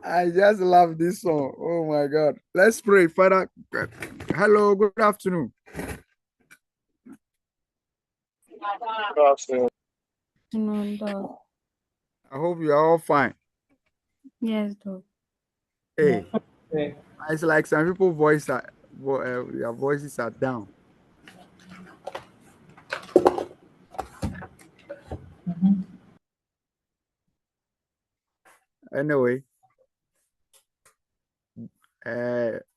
I just love this song. Oh my God. Let's pray. Father, hello, good afternoon. Good afternoon. No, dog. I hope you are all fine. Yes, dog. Hey, it's like some people voice are, their voices are down. Anyway,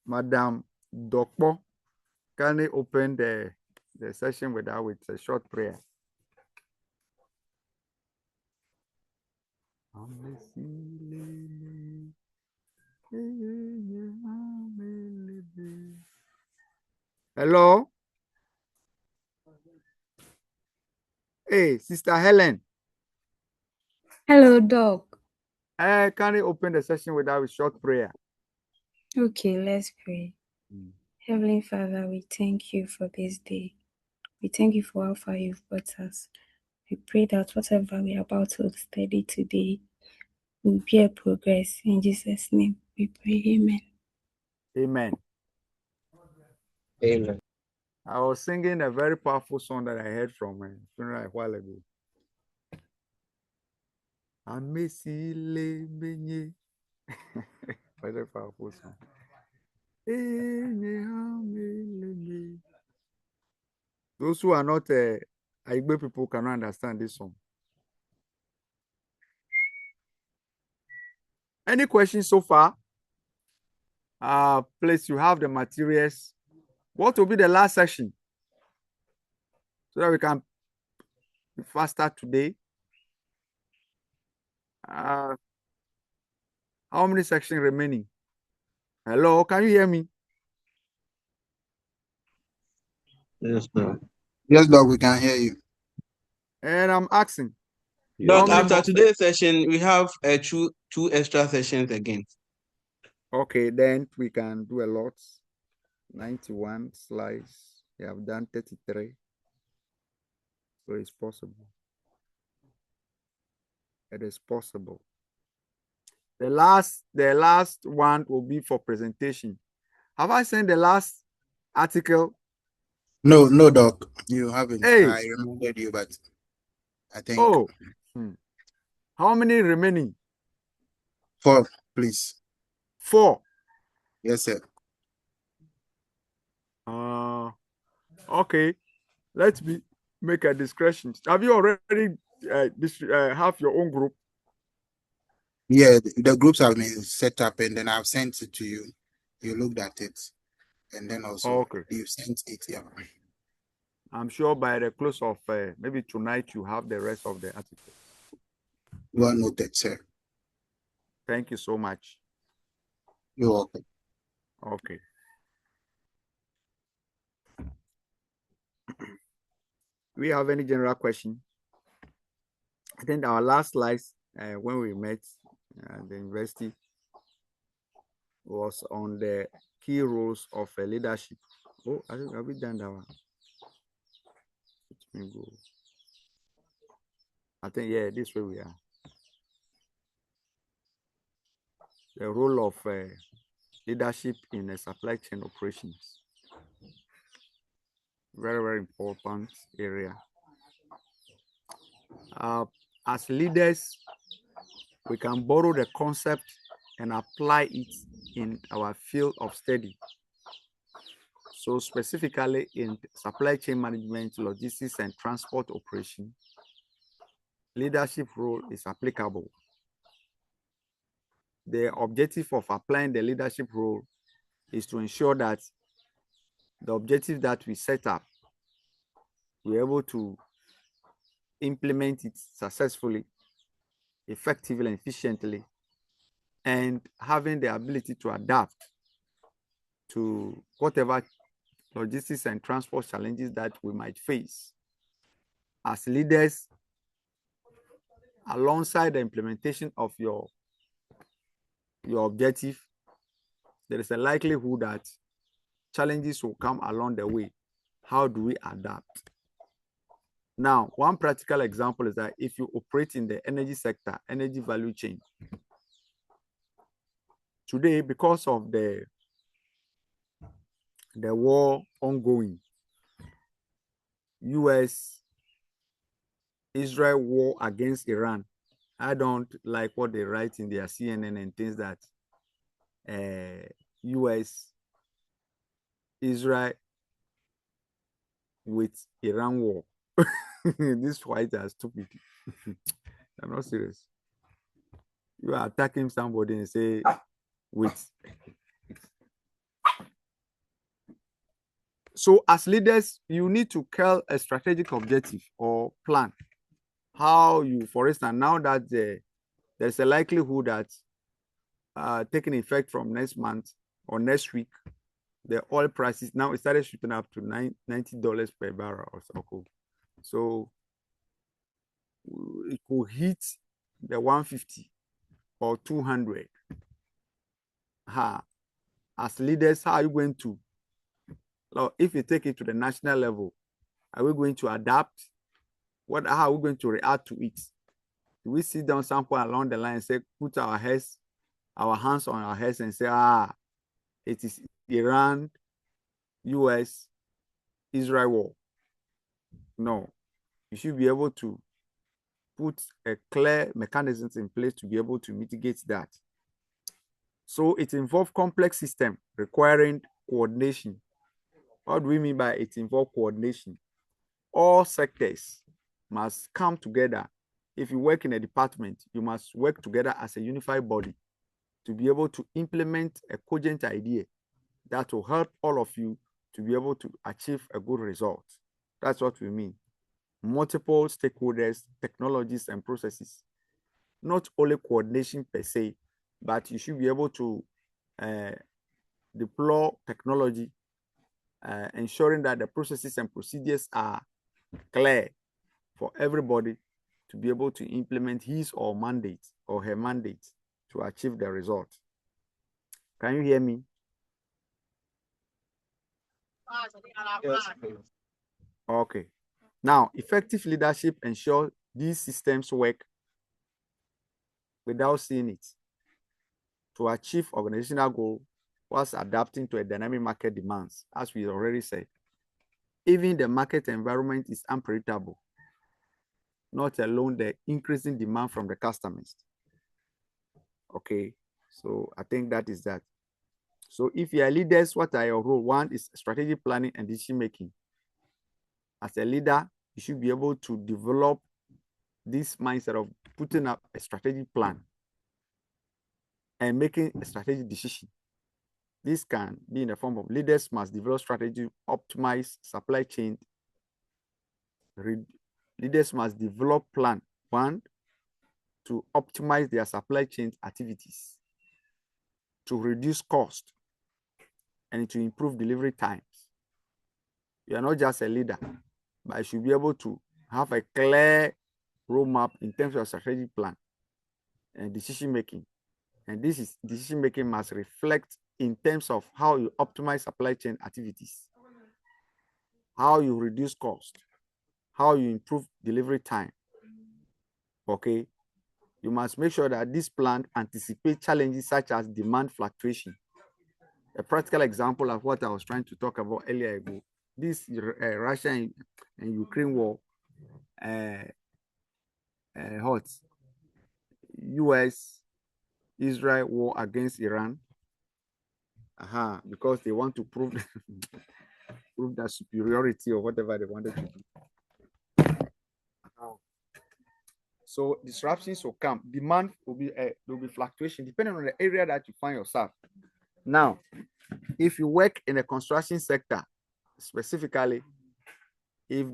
Madam Dokpo, can you open the session with a short prayer? Hello? Hey, Sister Helen. Hello, dog. Can you open the session with a short prayer? Okay, let's pray. Heavenly Father, we thank you for this day. We thank you for how far you've brought us. We pray that whatever we are about to study today will bear progress. In Jesus' name, we pray. Amen. Amen. Amen. I was singing a very powerful song that I heard from a funeral a while ago. Very powerful song. Those who are not Igbo people cannot understand this song. Any questions so far? Please, you have the materials. What will be the last session? So that we can be faster today. How many sections remaining? Hello, can you hear me? Yes, Doc. Yes, Doc, we can hear you. And I'm asking. Doc, after today's session, we have two extra sessions again. Okay, then we can do a lot. 91 slides. We have done 33. So it's possible. It is possible. The last one will be for presentation. Have I sent the last article? No, Doc, you haven't. Hey. I remembered you, but I think. Oh, how many remaining? 4, please. 4. Yes, sir. Okay. Let me make a discretion. Have you already have your own group? Yeah, the groups have been set up, and then I've sent it to you. You looked at it, and then also you sent it. Yeah. I'm sure by the close of maybe tonight you have the rest of the article. Well noted, sir. Thank you so much. You're welcome. Okay. Do we have any general question? I think our last slides when we met at the university was on the key roles of leadership. Oh, I think have we done that one? Let me go. I think yeah, this way we are. The role of leadership in supply chain operations. Very, very important area. As leaders, we can borrow the concept and apply it in our field of study. So specifically in supply chain management, logistics, and transport operation, leadership role is applicable. The objective of applying the leadership role is to ensure that the objective that we set up, we're able to implement it successfully effectively and efficiently, and having the ability to adapt to whatever logistics and transport challenges that we might face. As leaders, alongside the implementation of your objective, there is a likelihood that challenges will come along the way. How do we adapt? Now, one practical example is that if you operate in the energy sector, energy value chain, today, because of the war ongoing, US-Israel war against Iran, I don't like what they write in their CNN and things that US-Israel with Iran war. These whites are stupid. I'm not serious. You are attacking somebody and say with. So as leaders, you need to call a strategic objective or plan. How you, for instance, now that there's a likelihood that taking effect from next month or next week, the oil prices now it started shooting up to $90 per barrel or so. So it could hit the 150 or 200. As leaders, how are you going to, if you take it to the national level, are we going to adapt? How are we going to react to it? Do we sit down somewhere along the line and say, put our hands on our heads and say, it is Iran, US, Israel war? No. You should be able to put a clear mechanisms in place to be able to mitigate that. So it involves complex system requiring coordination. What do we mean by it involves coordination? All sectors must come together. If you work in a department, you must work together as a unified body to be able to implement a cogent idea that will help all of you to be able to achieve a good result. That's what we mean. Multiple stakeholders, technologies, and processes. Not only coordination per se, but you should be able to deploy technology, ensuring that the processes and procedures are clear for everybody to be able to implement his or mandate or her mandate to achieve the result. Can you hear me? Yes. Okay. Now, effective leadership ensures these systems work without seeing it to achieve organizational goal whilst adapting to a dynamic market demands, as we already said. Even the market environment is unpredictable, not alone the increasing demand from the customers. Okay, so I think that is that. So if you are leaders, what are your role? One is strategic planning and decision making. As a leader, you should be able to develop this mindset of putting up a strategic plan and making a strategic decision. This can be in the form of leaders must develop strategy, optimize supply chain. Leaders must develop plan, one, to optimize their supply chain activities, to reduce cost, and to improve delivery times. You are not just a leader, but you should be able to have a clear roadmap in terms of strategic plan and decision making. And this is decision making must reflect in terms of how you optimize supply chain activities, how you reduce cost, how you improve delivery time. Okay, you must make sure that this plan anticipates challenges such as demand fluctuation. A practical example of what I was trying to talk about earlier ago, this Russia and Ukraine war, US Israel war against Iran, because they want to prove prove that superiority or whatever they wanted to do. So disruptions will come. Demand will be there will be fluctuation depending on the area that you find yourself. Now, if you work in the construction sector, specifically, if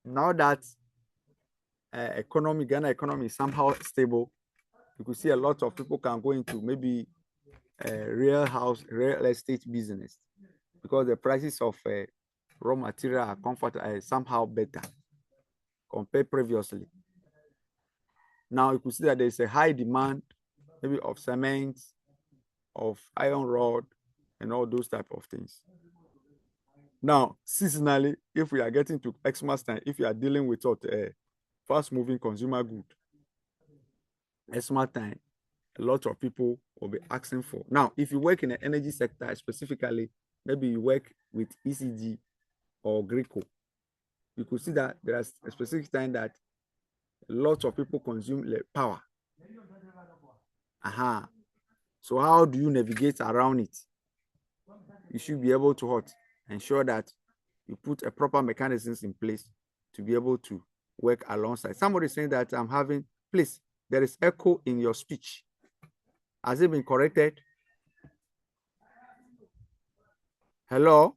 now that economy, Ghana economy is somehow stable, you could see a lot of people can go into maybe real estate business because the prices of raw material are somehow better compared previously. Now you could see that there is a high demand maybe of cement, of iron rod, and all those type of things. Now, seasonally, if we are getting to Xmas time, if you are dealing with fast-moving consumer good, Xmas time, a lot of people will be asking for. Now, if you work in the energy sector specifically, maybe you work with ECG or Greco, you could see that there is a specific time that lots of people consume power. So how do you navigate around it? You should be able to ensure that you put a proper mechanisms in place to be able to work alongside. Somebody saying that I'm having, please, there is echo in your speech. Has it been corrected? Hello?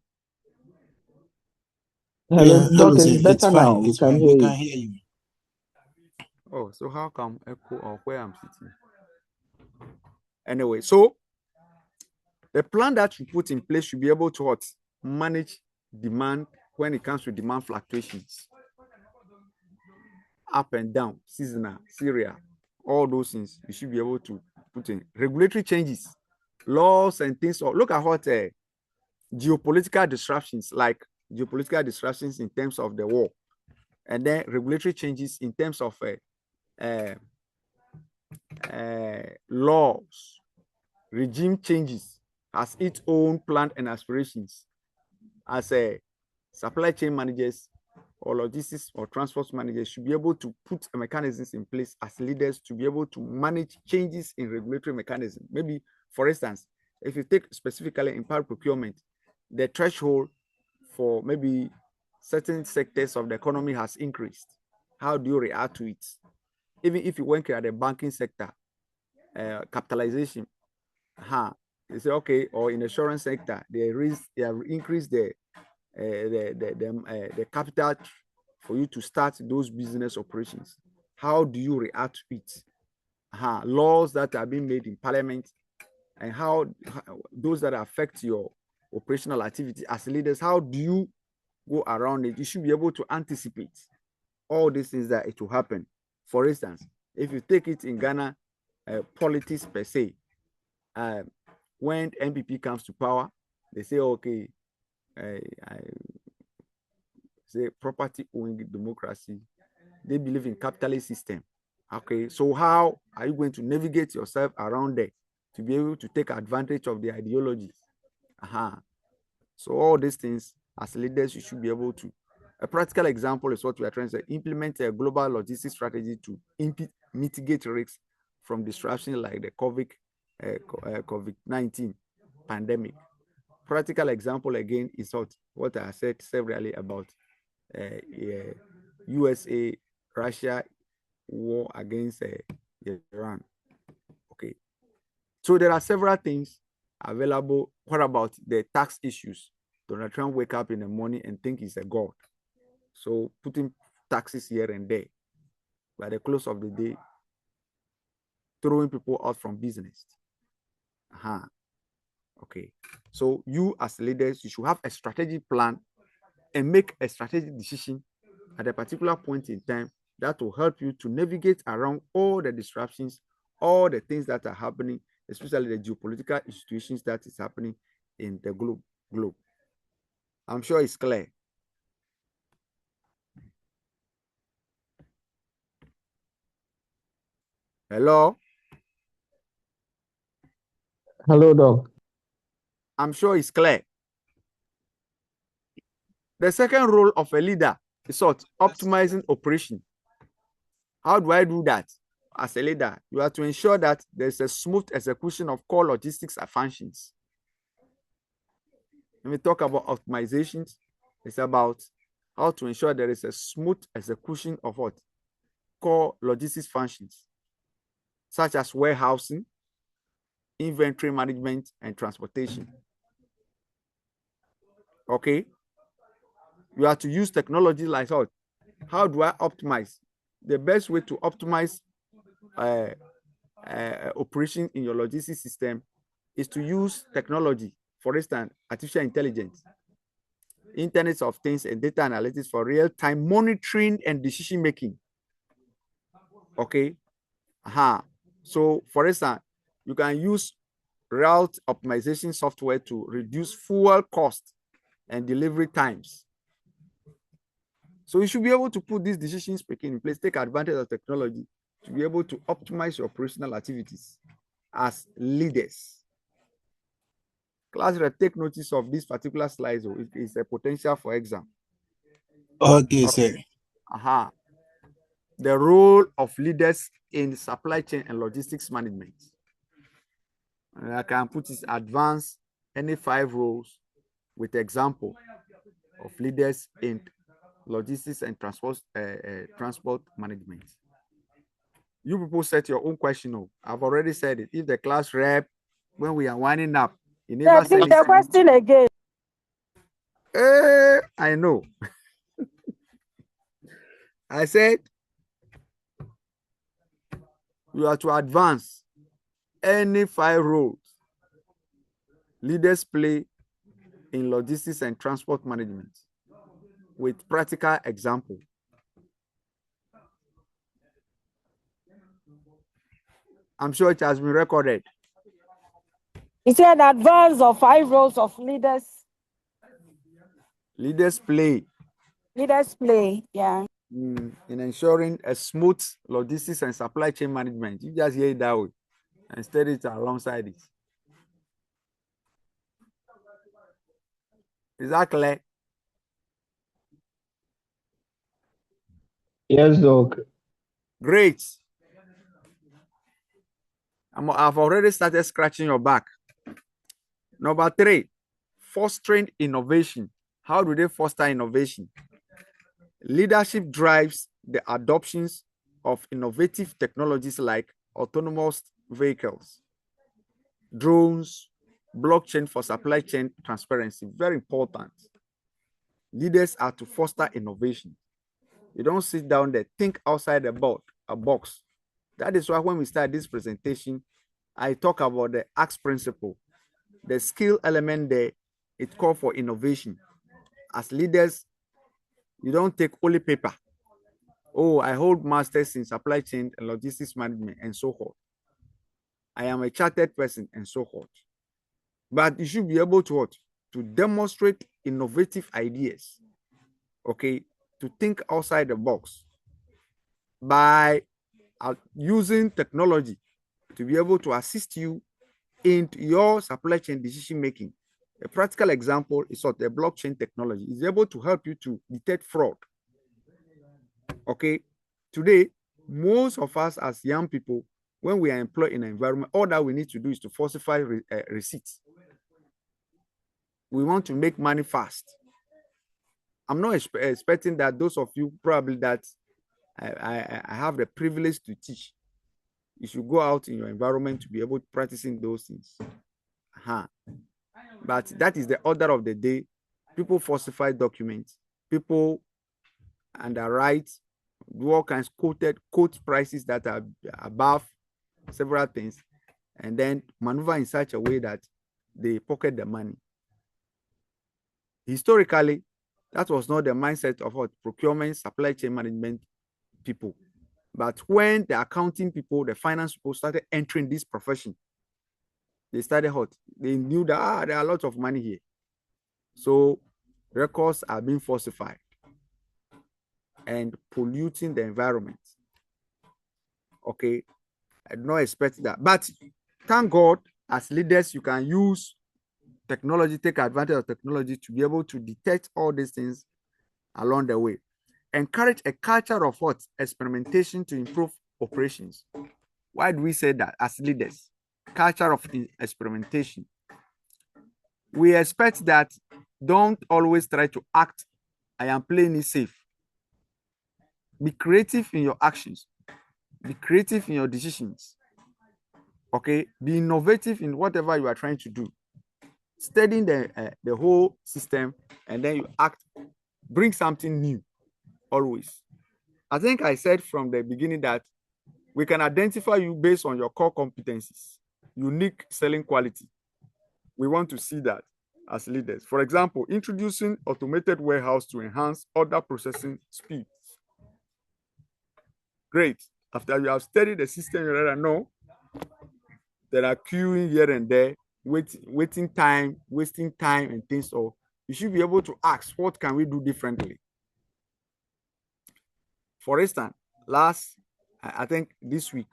Hello, Doctor, sir. it's better now. We can hear you. Oh, so how come echo of where I'm sitting? Anyway, so the plan that you put in place should be able to manage demand when it comes to demand fluctuations, up and down, seasonal, serial, all those things. You should be able to put in regulatory changes, laws and things. Look at what geopolitical disruptions, like geopolitical disruptions in terms of the war, and then regulatory changes in terms of laws, regime changes has its own plan and aspirations. As a supply chain managers or logistics or transport managers should be able to put mechanisms in place as leaders to be able to manage changes in regulatory mechanism. Maybe, for instance, if you take specifically in power procurement, the threshold for maybe certain sectors of the economy has increased. How do you react to it? Even if you work at the banking sector, capitalization, they say okay, or in the insurance sector, they have increased the capital for you to start those business operations. How do you react to it? Laws that are being made in parliament, and how those that affect your operational activity as leaders, how do you go around it? You should be able to anticipate all these things that it will happen. For instance, if you take it in Ghana, politics per se, when MPP comes to power, they say, okay, I say property owning democracy. They believe in capitalist system. Okay, so how are you going to navigate yourself around there to be able to take advantage of the ideologies? So all these things, as leaders, you should be able to. A practical example is what we are trying to say: implement a global logistics strategy to mitigate risks from disruption like the COVID-19 pandemic. Practical example again is what I said severally about USA, Russia war against Iran. Okay, so there are several things available. What about the tax issues? Donald Trump wake up in the morning and think he's a god, so putting taxes here and there. By the close of the day, throwing people out from business. Okay, so you as leaders, you should have a strategic plan and make a strategic decision at a particular point in time that will help you to navigate around all the disruptions, all the things that are happening, especially the geopolitical situations that is happening in the globe. I'm sure it's clear. Hello? Hello, Doc. I'm sure it's clear. The second role of a leader is optimizing operation. How do I do that? As a leader, you have to ensure that there's a smooth execution of core logistics functions. When we talk about optimizations, it's about how to ensure there is a smooth execution of what? Core logistics functions, such as warehousing, inventory management, and transportation. Okay? You have to use technology like what? How do I optimize the best way to optimize operation in your logistics system is to use technology. For instance, artificial intelligence, Internet of Things, and data analytics for real-time monitoring and decision making. Okay. So, for instance, you can use route optimization software to reduce fuel cost and delivery times. So you should be able to put these decisions making in place, take advantage of technology to be able to optimize your operational activities as leaders. Class rep, take notice of this particular slide. So it is a potential for exam. Okay, sir. The role of leaders in supply chain and logistics management. And I can put this advanced any 5 roles with example of leaders in logistics and transport management. You people set your own question. Oh, I've already said it. If the class rep, when we are winding up, you never said the question again. I know. I said you are to advance any 5 roles leaders play in logistics and transport management with practical example. I'm sure it has been recorded. It's an advance of 5 roles of leaders. Leaders play. Leaders play, yeah. In ensuring a smooth logistics and supply chain management. You just hear it that way and study it alongside it. Is that clear? Yes, Doc. Great. I've already started scratching your back. Number 3, fostering innovation. How do they foster innovation? Leadership drives the adoptions of innovative technologies like autonomous vehicles, drones, blockchain for supply chain transparency. Very important. Leaders are to foster innovation. You don't sit down there, think outside the box. That is why when we start this presentation, I talk about the ACT principle. The skill element there, it calls for innovation. As leaders, you don't take only paper. Oh, I hold masters in supply chain and logistics management and so forth. I am a chartered person and so forth. But you should be able to what? To demonstrate innovative ideas. Okay, to think outside the box by using technology to be able to assist you in your supply chain decision making. A practical example is what the blockchain technology is able to help you to detect fraud. Okay, today, most of us as young people, when we are employed in an environment, all that we need to do is to falsify receipts. We want to make money fast. I'm not expecting that those of you probably that I have the privilege to teach, you should go out in your environment to be able to practicing those things. But that is the order of the day. People falsify documents. People underwrite, do all kinds of quote prices that are above several things, and then maneuver in such a way that they pocket the money. Historically, that was not the mindset of what procurement, supply chain management people. But when the accounting people, the finance people started entering this profession, they started what? They knew that there are lots of money here. So records are being falsified and polluting the environment. Okay, I do not expect that. But thank God, as leaders, you can use technology, take advantage of technology to be able to detect all these things along the way. Encourage a culture of what? Experimentation to improve operations. Why do we say that as leaders? Culture of experimentation. We expect that don't always try to act, I am playing it safe. Be creative in your actions. Be creative in your decisions. Okay? Be innovative in whatever you are trying to do. Studying the whole system, and then you act, bring something new always. I think I said from the beginning that we can identify you based on your core competencies, unique selling quality. We want to see that as leaders. For example, introducing automated warehouse to enhance order processing speed. Great. After you have studied the system, you already know there are queuing here and there, wasting time, and things. So you should be able to ask, what can we do differently? For instance, I think this week,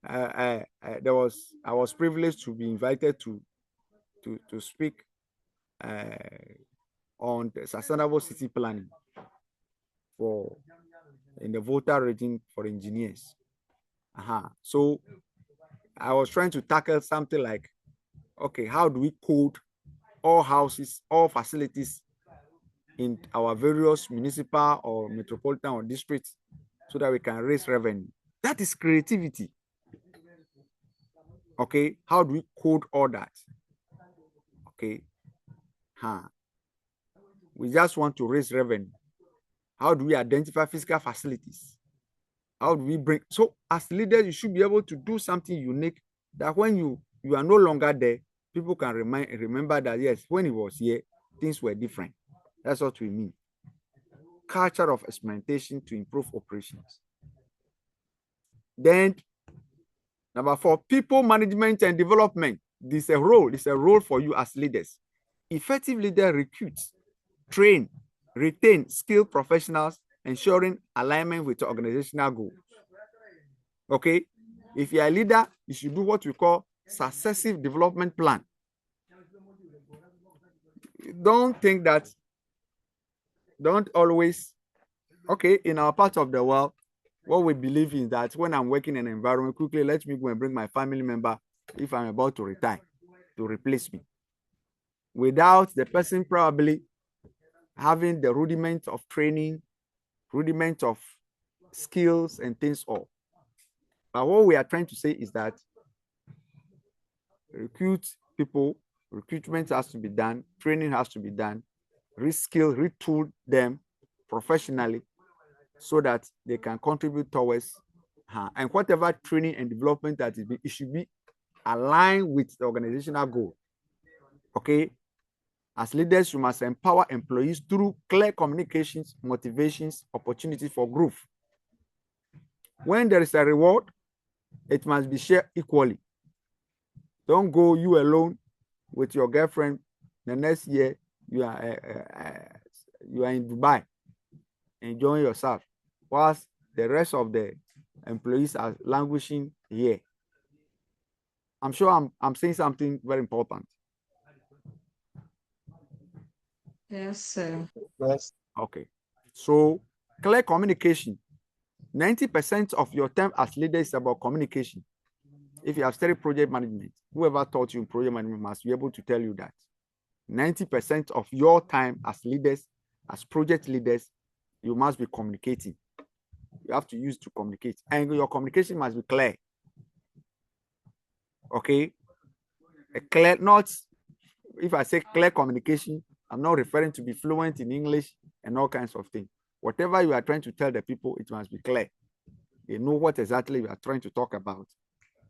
I was privileged to be invited to speak on the sustainable city planning in the Volta region for engineers. So I was trying to tackle something like, okay, how do we code all houses, all facilities in our various municipal or metropolitan or districts so that we can raise revenue? That is creativity. Okay, how do we code all that? Okay, we just want to raise revenue. How do we identify physical facilities? How do we bring? So as leaders, you should be able to do something unique that when you are no longer there, people can remember that, yes, when he was here, things were different. That's what we mean. Culture of experimentation to improve operations. Then, number 4, people management and development. This is a role for you as leaders. Effective leaders recruit, train, retain skilled professionals, ensuring alignment with the organizational goals. Okay, if you are a leader, you should do what we call successive development plan. Don't think that, don't always, okay, in our part of the world, what we believe is that when I'm working in an environment, quickly let me go and bring my family member if I'm about to retire to replace me, without the person probably having the rudiment of training, rudiment of skills and things all. But what we are trying to say is that recruit people, recruitment has to be done, training has to be done, reskill, retool them professionally so that they can contribute towards, and whatever training and development that it should be aligned with the organizational goal. Okay, as leaders, you must empower employees through clear communications, motivations, opportunities for growth. When there is a reward, it must be shared equally. Don't go you alone with your girlfriend. The next year you are in Dubai enjoying yourself, whilst the rest of the employees are languishing here. I'm sure I'm saying something very important. Yes, sir. Yes. Okay. So clear communication. 90% of your time as leader is about communication. If you have studied project management, whoever taught you project management must be able to tell you that 90% of your time as leaders, as project leaders, you must be communicating. You have to use to communicate, and your communication must be clear. Okay, a clear, not, if I say clear communication, I'm not referring to be fluent in English and all kinds of things. Whatever you are trying to tell the people, it must be clear. They know what exactly you are trying to talk about,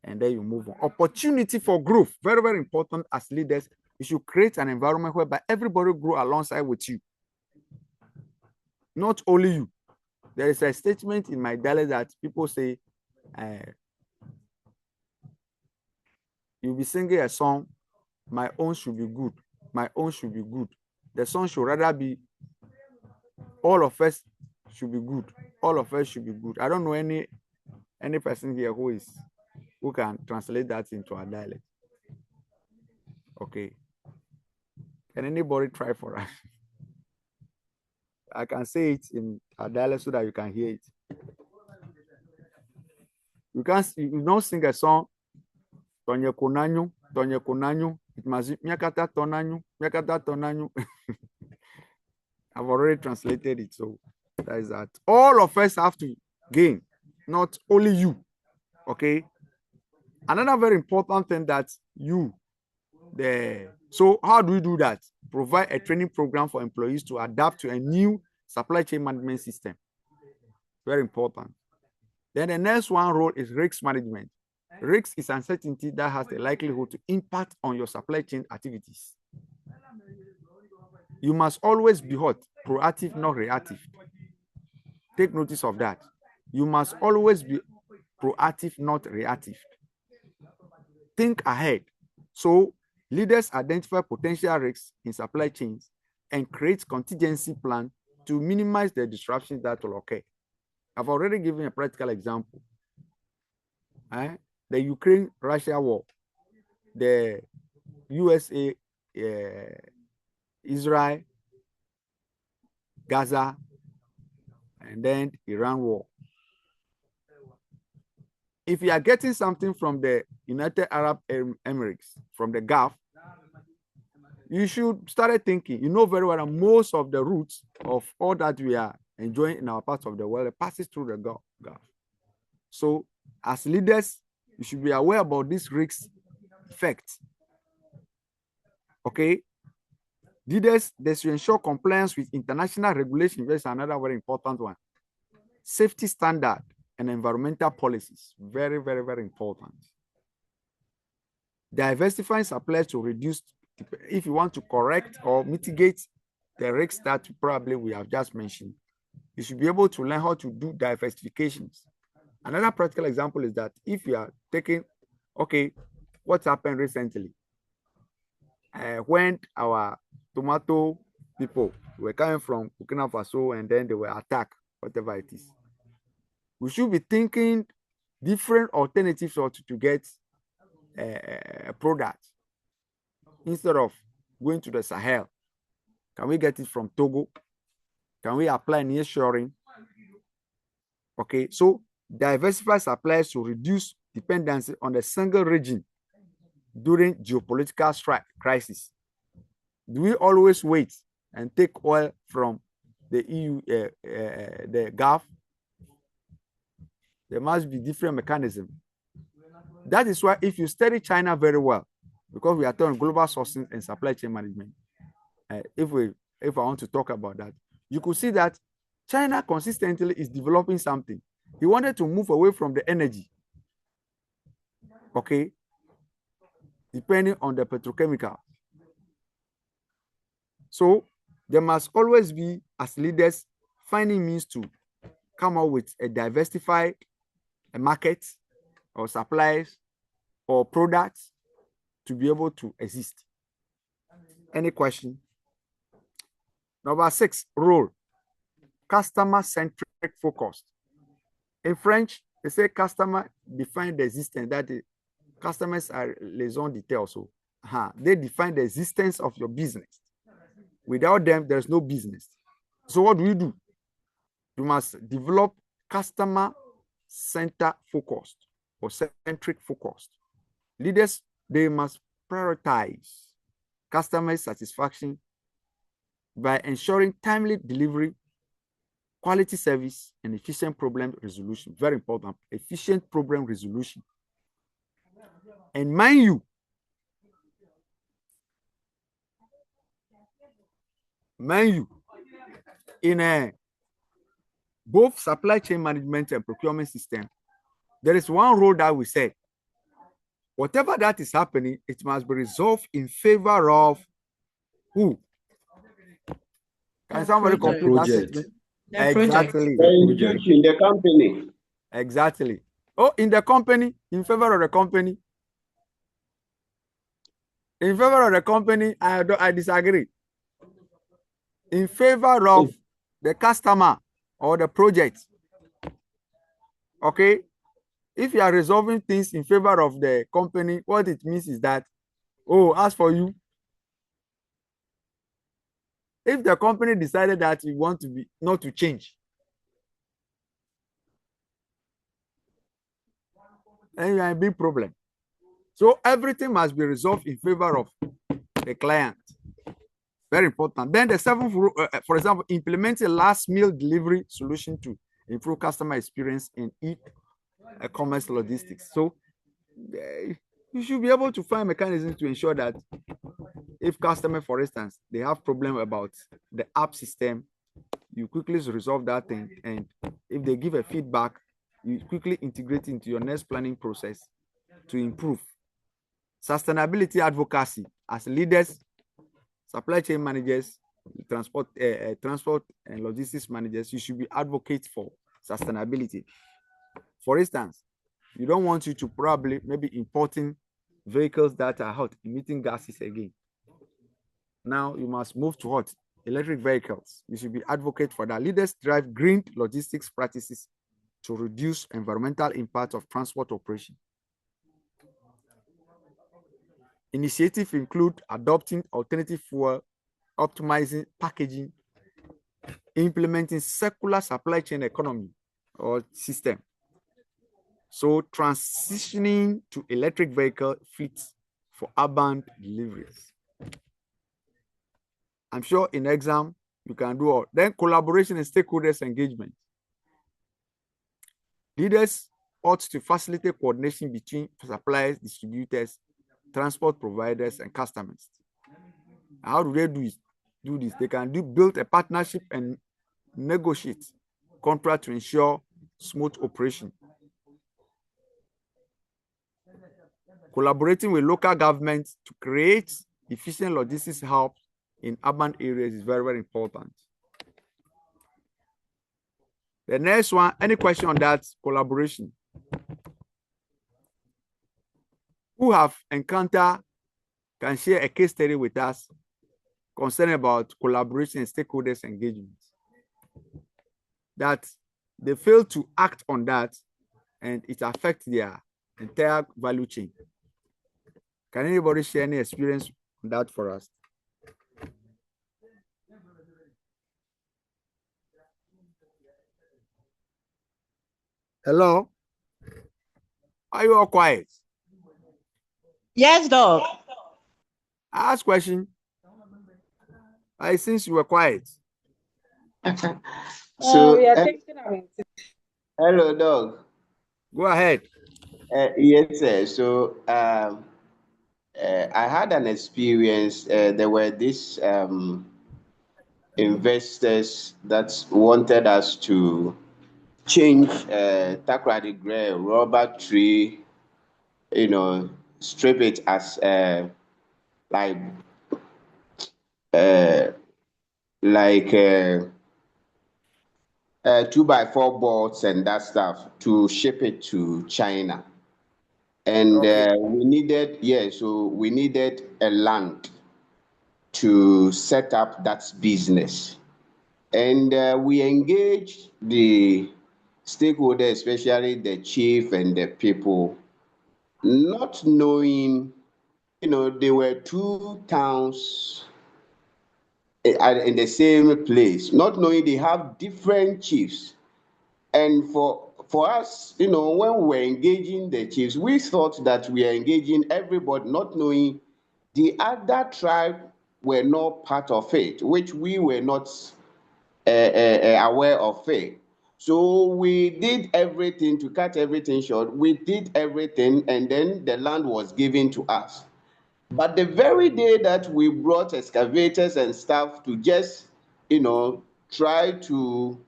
and then you move on. Opportunity for growth, very, very important as leaders. You should create an environment whereby everybody grow alongside with you, not only you. There is a statement in my dialect that people say, you'll be singing a song, my own should be good, my own should be good. The song should rather be, all of us should be good, all of us should be good. I don't know any person here who can translate that into a dialect. Okay. Can anybody try for us? I can say it in a dialect so that you can hear it. You don't sing a song, Tonye Konanyo, it must be Miakata Tonanyo. I've already translated it, so that is that. All of us have to gain, not only you. Okay. Another very important thing that so how do we do that? Provide a training program for employees to adapt to a new supply chain management system. Very important. Then the next one role is risk management. Risk is uncertainty that has the likelihood to impact on your supply chain activities. You must always be what? Proactive, not reactive. Take notice of that. You must always be proactive, not reactive. Think ahead. So leaders identify potential risks in supply chains and create contingency plan to minimize the disruptions that will occur. I've already given a practical example. The Ukraine-Russia war, the USA, Israel, Gaza, and then Iran war. If you are getting something from the United Arab Emirates, from the Gulf, you should start thinking, you know very well that most of the routes of all that we are enjoying in our parts of the world passes through the Gulf. So as leaders, you should be aware about this risk effect. Okay? Leaders, they should ensure compliance with international regulations. That's another very important one. Safety standard and environmental policies. Very, very, very important. Diversifying suppliers to reduce, if you want to correct or mitigate the risks that probably we have just mentioned, you should be able to learn how to do diversifications. Another practical example is that if you are taking, okay, what's happened recently? When our tomato people were coming from Burkina Faso and then they were attacked, whatever it is, we should be thinking different alternatives to get a product instead of going to the Sahel. Can we get it from Togo? Can we apply nearshoring? Okay, so diversify supplies to reduce dependency on a single region during geopolitical crisis. Do we always wait and take oil from the EU, the Gulf? There must be different mechanisms. That is why if you study China very well, because we are talking global sourcing and supply chain management, if I want to talk about that, you could see that China consistently is developing something. He wanted to move away from the energy, okay, depending on the petrochemical. So there must always be, as leaders, finding means to come up with a diversified market or supplies or products to be able to exist. Any question? Number 6, role, customer-centric focus. In French, they say customer define the existence, that the customers are les gens d'état also. They define the existence of your business. Without them, there's no business. So what do? You must develop customer-centered focused or centric focused. Leaders, they must prioritize customer satisfaction by ensuring timely delivery, quality service, and efficient problem resolution. Very important, efficient problem resolution. And mind you, in both supply chain management and procurement system, there is one role that we say, whatever that is happening, it must be resolved in favor of who? Can somebody complete that statement? Exactly. In the company. Exactly. Oh, in the company, in favor of the company. In favor of the company, I disagree. In favor of the customer or the project. Okay? If you are resolving things in favor of the company, what it means is that, oh, as for you, if the company decided that you want to be not to change, then you are a big problem. So everything must be resolved in favor of the client. Very important. Then the 7th, for example, implement a last mile delivery solution to improve customer experience in e-commerce logistics. So you should be able to find mechanisms to ensure that if customer, for instance, they have problem about the app system you quickly resolve that thing. And if they give a feedback, you quickly integrate into your next planning process to improve. Sustainability advocacy as leaders, supply chain managers, transport and logistics managers, you should be advocates for sustainability. For instance, you don't want you to probably maybe importing vehicles that are hot, emitting gases again. Now you must move to what? Electric vehicles. You should be advocate for that. Leaders drive green logistics practices to reduce environmental impact of transport operation. Initiatives include adopting alternative fuel, optimizing packaging, implementing circular supply chain economy or system. So transitioning to electric vehicle fleets for urban deliveries. I'm sure in exam you can do all. Then collaboration and stakeholders engagement. Leaders ought to facilitate coordination between suppliers, distributors, transport providers, and customers. How do they do this? They can build a partnership and negotiate contract to ensure smooth operation. Collaborating with local governments to create efficient logistics hubs in urban areas is very, very important. The next one, any question on that collaboration? Who have encountered can share a case study with us concerning about collaboration and stakeholders engagement, that they fail to act on that and it affects their entire value chain. Can anybody share any experience on that for us? Hello? Are you all quiet? Yes, Doc. I ask question. Since you were quiet. So, we are thinking about it. hello, Doc. Go ahead. Yes, sir. So, I had an experience. There were these investors that wanted us to change Takrady Gray rubber tree, strip it as like 2x4 boards and that stuff to ship it to China. And we needed a land to set up that business. And we engaged the stakeholders, especially the chief and the people, not knowing, there were two towns in the same place, not knowing they have different chiefs. And for us, when we were engaging the chiefs, we thought that we are engaging everybody, not knowing the other tribe were not part of it, which we were not aware of it. So we did everything to cut everything short. We did everything, and then the land was given to us. But the very day that we brought excavators and stuff to just, try to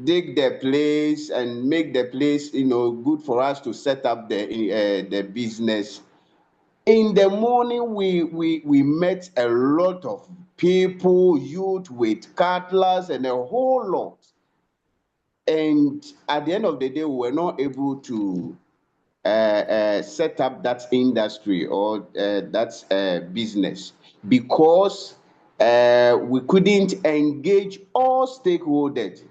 dig the place and make the place, good for us to set up the business. In the morning, we met a lot of people, youth with cutlass and a whole lot. And at the end of the day, we were not able to set up that industry or that business because we couldn't engage all stakeholders,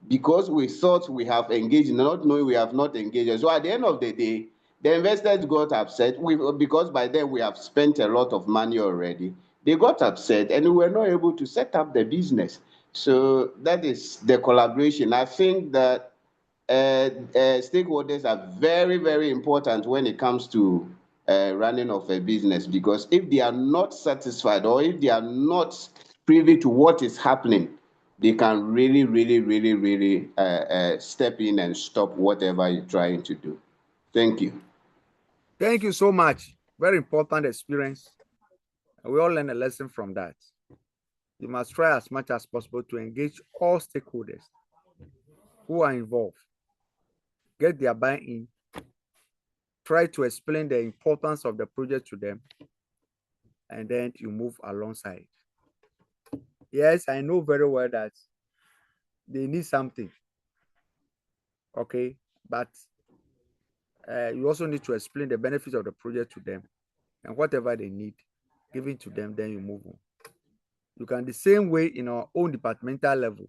because we thought we have engaged, not knowing we have not engaged. So at the end of the day, the investors got upset because by then we have spent a lot of money already. They got upset and we were not able to set up the business. So that is the collaboration. I think that stakeholders are very, very important when it comes to running of a business, because if they are not satisfied or if they are not privy to what is happening, they can really, really, really, really step in and stop whatever you're trying to do. Thank you. Thank you so much. Very important experience. We all learn a lesson from that. you must try as much as possible to engage all stakeholders who are involved, get their buy-in, try to explain the importance of the project to them, and then you move alongside. Yes, I know very well that they need something, okay, but you also need to explain the benefits of the project to them, and whatever they need, giving to them, then you move on. You can the same way in our own departmental level,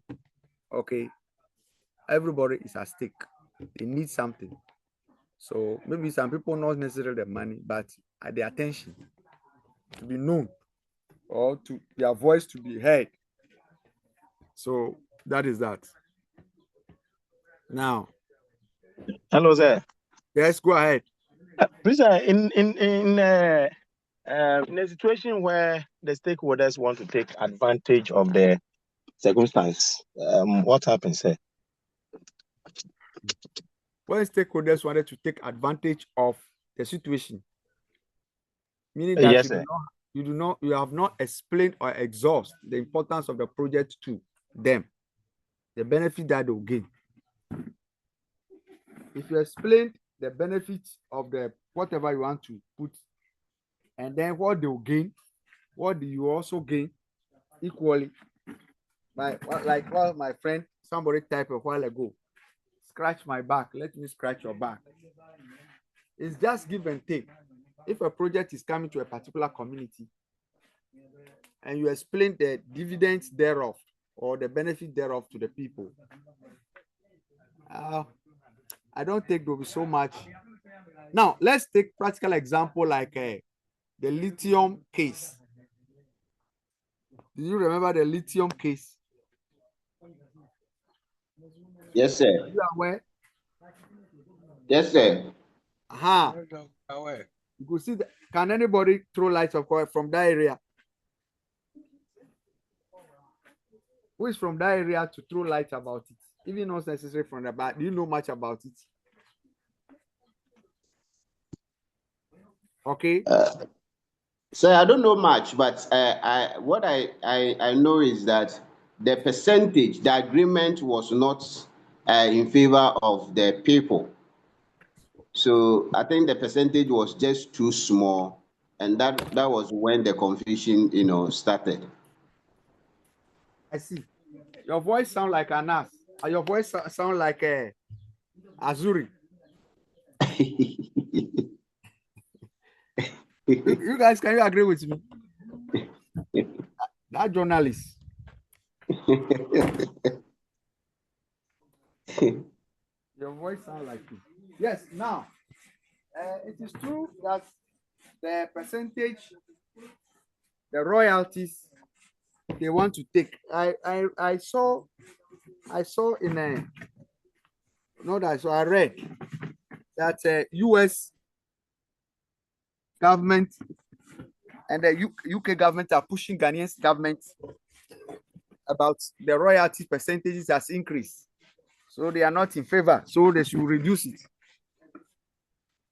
okay, everybody is at stake. They need something. So maybe some people not necessarily the money, but the attention to be known or to their voice to be heard. So that is that. Now, hello, sir. Yes, go ahead. Please, in a situation where the stakeholders want to take advantage of the circumstance, what happens, sir? When stakeholders wanted to take advantage of the situation, meaning that yes, you have not explained or exhaust the importance of the project to them, the benefit that they'll gain. If you explain the benefits of the whatever you want to put, and then what they'll gain, what do you also gain equally? Like what my friend somebody typed a while ago, scratch my back, let me scratch your back. It's just give and take. If a project is coming to a particular community and you explain the dividends thereof or the benefit thereof to the people, I don't think there will be so much. Now, let's take practical example like the lithium case. Do you remember the lithium case? Yes, sir. You are aware? Yes, sir. You could see that. Can anybody throw lights of course from that area? Who is from that area to throw light about it? Even not necessary from the back. Do you know much about it? Okay. So I don't know much, but what I know is that the percentage, the agreement was not in favor of the people. So I think the percentage was just too small, and that was when the confusion, started. I see. Your voice sound like Anas. Your voice sound like Azuri. you guys, can you agree with me? That journalist. Your voice sound like you. Yes. Now, it is true that the percentage, the royalties they want to take. I saw in a no that so I read that U.S. government and the UK government are pushing Ghanaian government about the royalty percentages has increased, so they are not in favor, so they should reduce it.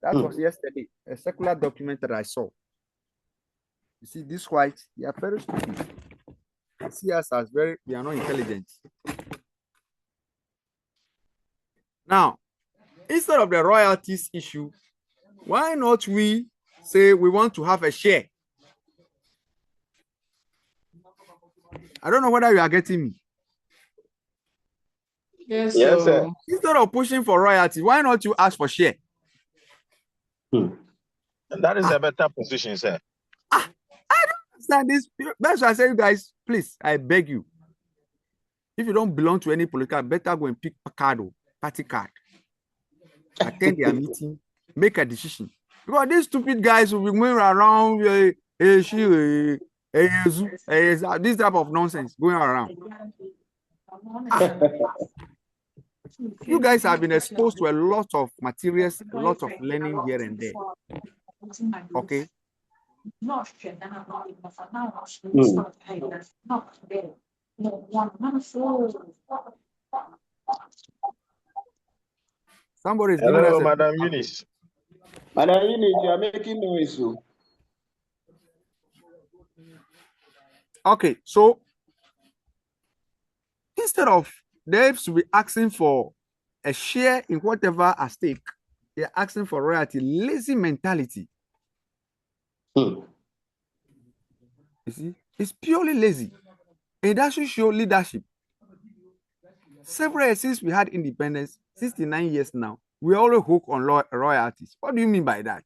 That was yesterday, a circular document that I saw. You see, this white, they are very stupid. They see us as they are not intelligent. Now, instead of the royalties issue, why not we say we want to have a share? I don't know whether you are getting me. Yes, sir. Instead of pushing for royalty, why not you ask for share? That is a better position, sir. I don't understand this. That's why I say, you guys, please, I beg you. If you don't belong to any political, better go and pick a card or party card. Attend their meeting, make a decision. Because these stupid guys will be going around this type of nonsense going around. You guys have been exposed to a lot of materials, a lot of learning here and there. Okay. Somebody is giving us Madam Eunice. Madam Eunice, you are making noise. Okay, so instead of them to be asking for a share in whatever at stake, they're asking for royalty. Lazy mentality. You see, it's purely lazy. It doesn't show leadership. Several years since we had independence, 69 years now, we always hook on royalties. What do you mean by that?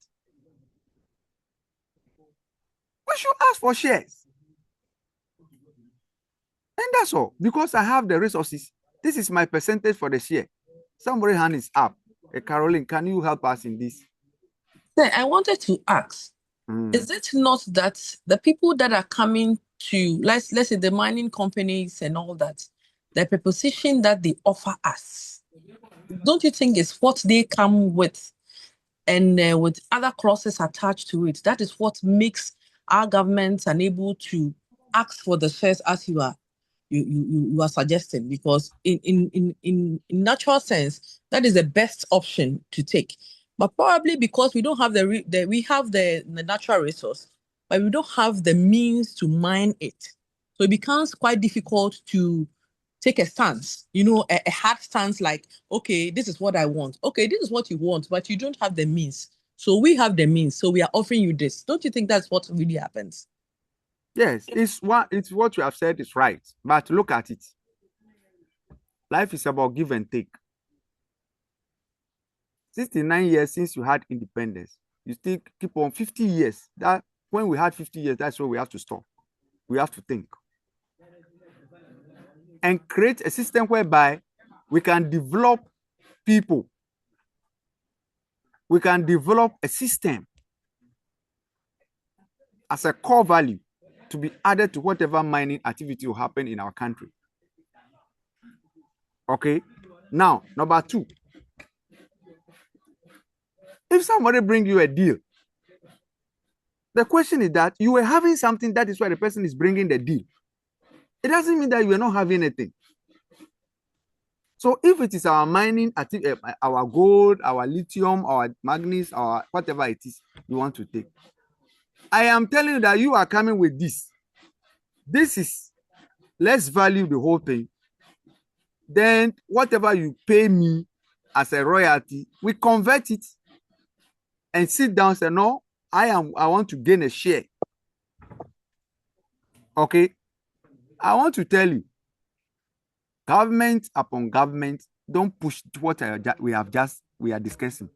We should ask for shares. And that's all. Because I have the resources, this is my percentage for the share. Somebody hand is up. Caroline, can you help us in this? I wanted to ask, is it not that the people that are coming to, let's say the mining companies and all that, the proposition that they offer us, don't you think is what they come with, and with other clauses attached to it? That is what makes our governments unable to ask for the shares as you are suggesting, because in natural sense that is the best option to take. But probably because we don't have we have the natural resource, but we don't have the means to mine it, so it becomes quite difficult to take a stance, a hard stance, like, okay, this is what I want. Okay, this is what you want, but you don't have the means. So we have the means, so we are offering you this. Don't you think that's what really happens? Yes, it's what you have said is right. But look at it. Life is about give and take. 69 years since you had independence, you still keep on 50 years. That when we had 50 years, that's where we have to stop. We have to think and create a system whereby we can develop people. We can develop a system as a core value to be added to whatever mining activity will happen in our country. Okay. Now, number 2. If somebody bring you a deal, the question is that you were having something, that is why the person is bringing the deal. It doesn't mean that you are not having anything. So if it is our mining, our gold, our lithium, our manganese, our whatever it is you want to take, I am telling you that you are coming with this. This is, let's value the whole thing. Then whatever you pay me as a royalty, we convert it and sit down and say, no, I want to gain a share. Okay. I want to tell you, government upon government don't push what we are discussing.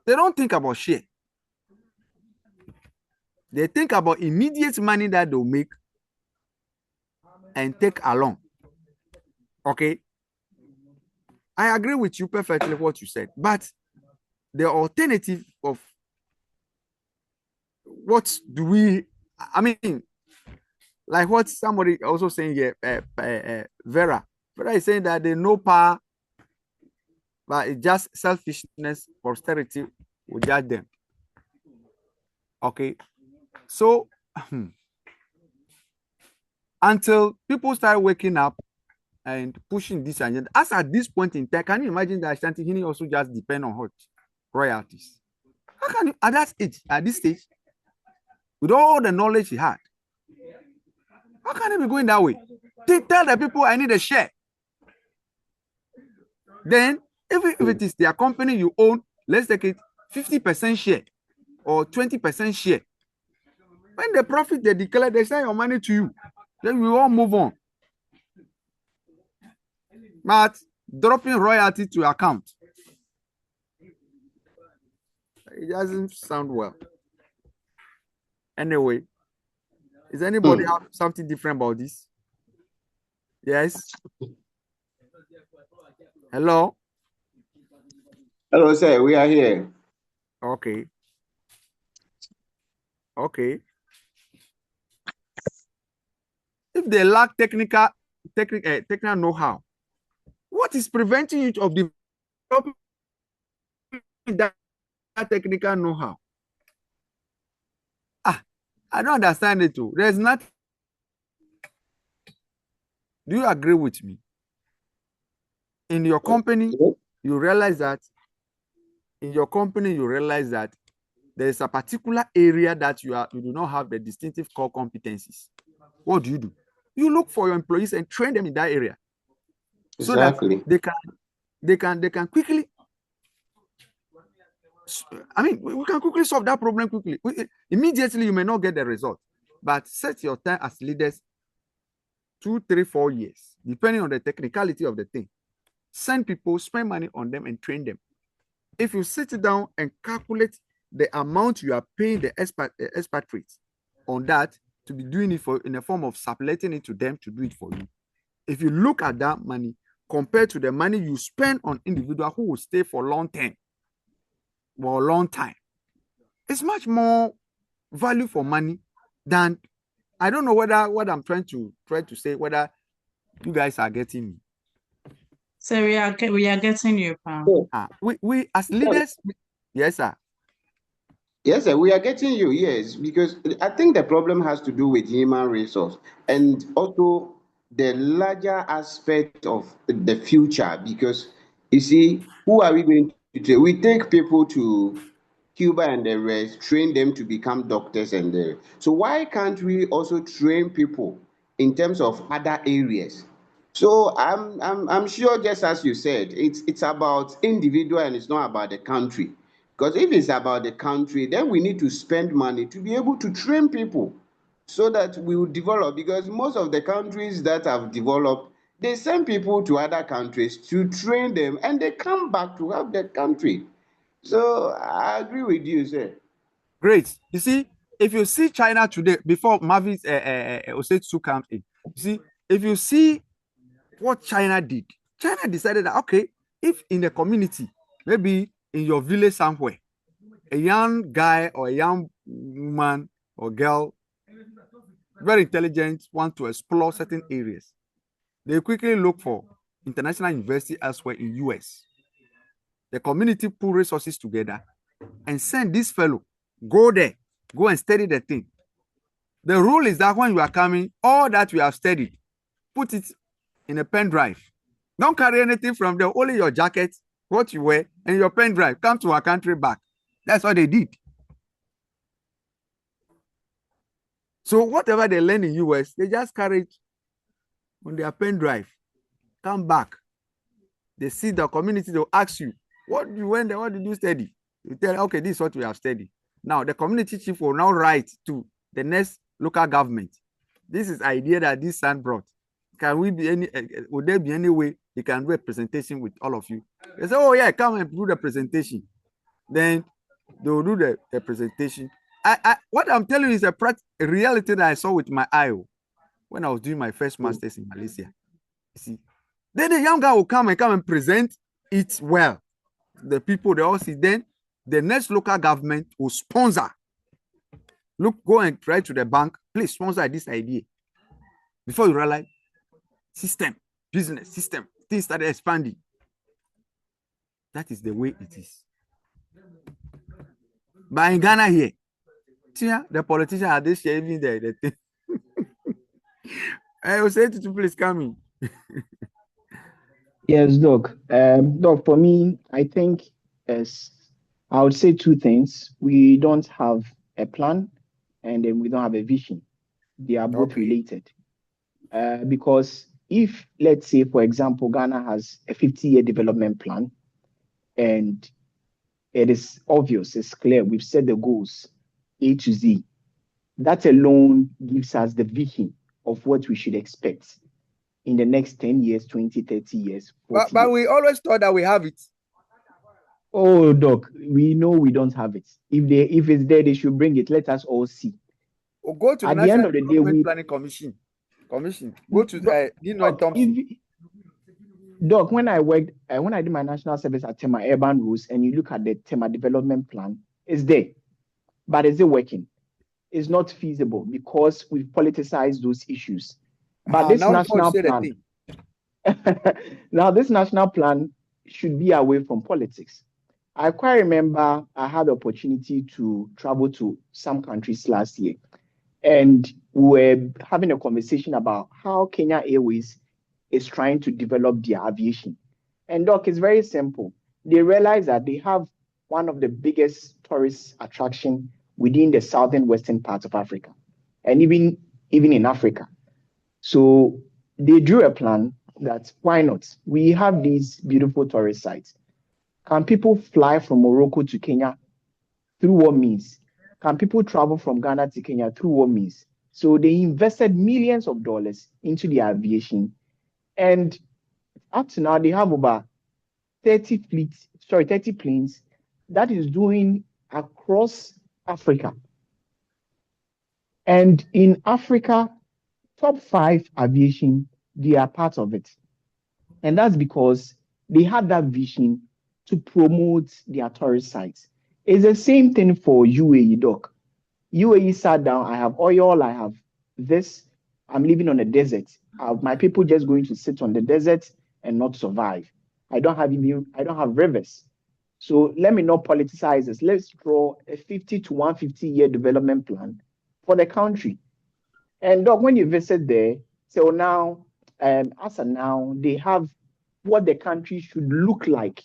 They don't think about share. They think about immediate money that they'll make and take along. Okay. I agree with you perfectly what you said, but the alternative of what do we, I mean, like what somebody also saying here, Vera is saying that they know power, but it's just selfishness, posterity will judge them. Okay, so until people start waking up and pushing this agenda, as at this point in time, can you imagine that Ashanti Hini also just depend on what? Royalties. How can you, at this stage, with all the knowledge he had, how can he be going that way? Tell the people I need a share. Then, if it is their company you own, let's take it 50% share or 20% share. When the profit they declare, they send your money to you. Then we all move on. But dropping royalty to account, it doesn't sound well. Anyway, is anybody have something different about this? Yes. Hello. Hello, sir. We are here. Okay. Okay. If they lack technical know-how, what is preventing you of developing that technical know-how? I don't understand it too. There's nothing. Do you agree with me? In your company, you realize that there is a particular area that you do not have the distinctive core competencies. What do? You look for your employees and train them in that area. so that they can quickly. I mean, we can quickly solve that problem quickly. Immediately, you may not get the result, but set your time as leaders 2, 3, 4 years, depending on the technicality of the thing. Send people, spend money on them, and train them. If you sit down and calculate the amount you are paying the expatriates on that to be doing it for in the form of subletting it to them to do it for you. If you look at that money compared to the money you spend on individual who will stay for long time, for a long time, it's much more value for money than, I don't know whether what I'm trying to say, whether you guys are getting me. So we are getting you, Pam. We as leaders, yes, sir. Yes, sir, we are getting you, yes, because I think the problem has to do with human resource and also the larger aspect of the future, because you see, who are we going to train? We take people to Cuba and the rest, train them to become doctors and the rest. So why can't we also train people in terms of other areas? So I'm sure, just as you said, it's about individual and it's not about the country. Because if it's about the country, then we need to spend money to be able to train people so that we will develop. Because most of the countries that have developed, they send people to other countries to train them and they come back to help the country. So I agree with you, sir. Great. You see, if you see China today, before Mavis Osetsu comes in, you see, if you see what China did, China decided that, okay, if in the community, maybe in your village somewhere, a young guy or a young woman or girl, very intelligent, want to explore certain areas, they quickly look for international university elsewhere in US. The community pull resources together and send this fellow, go there, go and study the thing. The rule is that when you are coming, all that you have studied, put it in a pen drive. Don't carry anything from there, only your jacket, what you wear, and your pen drive. Come to our country back. That's what they did. So whatever they learn in US, they just carry it on their pen drive. Come back. They see the community, they'll ask you, what you went there, what did you study? You tell, okay, this is what we have studied. Now, the community chief will now write to the next local government. This is idea that this son brought. Can we be any, would there be any way he can do a presentation with all of you? They say, oh yeah, come and do the presentation. Then they will do the presentation. What I'm telling you is a reality that I saw with my eye when I was doing my first master's in Malaysia. You see, then the young guy will come and present it well. The people, they all see. Then the next local government will sponsor. Look, go and try to the bank, please sponsor this idea. Before you realize, system, business, system, things started expanding. That is the way it is. But in Ghana here, the politicians are this shaving the thing. I will say to you, please come in. Yes, Doc. Doc, for me, I think I would say two things. We don't have a plan, and then we don't have a vision. They are both related. Because if, let's say, for example, Ghana has a 50-year development plan, and it is obvious, it's clear, we've set the goals A to Z. That alone gives us the vision of what we should expect in the next 10 years, 20, 30 years. But we always thought that we have it. Oh, Doc, we know we don't have it. If it's there, they should bring it. Let us all see. Or go to at the National Development Planning Commission. Go to Doc, when I did my national service at Tema Urban Rules, and you look at the Tema Development Plan, it's there. But is it working? It's not feasible because we've politicized those issues. But this national plan, now this national plan should be away from politics. I quite remember I had the opportunity to travel to some countries last year, and we were having a conversation about how Kenya Airways is trying to develop their aviation. And Doc, it's very simple. They realize that they have one of the biggest tourist attraction within the southern western part of Africa, and even in Africa. So they drew a plan that why not? We have these beautiful tourist sites. Can people fly from Morocco to Kenya? Through what means? Can people travel from Ghana to Kenya? Through what means? So they invested millions of dollars into the aviation. And up to now, they have over 30 planes that is doing across Africa. And in Africa, top 5 aviation, they are part of it. And that's because they had that vision to promote their tourist sites. It's the same thing for UAE, Doc. UAE sat down, I have oil, I have this, I'm living on a desert. My people just going to sit on the desert and not survive. I don't have rivers. So let me not politicize this. Let's draw a 50 to 150 year development plan for the country. And Doc, when you visit there, so now, as of now, they have what the country should look like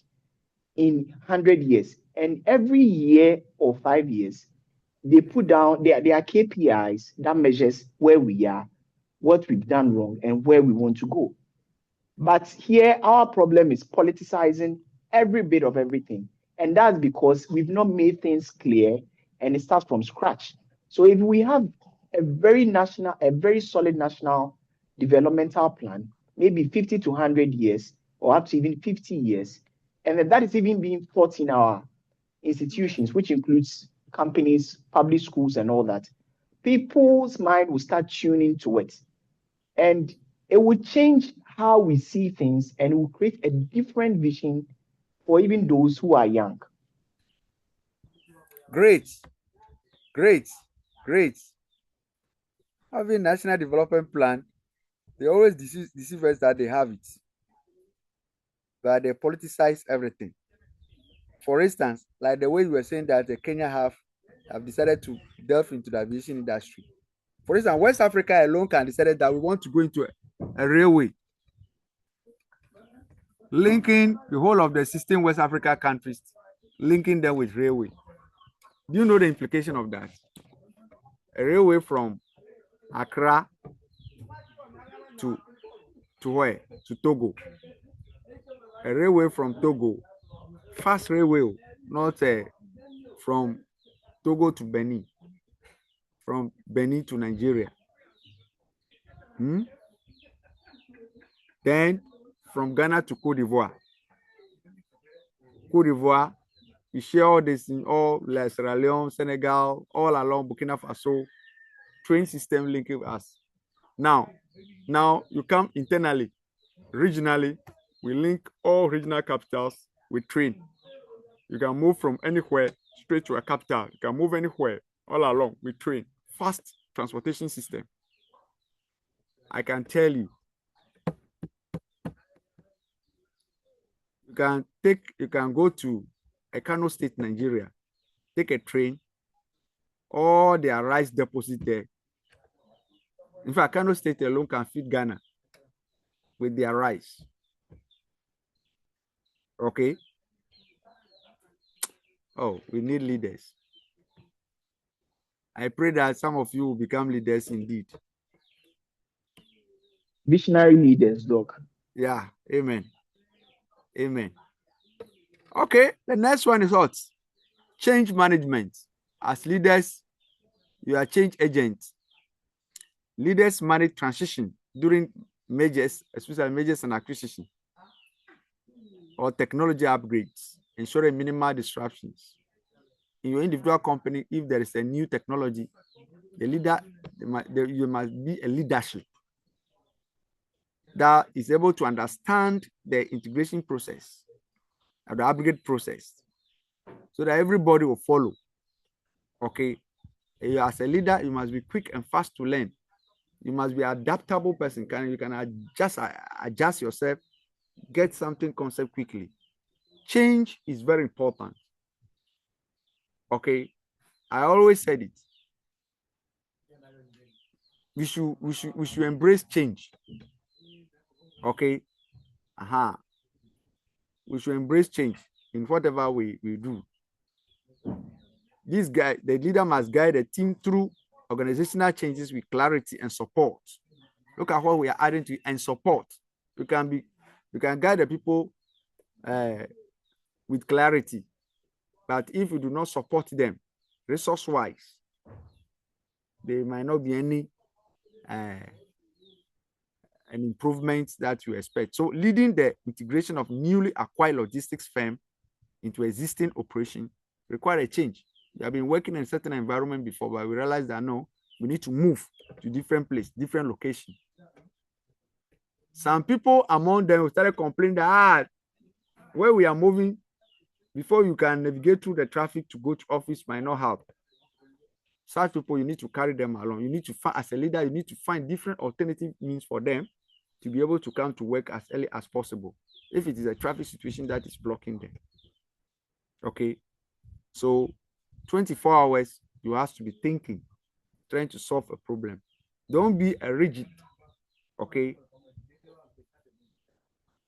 in 100 years. And every year or 5 years, they put down their KPIs that measures where we are, what we've done wrong, and where we want to go. But here, our problem is politicizing every bit of everything. And that's because we've not made things clear and it starts from scratch. So if we have a very solid national developmental plan, maybe 50 to 100 years or up to even 50 years, and that is even being taught in our institutions, which includes companies, public schools, and all that, people's mind will start tuning to it. And it will change how we see things and it will create a different vision for even those who are young. Great. Having national development plan, they always deceive us that they have it, but they politicize everything. For instance, like the way you were saying that Kenya have decided to delve into the aviation industry. For instance, West Africa alone can decide that we want to go into a railway linking the whole of the 16 West Africa countries, linking them with railway. Do you know the implication of that? A railway from Accra to where? To Togo. A railway from Togo, fast railway, not from Togo to Benin, from Benin to Nigeria. Then from Ghana to Cote d'Ivoire. Cote d'Ivoire, you share all this in all like Sierra Leone, Senegal, all along Burkina Faso, train system linking us. Now you come internally, regionally, we link all regional capitals with train. You can move from anywhere straight to a capital. You can move anywhere all along with train. Fast transportation system. I can tell you. You can go to a Kano State, Nigeria, take a train, all their rice deposit there. In fact, Kano State alone can feed Ghana with their rice. Okay. Oh, we need leaders. I pray that some of you will become leaders indeed. Visionary leaders, Doc. Yeah, amen. Okay, the next one is what? Change management. As leaders, you are change agents. Leaders manage transition during mergers, especially mergers and acquisition, or technology upgrades, ensuring minimal disruptions. In your individual company, if there is a new technology, the leader, you must be a leadership that is able to understand the integration process or the upgrade process so that everybody will follow. Okay. As a leader, you must be quick and fast to learn. You must be an adaptable person. You can adjust yourself, get something concept quickly. Change is very important. Okay. I always said it. We should embrace change. Okay. We should embrace change in whatever we do. This guy, the leader, must guide the team through organizational changes with clarity and support. Look at what we are adding to it, and support. You can guide the people with clarity. But if you do not support them resource-wise, there might not be any an improvement that you expect. So leading the integration of newly acquired logistics firm into existing operation require a change. We have been working in a certain environment before, but we realized that no, we need to move to different place, different location. Some people among them started complaining that where we are moving, before you can navigate through the traffic to go to office might not help. Such people, you need to carry them along. You need to find, as a leader, you need to find different alternative means for them to be able to come to work as early as possible if it is a traffic situation that is blocking them. Okay, so 24 hours, you have to be thinking, trying to solve a problem. Don't be a rigid, okay?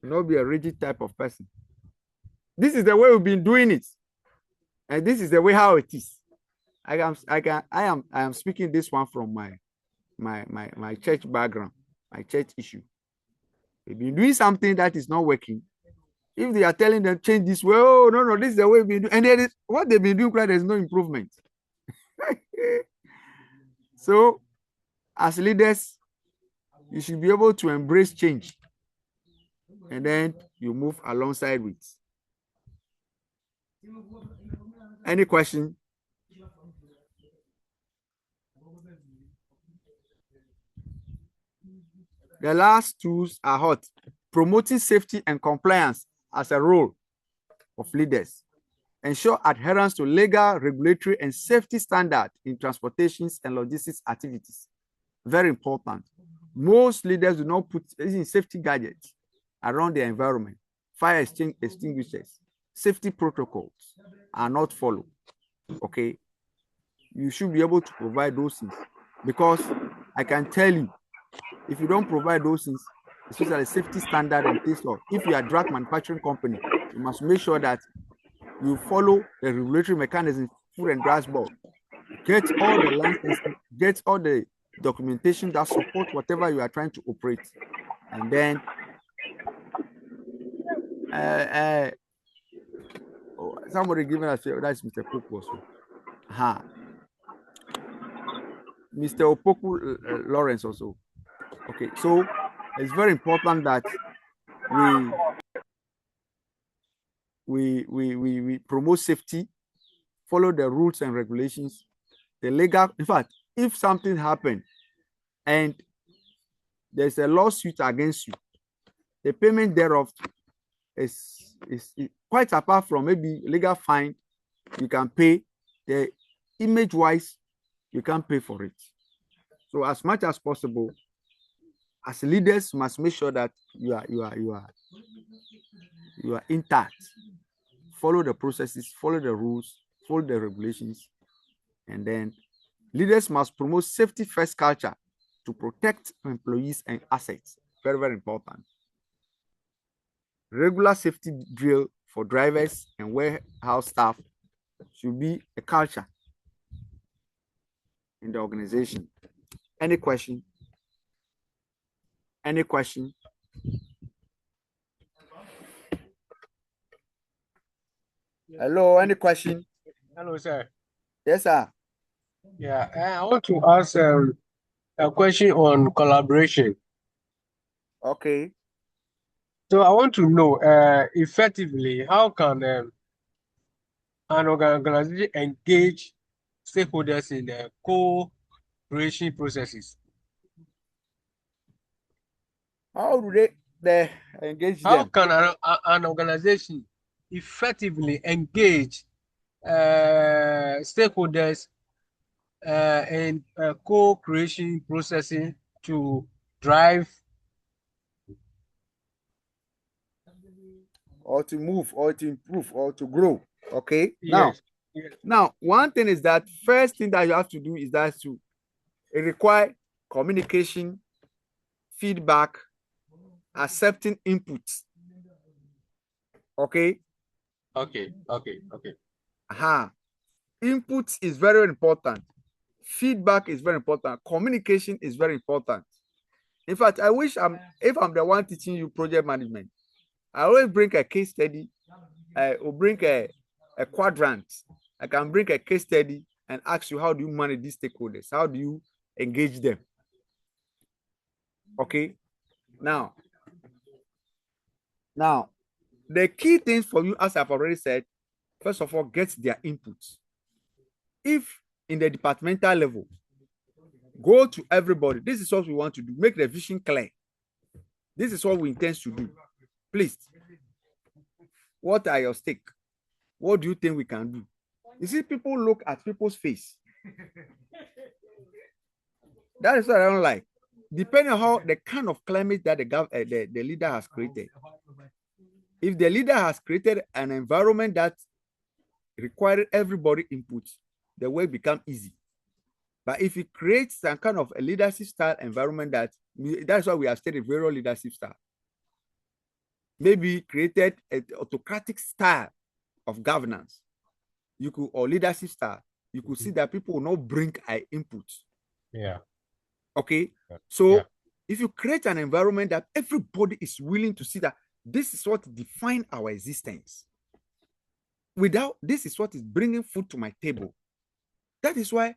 Don't be a rigid type of person. This is the way we've been doing it, and this is the way how it is. I am speaking this one from my church background, my church issue. We've been doing something that is not working. If they are telling them change this way, oh no, this is the way we've been doing, and there is what they've been doing, there's no improvement. So, as leaders, you should be able to embrace change, and then you move alongside with. Any question? The last tools are hot. Promoting safety and compliance as a role of leaders. Ensure adherence to legal, regulatory, and safety standards in transportations and logistics activities. Very important. Most leaders do not put in safety gadgets around their environment. Fire extinguishers, safety protocols are not followed. Okay, you should be able to provide those things, because I can tell you, if you don't provide those things, especially safety standard and taste law, if you are a drug manufacturing company, you must make sure that you follow the regulatory mechanism, Food and Drugs Board. Get all the licenses, get all the documentation that support whatever you are trying to operate, and then somebody giving us that's Mr. Poku also. Mr. Opoku Lawrence also. Okay, so it's very important that we promote safety, follow the rules and regulations, the legal. In fact, if something happened and there's a lawsuit against you, the payment thereof is quite apart from maybe legal fine you can pay. The image wise, you can't pay for it. So as much as possible, as leaders, must make sure that you are intact. Follow the processes, follow the rules, follow the regulations, and then leaders must promote safety first culture to protect employees and assets. Very, very important. Regular safety drill for drivers and warehouse staff should be a culture in the organization. Any question? Any question? Hello, any question? Hello, sir. Yes, sir. Yeah, I want to ask a question on collaboration. Okay. So I want to know effectively how can an organization engage stakeholders in co-creation processes? How do they engage How them? can an organization effectively engage stakeholders in co-creation processing to drive or to move or to improve or to grow? Okay. Yes. Now one thing is that first thing that you have to do is that it require communication, feedback, accepting inputs. Okay. Inputs is very important. Feedback is very important. Communication is very important. In fact, I wish if I'm the one teaching you project management, I always bring a case study. I will bring a quadrant. I can bring a case study and ask you, how do you manage these stakeholders? How do you engage them? Okay. Now, the key things for you, as I've already said, first of all, get their inputs. If in the departmental level, go to everybody. This is what we want to do. Make the vision clear. This is what we intend to do. Please, what are your stakes? What do you think we can do? You see, people look at people's face. That is what I don't like. Depending on how the kind of climate that the leader has created. If the leader has created an environment that required everybody input, the work become easy. But if it creates some kind of a leadership style environment that's why we have studied various leadership style. Maybe created an autocratic style of governance, or leadership style. You could see that people will not bring input. Yeah. Okay. So if you create an environment that everybody is willing to see that this is what defines our existence. Without this is what is bringing food to my table. That is why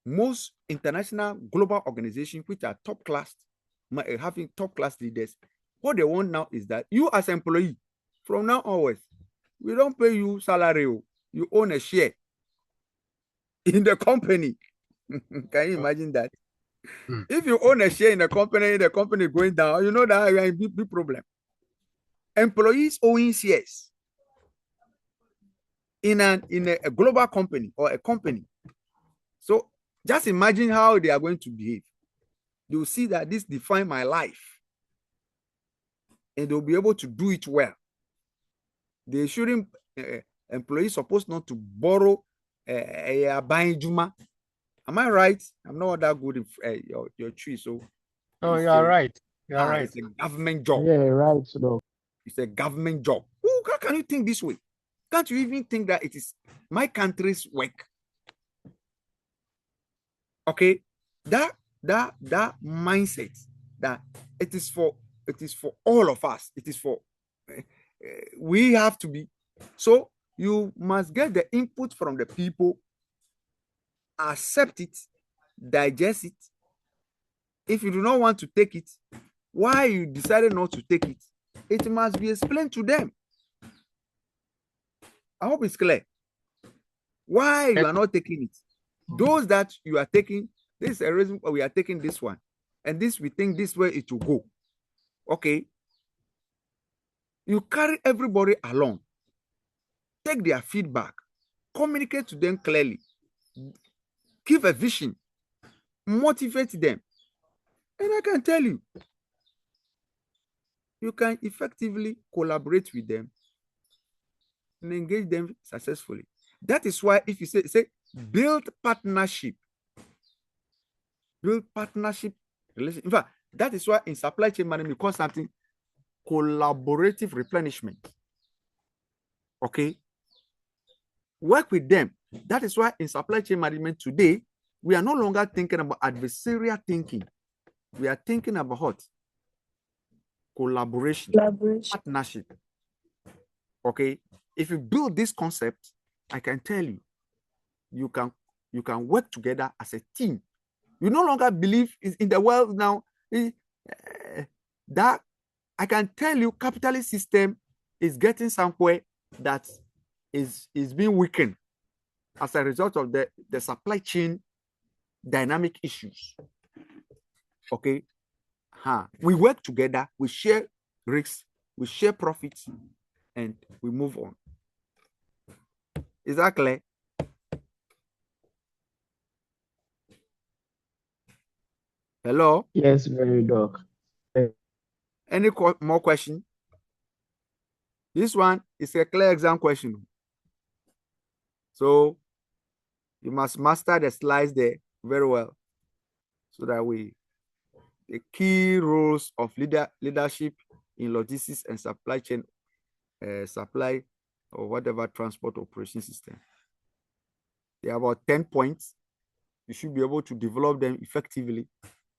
most international global organizations, which are top class, having top class leaders, what they want now is that you as employee, from now onwards, we don't pay you salary. You own a share in the company. Can you imagine that? If you own a share in the company going down, you know that you are in big problem. Employees owning shares in a global company or a company. So just imagine how they are going to behave. You'll see that this defines my life. And they'll be able to do it well. They shouldn't, employees supposed not to borrow buying Juma. Am I right? I'm not that good in your tree, so. Oh, you are right. You are right. It's a government job. Yeah, right. So it's a government job. Ooh, how can you think this way? Can't you even think that it is my country's work? Okay, that mindset that it is for all of us. It is for we have to be. So you must get the input from the people, accept it, digest it. If you do not want to take it, why you decided not to take it, it must be explained to them. I hope it's clear. Why you are not taking it? Those that you are taking, this is a reason why we are taking this one. And this, we think this way it will go. Okay. You carry everybody along. Take their feedback. Communicate to them clearly. Give a vision. Motivate them. And I can tell you, you can effectively collaborate with them and engage them successfully. That is why if you say build partnership relation. In fact, that is why in supply chain management we call something collaborative replenishment. Okay, work with them. That is why in supply chain management today we are no longer thinking about adversarial thinking. We are thinking about what? Collaboration. Partnership. Okay, if you build this concept, I can tell you, you can work together as a team. You no longer believe in the world now. That I can tell you, capitalist system is getting somewhere that is being weakened as a result of the supply chain dynamic issues. Okay, we work together, we share risks, we share profits, and we move on. Is that clear? Hello? Yes, very doc. Any more question? This one is a clear exam question. So you must master the slides there very well so that the key roles of leadership in logistics and supply chain, supply or whatever transport operation system. There are about 10 points. You should be able to develop them effectively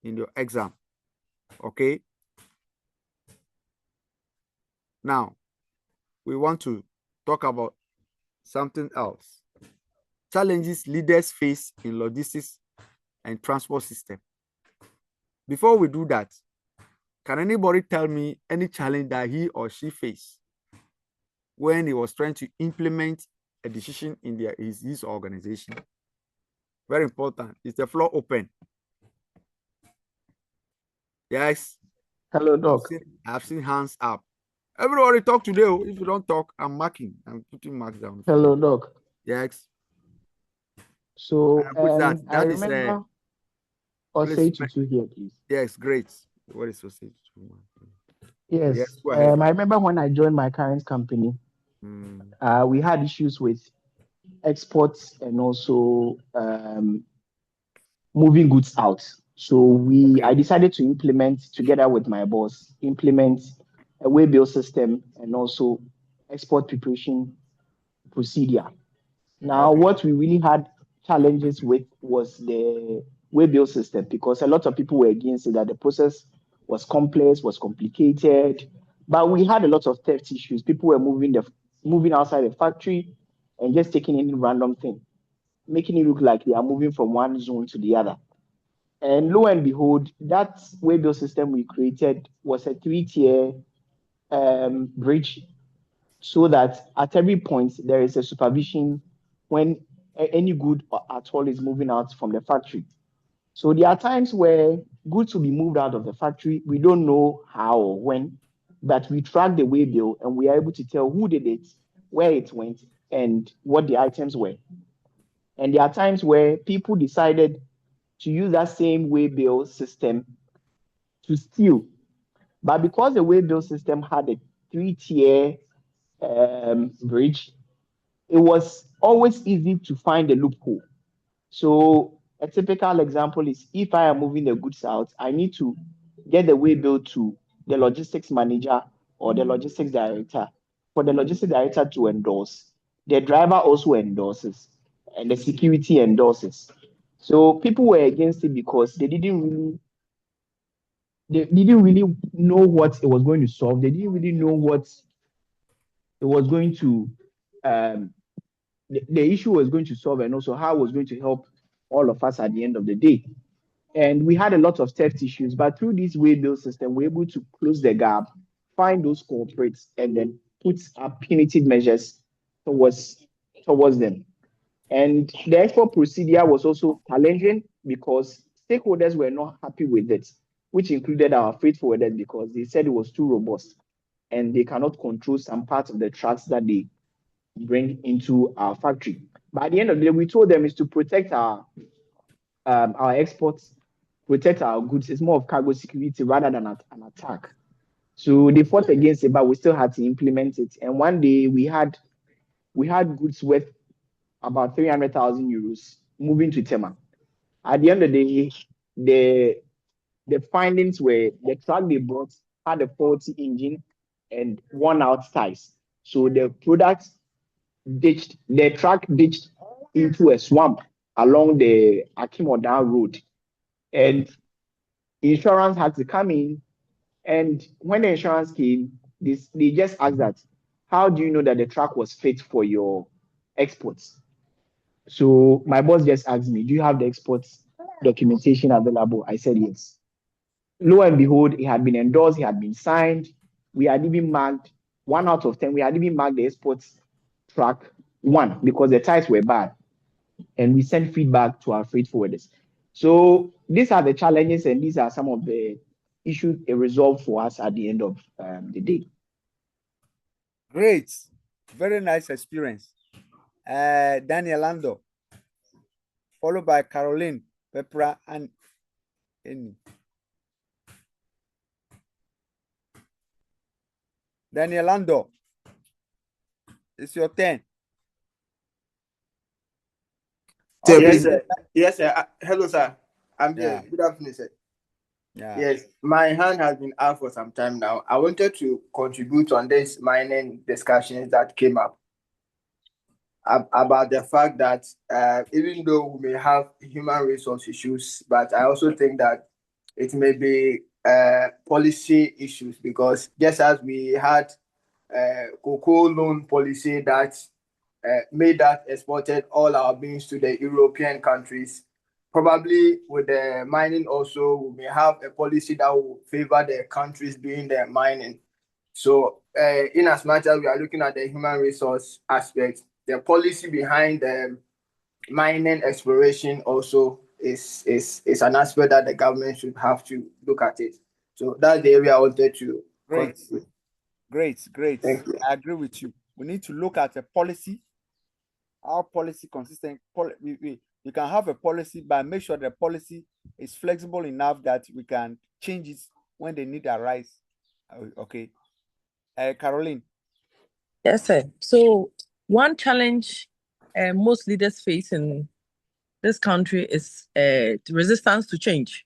in your exam. Okay. Now, we want to talk about something else. Challenges leaders face in logistics and transport system. Before we do that, can anybody tell me any challenge that he or she faced when he was trying to implement a decision in his organization? Very important. Is the floor open? Yes. Hello, Doc. I've seen hands up. Everybody talk today. If you don't talk, I'm marking. I'm putting marks down. Hello, Doc. Yes. So that I is remember Osei Tutu here, please. Yes, great. What is Osei Tutu? Yes. I remember when I joined my current company, we had issues with exports and also moving goods out. So I decided to implement, together with my boss, a waybill system and also export preparation procedure. Now, what we really had challenges with was the waybill system, because a lot of people were against it, that the process was complex, was complicated. But we had a lot of theft issues. People were moving outside the factory and just taking any random thing, making it look like they are moving from one zone to the other. And lo and behold, that waybill system we created was a 3-tier bridge, so that at every point there is a supervision when any good at all is moving out from the factory. So there are times where goods will be moved out of the factory. We don't know how or when, but we track the waybill and we are able to tell who did it, where it went, and what the items were. And there are times where people decided to use that same waybill system to steal. But because the waybill system had a 3-tier bridge, it was always easy to find a loophole. So a typical example is, if I am moving the goods out, I need to get the waybill to the logistics manager or the logistics director. For the logistics director to endorse, the driver also endorses, and the security endorses. So people were against it because they didn't really know what it was going to solve. They didn't really know what it was going to the issue was going to solve, and also how it was going to help all of us at the end of the day. And we had a lot of theft issues, but through this waybill system, we're able to close the gap, find those culprits, and then put up punitive measures towards them. And the export procedure was also challenging because stakeholders were not happy with it, which included our freight forwarders, because they said it was too robust and they cannot control some parts of the trucks that they bring into our factory. But at the end of the day, we told them is to protect our exports, protect our goods. It's more of cargo security rather than an attack. So they fought against it, but we still had to implement it. And one day we had goods worth about 300,000 euros moving to Tema. At the end of the day, the findings were the truck they brought had a faulty engine and worn out tires. So the truck ditched into a swamp along the Akimodan road, and insurance had to come in. And when the insurance came, they just asked that, how do you know that the truck was fit for your exports? So my boss just asked me, do you have the exports documentation available? I said yes. Lo and behold, it had been endorsed, it had been signed. We had even marked 1 out of 10. We had even marked the exports truck 1 because the tires were bad. And we sent feedback to our freight forwarders. So these are the challenges, and these are some of the issues resolved for us at the end of the day. Great. Very nice experience. Daniel Lando, followed by Caroline, Pepra, and Eni. Daniel Lando, it's your turn. Sir, yes, sir. Yes, sir. Hello, sir. I'm here. Yeah. Good afternoon, sir. Yeah. Yes, my hand has been out for some time now. I wanted to contribute on this mining discussions that came up about the fact that even though we may have human resource issues, but I also think that it may be policy issues, because just as we had cocoa loan policy that made that exported all our beans to the European countries, probably with the mining also, we may have a policy that will favor the countries doing the mining. So in as much as we are looking at the human resource aspect, the policy behind the mining exploration also is an aspect that the government should have to look at it. So that's the area I wanted to contribute. Great. Thank you. I agree with you. We need to look at a policy. Our policy consistent. We can have a policy, but make sure the policy is flexible enough that we can change it when the need arise. Okay. Caroline. Yes, sir. So one challenge most leaders face in this country is resistance to change.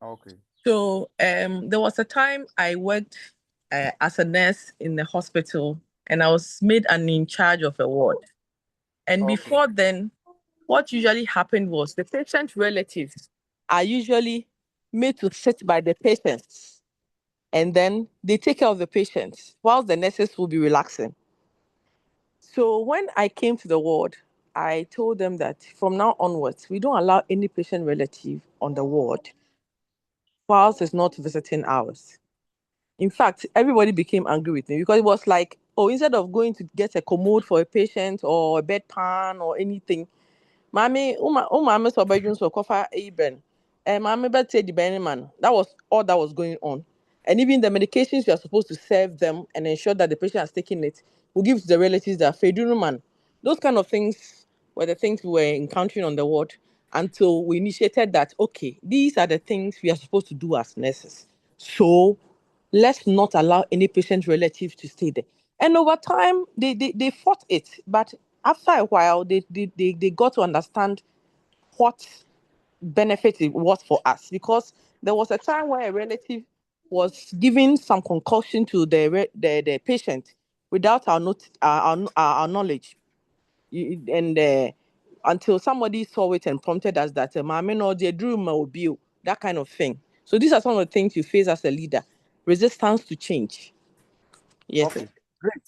Okay. So there was a time I worked as a nurse in the hospital, and I was made an in charge of a ward. And before then, what usually happened was the patient relatives are usually made to sit by the patients, and then they take care of the patients while the nurses will be relaxing. So when I came to the ward, I told them that from now onwards, we don't allow any patient relative on the ward whilst it's not visiting hours. In fact, everybody became angry with me because it was like, oh, instead of going to get a commode for a patient or a bedpan or anything, Mommy, Mama saw bedroom so cover Eben. And Mommy but the man. That was all that was going on. And even the medications you are supposed to serve them and ensure that the patient is taking it, will give to the relatives that feduru man. Those kind of things were the things we were encountering on the ward until we initiated that, okay, these are the things we are supposed to do as nurses. So let's not allow any patient relative to stay there. And over time, they fought it. But after a while, they got to understand what benefit it was for us. Because there was a time where a relative was giving some concoction to the patient without our knowledge. And until somebody saw it and prompted us that, "Mama, no, the dream will be that kind of thing." So these are some of the things you face as a leader: resistance to change. Yes. Okay, great.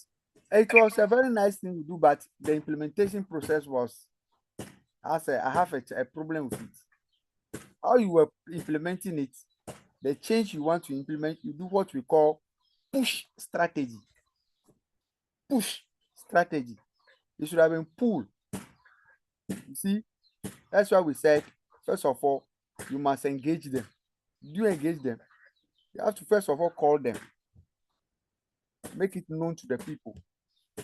It was a very nice thing to do, but the implementation process was, I have a problem with it. How you were implementing it, the change you want to implement, you do what we call push strategy. Push strategy. It should have been pull. You see, that's why we said, first of all, you must engage them. You engage them. You have to first of all call them. Make it known to the people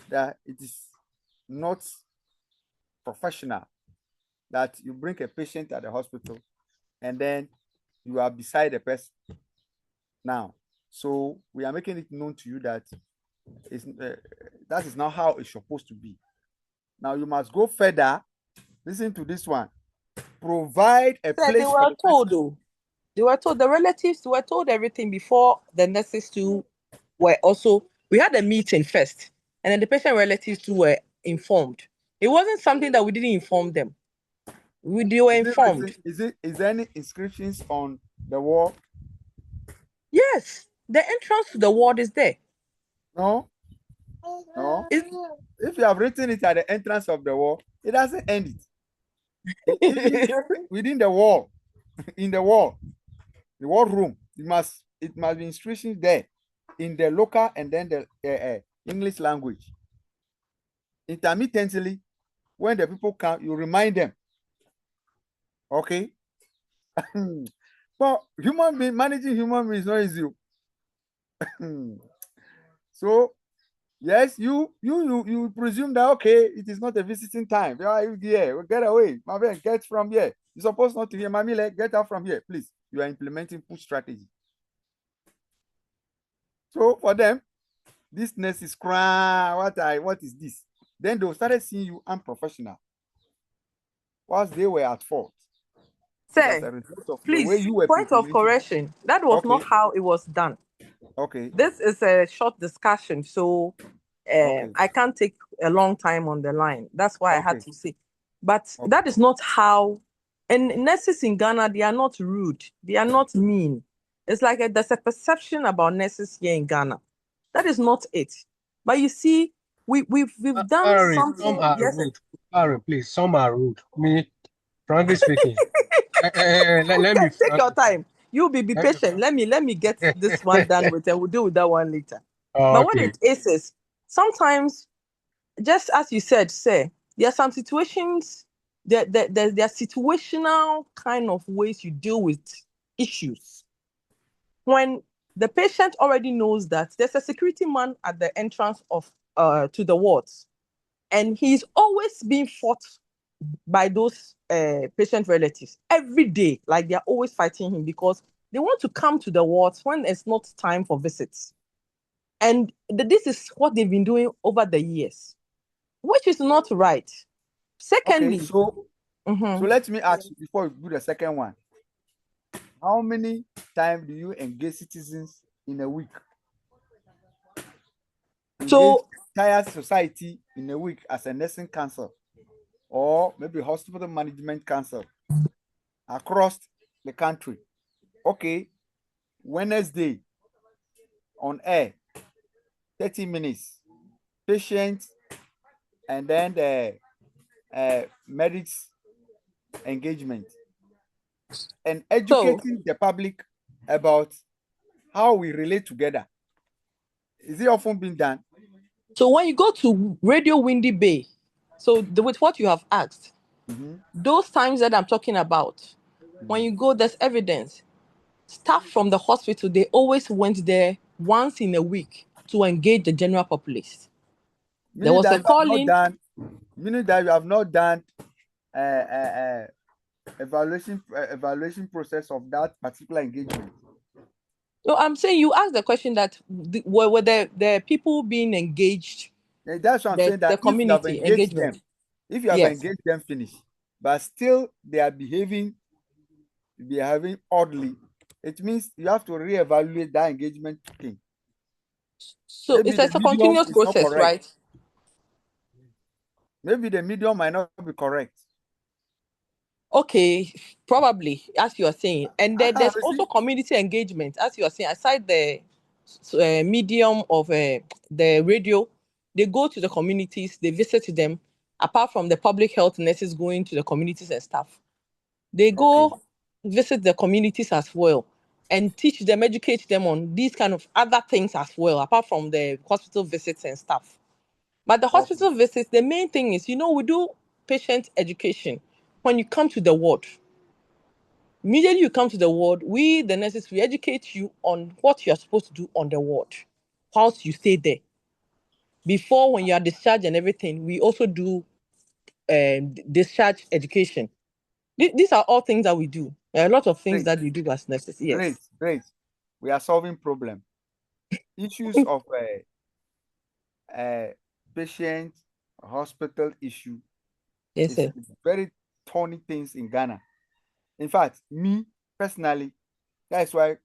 that it is not professional that you bring a patient at the hospital and then you are beside the person now. So we are making it known to you that that is not how it's supposed to be. Now you must go further. Listen to this one. Provide a place. They were told, though. They were told, the relatives were told everything before the nurses too were also. We had a meeting first, and then the patient relatives too were informed. It wasn't something that we didn't inform them. They were informed. Is there any inscriptions on the wall? Yes, the entrance to the ward is there. No. If you have written it at the entrance of the wall, it doesn't end it. Within the wall, in the wall room, it must be instructions there in the local and then the English language. Intermittently, when the people come, you remind them. Okay. But managing human beings is not easy. So yes, you presume that okay, it is not a visiting time. Yeah, get away, my friend, get from here. You're supposed not to hear, mommy, get out from here, please. You are implementing push strategy. So for them, this nurse is crying. What is this? Then they started seeing you unprofessional, whilst they were at fault. Sir, please, point of correction. That was not how it was done. Okay. This is a short discussion, so I can't take a long time on the line. That's why I had to say. But that is not how And nurses in Ghana, they are not rude. They are not mean. It's like there's a perception about nurses here in Ghana. That is not it. But you see, we've done Aaron, something. some are Yes. rude. Aaron, please, some are rude. Me, frankly speaking. Let me Take your time. You'll be let me- patient. Let me get this one done with, and we'll deal with that one later. But what Okay. it is sometimes, just as you said, say, there are some situations, there are situational kind of ways you deal with issues. When the patient already knows that there's a security man at the entrance of to the wards, and he's always being fought by those patient relatives every day. Like they're always fighting him because they want to come to the wards when it's not time for visits. And this is what they've been doing over the years, which is not right. Secondly, okay, so let me ask you before we do the second one. How many times do you engage citizens in a week? Engage entire society in a week as a nursing council or maybe hospital management council across the country. Okay, Wednesday on air, 30 minutes, patient, and then the medics engagement, and educating the public about how we relate together. Is it often being done? So when you go to Radio Windy Bay, so with what you have asked, those times that I'm talking about, when you go, there's evidence. Staff from the hospital, they always went there once in a week to engage the general populace. There was a calling. Meaning that you have not done evaluation process of that particular engagement. No, I'm saying you asked the question that were the people being engaged. That's what I'm saying. That the community engagement. If you have engaged them, finish, but still they are behaving oddly, it means you have to reevaluate that engagement thing. So maybe it's a continuous process, right? Maybe the medium might not be correct. Okay, probably, as you are saying. And then there's also community engagement, as you are saying, aside the medium of the radio, they go to the communities, they visit them, apart from the public health nurses going to the communities and stuff. They go visit the communities as well and teach them, educate them on these kind of other things as well, apart from the hospital visits and stuff. But the hospital visits, the main thing is, we do patient education when you come to the ward. Immediately you come to the ward, we, the nurses, we educate you on what you are supposed to do on the ward whilst you stay there. Before, when you are discharged and everything, we also do discharge education. These are all things that we do. There are a lot of things that we do as nurses. Yes. Great. We are solving problem. Issues of patient hospital issue. Yes, sir. Very thorny things in Ghana. In fact, me personally, that's why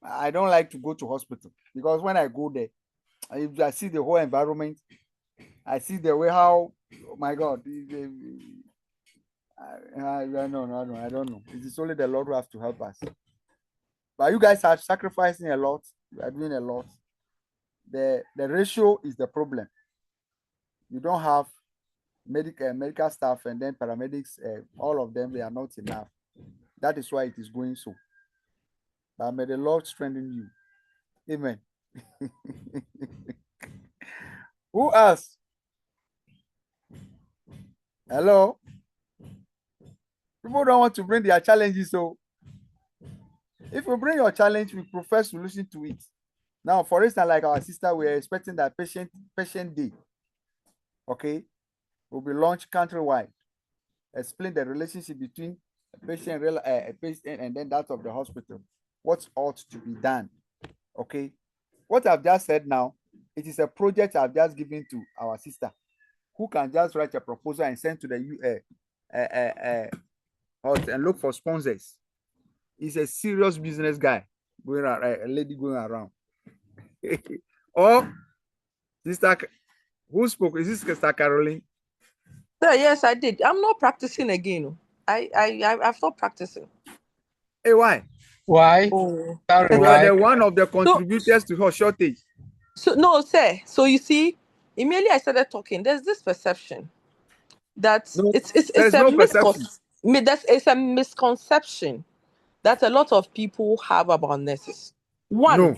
I don't like to go to hospital, because when I go there, I see the whole environment. I see the way how, oh my God, I don't know. It is only the Lord who has to help us. But you guys are sacrificing a lot. You are doing a lot. The ratio is the problem. You don't have medical staff, and then paramedics, all of them, they are not enough. That is why it is going so. But may the Lord strengthen you. Amen. Who else? Hello? People don't want to bring their challenges, so if you bring your challenge, we prefer to listen to it. Now, for instance, like our sister, we are expecting that patient day, okay, will be launched countrywide. Explain the relationship between a patient and then that of the hospital. What ought to be done, okay? What I've just said now, it is a project I've just given to our sister, who can just write a proposal and send to the and look for sponsors. He's a serious business guy, going around, a lady going around. Or sister, who spoke? Is this Sister Caroline? Yes, I did. I'm not practicing again. I've stopped practicing. Hey, why? Why? Oh. Sorry, You are why? the one of the contributors to her shortage. So no, sir. So you see, immediately I started talking. There's this perception that No, it's there's no perception. it's a misconception that a lot of people have about nurses. No.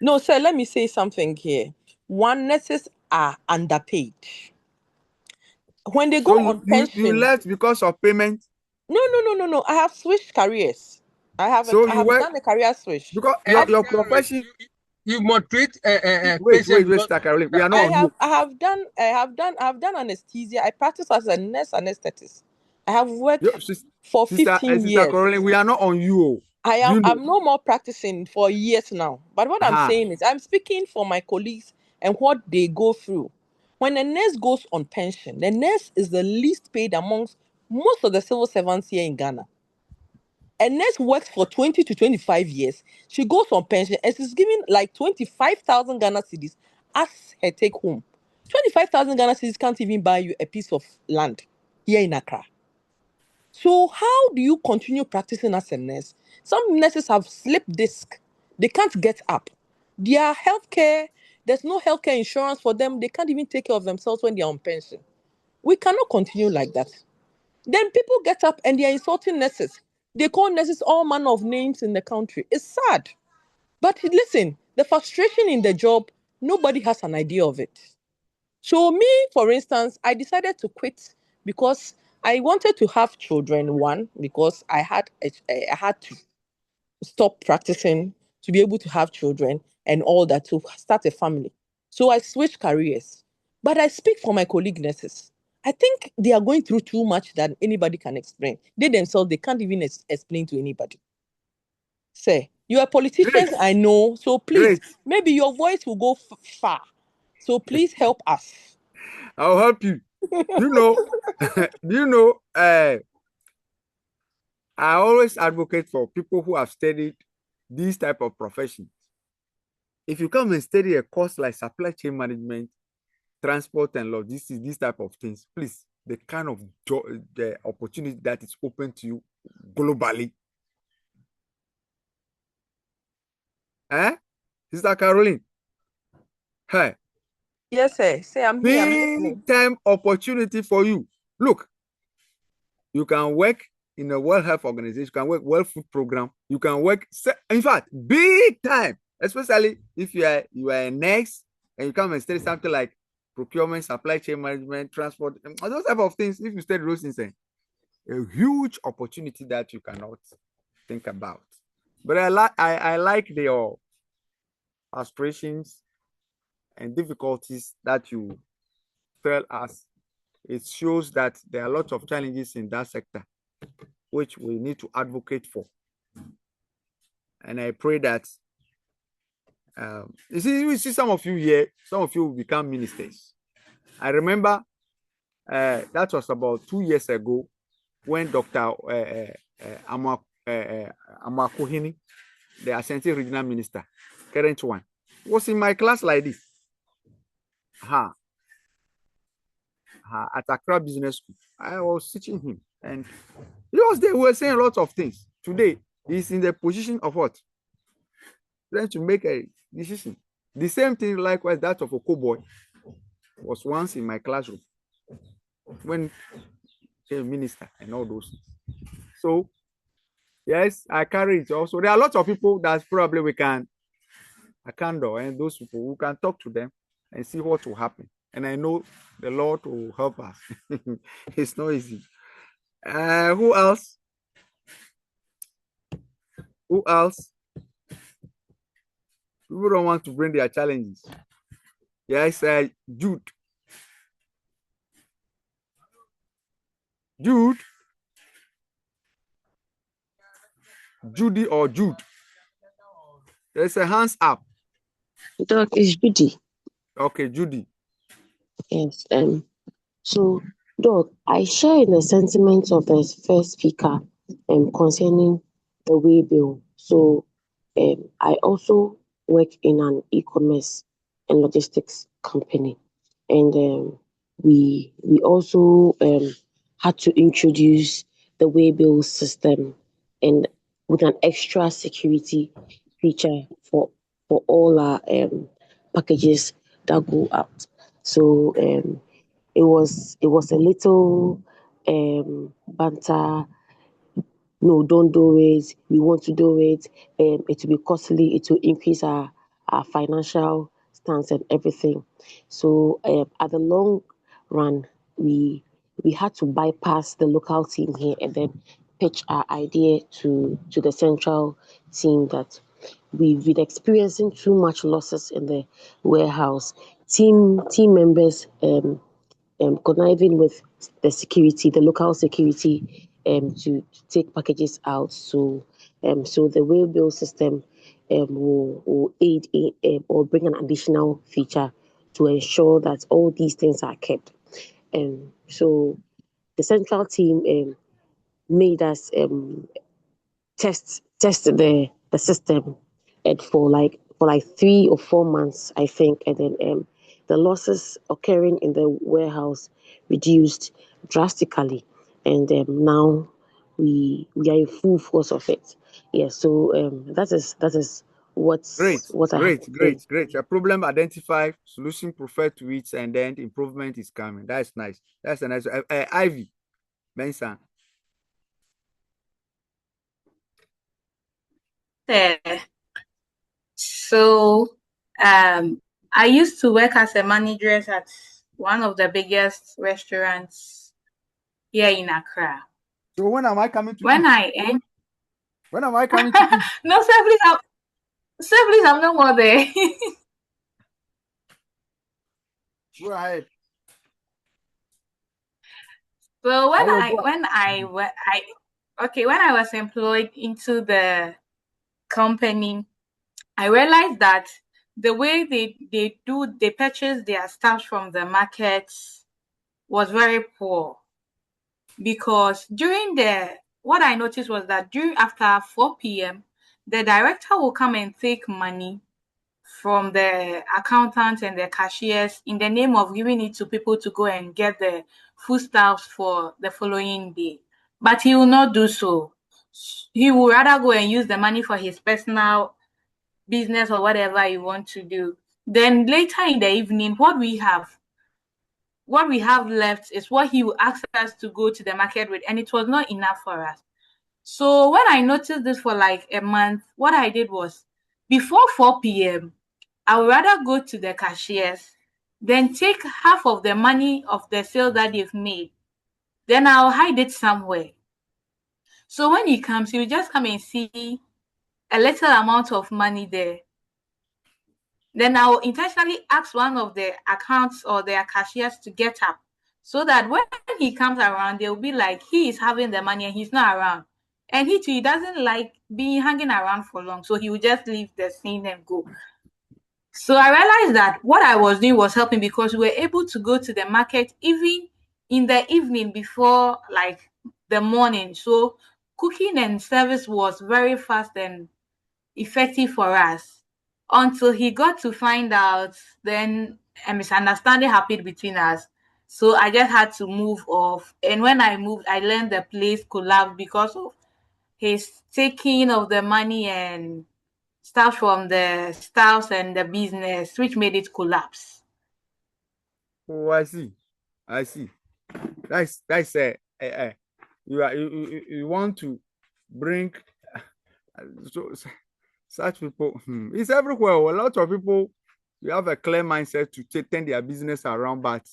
No, sir. Let me say something here. One, nurses are underpaid. When they So go on you pension, left because of payment. no. I have switched careers. I have So you were done a career switch. because your profession. You maltreat Wait, patient because Sister Caroline. We are not on you. I have done anesthesia. I practice as a nurse anesthetist. I have worked for 15 Sister years. Caroline, we are not on you. I'm no more practicing for years now. But what I'm Uh-huh. saying is I'm speaking for my colleagues and what they go through. When a nurse goes on pension, the nurse is the least paid amongst most of the civil servants here in Ghana. A nurse works for 20 to 25 years. She goes on pension and she's given like 25,000 Ghana cedis as her take home. 25,000 Ghana cedis can't even buy you a piece of land here in Accra. So how do you continue practicing as a nurse? Some nurses have slip disc. They can't get up. Their healthcare, there's no healthcare insurance for them. They can't even take care of themselves when they're on pension. We cannot continue like that. Then people get up and they're insulting nurses. They call nurses all manner of names in the country. It's sad. But listen, the frustration in the job, nobody has an idea of it. So me, for instance, I decided to quit because I wanted to have children. One, because I had to stop practicing to be able to have children and all that, to start a family. So I switched careers. But I speak for my colleague nurses. I think they are going through too much that anybody can explain. They themselves, they can't even explain to anybody. Say, you are politicians, I know. So please, maybe your voice will go far. So please help us. I'll help you. I always advocate for people who have studied these type of professions. If you come and study a course like supply chain management, transport and logistics, these type of things, please, the kind of the opportunity that is open to you globally. Sister Caroline? Hey. Yes, sir. Say I'm here. I'm listening. Big time opportunity for you. Look, you can work in a World Health Organization, you can work World Food Program, you can work, in fact, big time, especially if you are a nurse and you come and study something like procurement, supply chain management, transport, those type of things. If you study those things, a huge opportunity that you cannot think about. But I like your aspirations and difficulties that you tell us. It shows that there are lots of challenges in that sector, which we need to advocate for. And I pray that, we see some of you here, some of you will become ministers. I remember that was about 2 years ago when Dr. Amakuhini, the Ashanti Regional Minister, current one, was in my class like this. At Accra Business School. I was teaching him and he was there. We were saying a lot of things. Today, he's in the position of what? Trying to make a decision. The same thing, likewise, that of a cowboy was once in my classroom when he was a minister and all those things. So, yes, I carry it also. There are a lot of people that probably we can handle, and those people, we can talk to them and see what will happen. And I know the Lord will help us. It's not easy. Who else? Who else? People don't want to bring their challenges. Yes, Jude. Jude. Judy or Jude. There's a hands up. Doc, it's Judy. Okay, Judy. Yes. So, Doc, I share in the sentiments of the first speaker concerning the way bill. So, I also work in an e-commerce and logistics company, and we also had to introduce the waybill system and with an extra security feature for all our packages that go out. So it was a little banter. No, don't do it. We want to do it. It will be costly. It will increase our financial stance and everything. So at the long run, we had to bypass the local team here and then pitch our idea to the central team that we've been experiencing too much losses in the warehouse. Team members conniving with the security, the local security, to take packages out. So the waybill system will aid in or bring an additional feature to ensure that all these things are kept. So the central team made us test the system and for like 3 or 4 months, I think, and then the losses occurring in the warehouse reduced drastically, and now we are in full force of it. Yeah, so that is what I have to say. Great. A problem identified, solution preferred to it, and then improvement is coming. That's nice. That's a nice. Ivy, Benson. So, I used to work as a manager at one of the biggest restaurants here in Accra. So when am I coming to When eat? I end, When am I coming to eat? no, sir, please, I'm no more there. Go ahead. So when I I was employed into the company, I realized that the way they purchase their stuff from the markets was very poor, because what I noticed was that after 4 p.m., the director will come and take money from the accountants and the cashiers in the name of giving it to people to go and get the foodstuffs for the following day. But he will not do so. He would rather go and use the money for his personal business or whatever he wants to do. Then later in the evening, what we have left is what he will ask us to go to the market with, and it was not enough for us. So when I noticed this for like a month, what I did was, before 4 p.m., I would rather go to the cashiers, then take half of the money of the sale that they've made, then I'll hide it somewhere. So when he comes, he will just come and see a little amount of money there. Then I'll intentionally ask one of the accounts or their cashiers to get up, so that when he comes around, they'll be like, he is having the money and he's not around. And he doesn't like being hanging around for long, so he will just leave the scene and go. So I realized that what I was doing was helping, because we were able to go to the market even in the evening before like the morning. So cooking and service was very fast and effective for us, until he got to find out. Then a misunderstanding happened between us. So I just had to move off. And when I moved, I learned the place collapsed because of his taking of the money and stuff from the staffs and the business, which made it collapse. Oh, I see. That's you want to bring so such people. It's everywhere. A lot of people, you have a clear mindset to turn their business around, but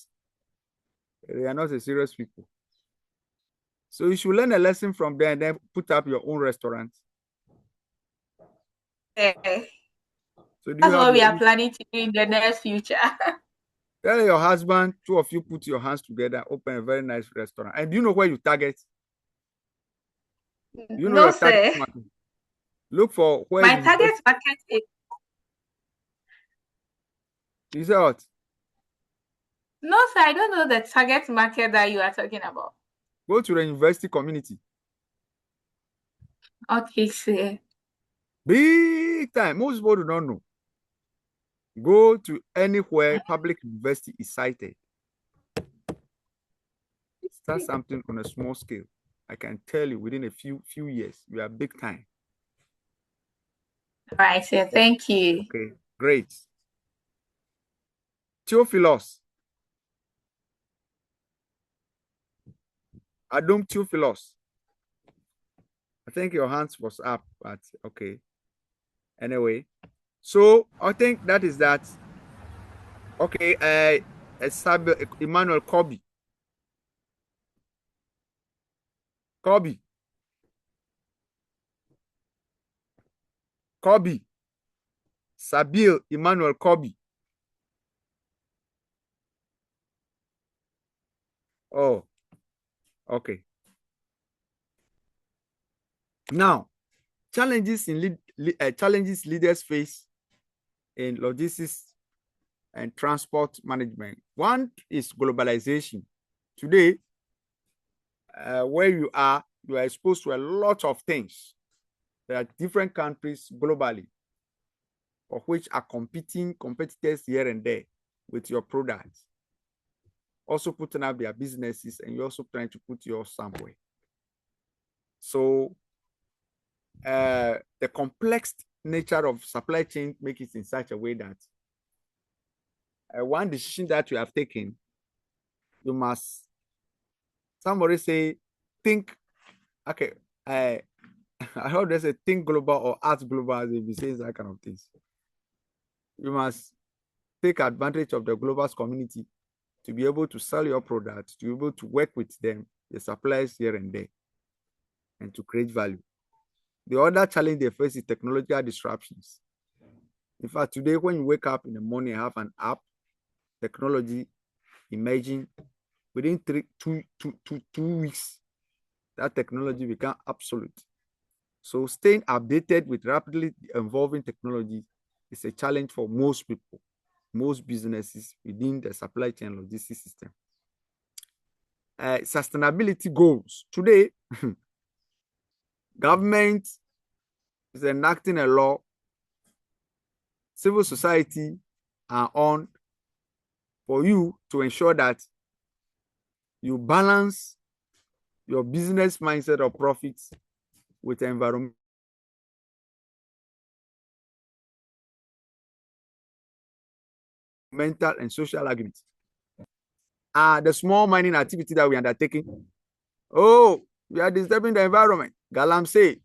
they are not a serious people. So you should learn a lesson from there and then put up your own restaurant. So that's what we are planning to do in the near future. Tell your husband, 2 of you put your hands together, open a very nice restaurant. And do you know where you target? You know No, your target sir. market. Look for where my target market is. You said what? No, sir, I don't know the target market that you are talking about. Go to the university community. Okay, sir. Big time. Most people do not know. Go to anywhere public university is cited. Start something on a small scale. I can tell you within a few years, you are big time. All right, sir. Thank you. Okay, great. Theophilus. Adum Theophilus. I think your hands was up, but okay. Anyway, so I think that is that. Okay, Emmanuel Kobe. Kobe. Sabil Emmanuel Kobe. Oh, okay. Now, challenges leaders face in logistics and transport management. One is globalization. Today, where you are exposed to a lot of things. There are different countries globally, of which are competitors here and there with your products. Also putting up their businesses, and you're also trying to put yours somewhere. So the complex nature of supply chain makes it in such a way that one decision that you have taken, you must, somebody say, think, okay, I heard they say think global or act global, as if you say that kind of things. You must take advantage of the global community to be able to sell your product, to be able to work with them, the suppliers here and there, and to create value. The other challenge they face is technological disruptions. In fact, today when you wake up in the morning, have an app, technology emerging, within 2 weeks, that technology become obsolete. So staying updated with rapidly evolving technology is a challenge for most people, most businesses within the supply chain logistics system. Sustainability goals. Today, government is enacting a law, civil society are on for you to ensure that you balance your business mindset of profits with environmental and social arguments. The small mining activity that we are undertaking, oh, we are disturbing the environment. Galam say,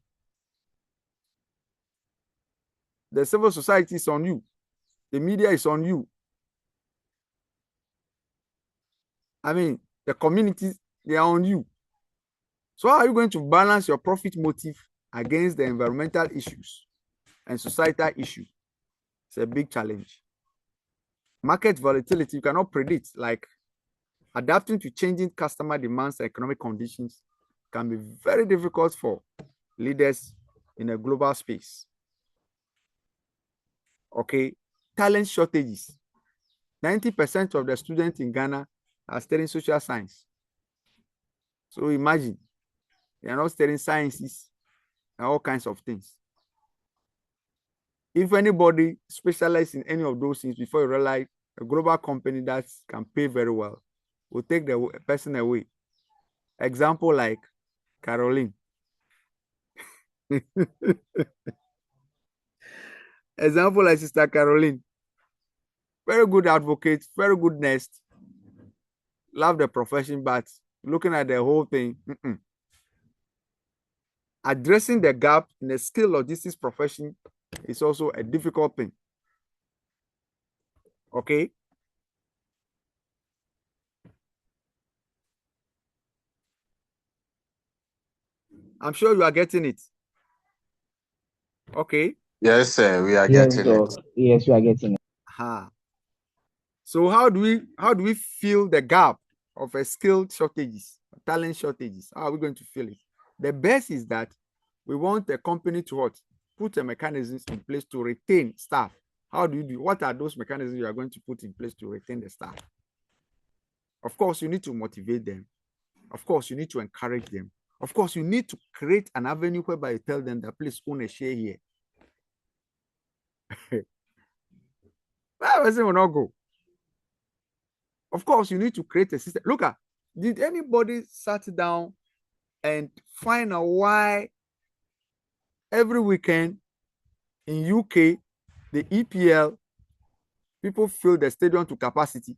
the civil society is on you. The media is on you. I mean, the communities, they are on you. So how are you going to balance your profit motive against the environmental issues and societal issues? It's a big challenge. Market volatility, you cannot predict. Like adapting to changing customer demands and economic conditions can be very difficult for leaders in a global space. Okay, talent shortages. 90% of the students in Ghana are studying social science. So imagine, they are not studying sciences and all kinds of things. If anybody specializes in any of those things, before you realize a global company that can pay very well will take the person away. Example like Caroline. Example like Sister Caroline. Very good advocate, very good nurse. Love the profession, but looking at the whole thing, addressing the gap in the skilled logistics profession is also a difficult thing. Okay. I'm sure you are getting it. Okay. Yes, sir. We are getting it. Yes, we are getting it. So how do we fill the gap of a skilled shortages, talent shortages? How are we going to fill it? The best is that we want the company to what? Put the mechanisms in place to retain staff. How do you do? What are those mechanisms you are going to put in place to retain the staff? Of course, you need to motivate them. Of course, you need to encourage them. Of course, you need to create an avenue whereby you tell them that please own a share here. That person will not go. Of course, you need to create a system. Look at, did anybody sat down and find out why every weekend in UK, the EPL, people fill the stadium to capacity.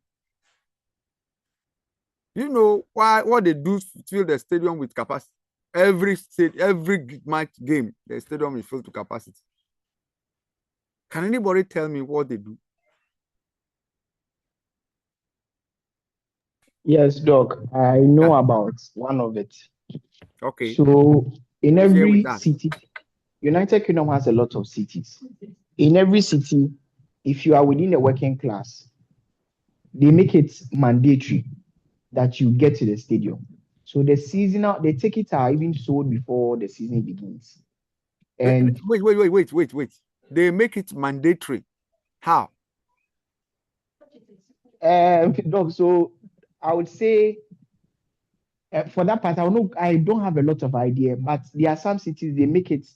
You know why? What they do to fill the stadium with capacity? Every match game, the stadium is filled to capacity. Can anybody tell me what they do? Yes, Doc. I know about one of it. Okay. So in Please share with every us. city, United Kingdom has a lot of cities. In every city, if you are within the working class, they make it mandatory that you get to the stadium. So the tickets are even sold before the season begins. And Wait. They make it mandatory. How? Doc, so I would say for that part, I don't have a lot of idea, but there are some cities they make it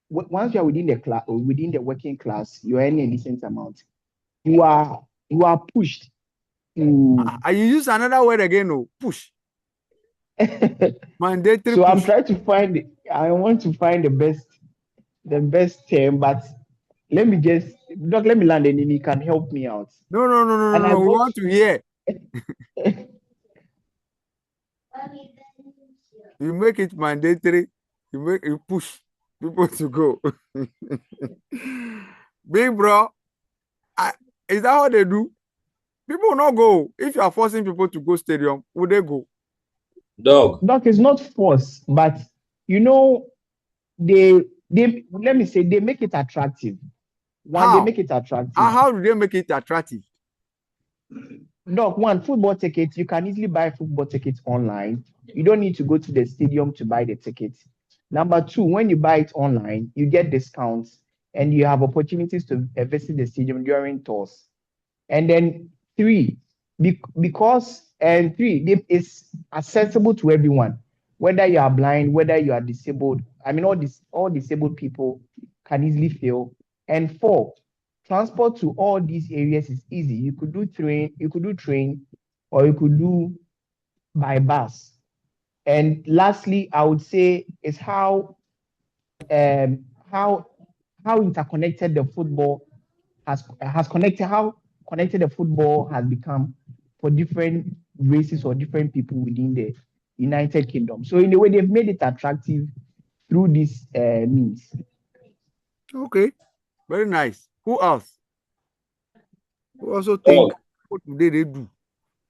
once you are within the class or within the working class, you are earning a decent amount. You are pushed to. You use another word again, no push. Mandatory. So push. I'm trying to find. I want to find the best term, but let me land and then you can help me out. No. We want to hear. You make it mandatory. You push people to go. Big bro, is that how they do? People will not go. If you are forcing people to go stadium, would they go? Doc is not force, but they let me say they make it attractive. How? They make it attractive. How do they make it attractive? Doc, football tickets, you can easily buy football tickets online. You don't need to go to the stadium to buy the tickets. Number two, when you buy it online, you get discounts and you have opportunities to visit the stadium during tours. And then three, it's accessible to everyone, whether you are blind, whether you are disabled. I mean, all disabled people can easily fill. And four, transport to all these areas is easy. You could do train, or you could do by bus. And lastly, I would say is how interconnected the football has connected, how connected the football has become for different races or different people within the United Kingdom. So in a way, they've made it attractive through this means. Okay, very nice. Who else? Who also think what do they do?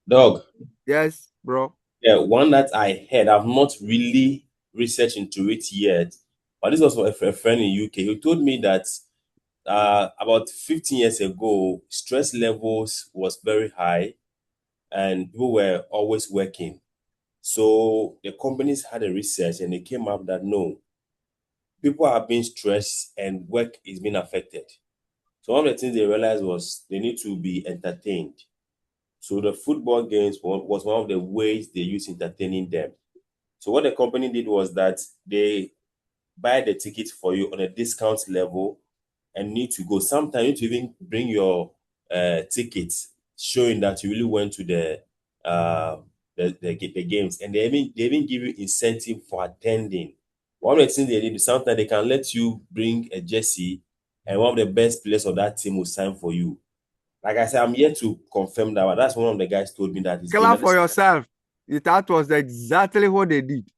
Dog. Yes, bro. Yeah, one that I heard, I've not really researched into it yet, but this was a friend in UK who told me that about 15 years ago, stress levels was very high and people were always working. So the companies had a research and they came up that no, people are being stressed and work is being affected. So one of the things they realized was they need to be entertained. So the football games was one of the ways they used entertaining them. So what the company did was that they buy the tickets for you on a discount level and need to go. Sometimes you need to even bring your tickets showing that you really went to the games. And they even give you incentive for attending. One of the things they did is sometimes they can let you bring a jersey and one of the best players of that team will sign for you. Like I said, I'm yet to confirm that, but that's one of the guys told me that. Clap for yourself. That was exactly what they did.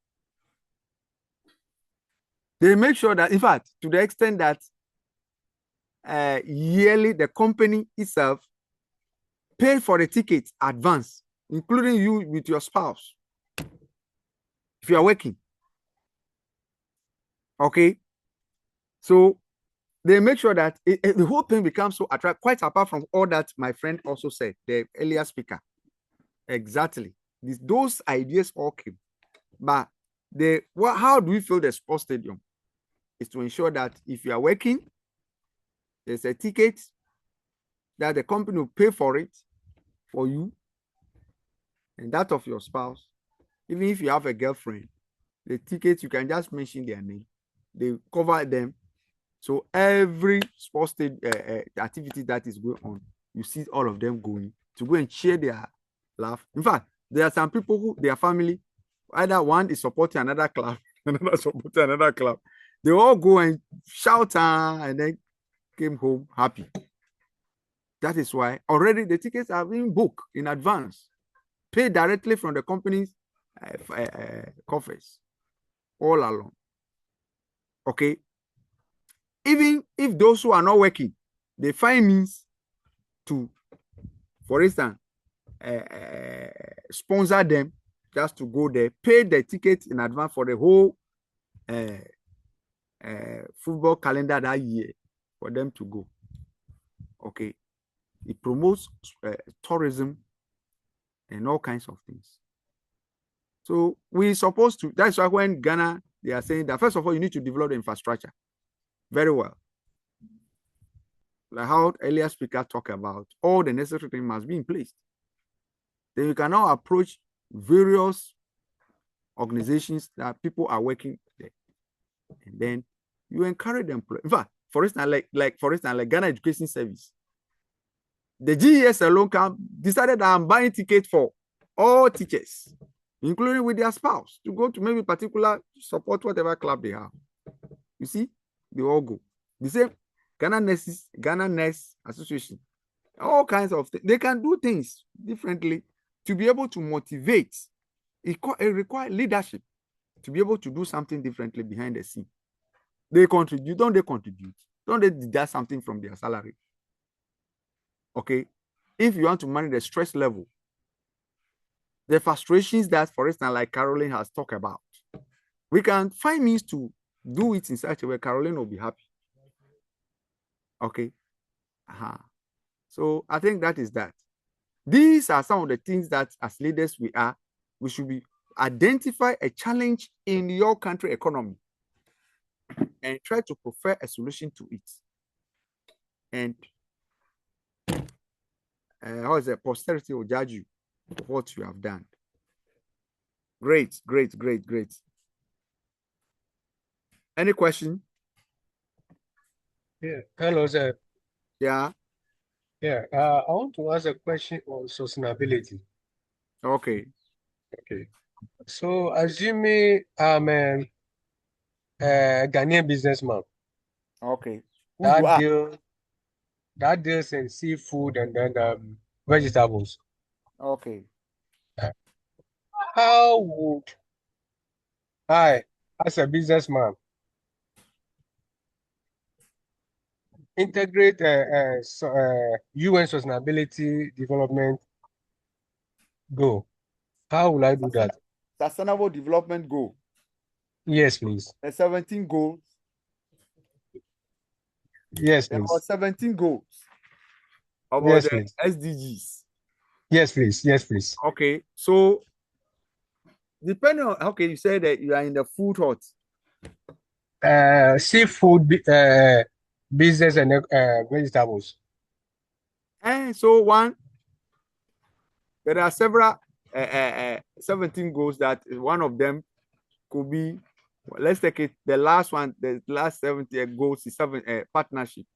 They make sure that, in fact, to the extent that yearly the company itself pay for the tickets advance, including you with your spouse, if you are working. Okay, so they make sure that the whole thing becomes so attractive, quite apart from all that my friend also said, the earlier speaker. Exactly. Those ideas all came. But how do we fill the sports stadium? Is to ensure that if you are working, there's a ticket that the company will pay for it for you and that of your spouse. Even if you have a girlfriend, the tickets, you can just mention their name. They cover them. So every sports activity that is going on, you see all of them going to go and share their laugh. In fact, there are some people who, their family, Either one is supporting another club, another supporting another club. They all go and shout and then came home happy. That is why already the tickets are being booked in advance, paid directly from the company's coffers all along. Okay. Even if those who are not working, they find means to, for instance, sponsor them just to go there, pay the ticket in advance for the whole football calendar that year for them to go. Okay. It promotes tourism and all kinds of things. So we're supposed to, that's why when Ghana, they are saying that first of all, you need to develop the infrastructure very well. Like how earlier speaker talked about, all the necessary things must be in place. Then you can now approach various organizations that people are working there. And then you encourage them. In fact, for instance, like Ghana Education Service. The GES alone decided that I'm buying tickets for all teachers, including with their spouse, to go to maybe particular support whatever club they have. You see, they all go. The same Ghana Nurse Association, all kinds of things. They can do things differently to be able to motivate. It requires leadership to be able to do something differently behind the scene. They contribute. Don't they contribute? Don't they deduct something from their salary? Okay. If you want to manage the stress level, the frustrations that, for instance, like Caroline has talked about, we can find means to do it in such a way Caroline will be happy. Okay. So I think that is that. These are some of the things that as leaders we should be identify a challenge in your country economy and try to prefer a solution to it. And how is it? Posterity will judge you for what you have done. Great. Any question? Yeah. Hello, sir. Yeah. Yeah. I want to ask a question on sustainability. Okay. So, assuming I'm a Ghanaian businessman. Okay. That deals in seafood and then vegetables. Okay. How would I, as a businessman, integrate UN sustainability development goal? How will I do that? Sustainable development goal. Yes, please. The 17 goals. Yes, please. About 17 goals. About Yes, the please. SDGs. Yes, please. Yes, please. Okay. So depending on, okay, you said that you are in the food hut. Seafood business and vegetables. And so there are several 17 goals that one of them could be, well, let's take it, the last 70 goals is partnership.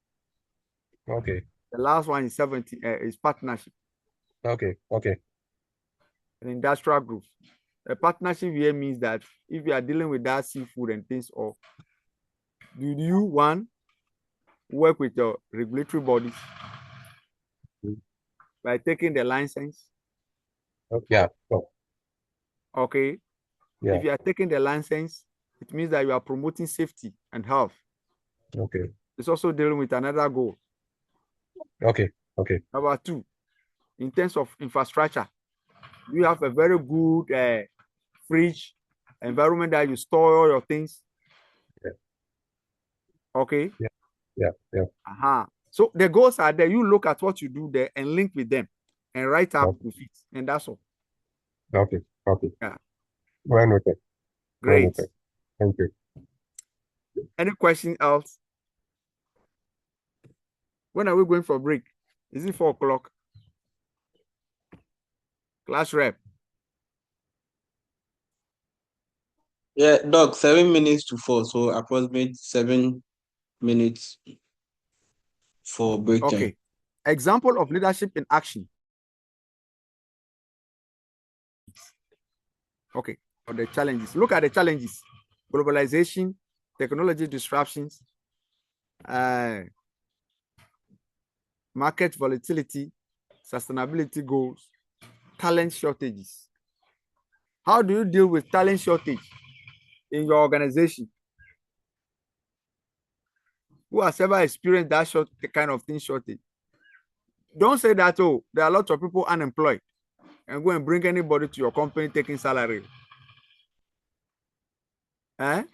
Okay. The last one is 70 is partnership. Okay. An industrial group. A partnership here means that if you are dealing with that seafood and things, or do you work with your regulatory bodies by taking the license? Yeah. Okay. Yeah. If you are taking the license, it means that you are promoting safety and health. Okay. It's also dealing with another goal. Okay. Number 2, in terms of infrastructure, you have a very good fridge environment that you store all your things. Yeah. Okay. Yeah. So the goals are there. You look at what you do there and link with them and write up with it, and that's all. Okay. Yeah. Well noted. Great. Thank you. Any question else? When are we going for break? Is it 4 o'clock? Class rep. Yeah, Doc, 7 minutes to 4, so approximate 7 minutes for break time. Okay. Example of leadership in action. Okay. the challenges. Look at the challenges: globalization, technology disruptions, market volatility, sustainability goals, talent shortages. How do you deal with talent shortage in your organization? Who has ever experienced that kind of thing shortage? Don't say that, oh, there are lots of people unemployed, and go and bring anybody to your company taking salary. Has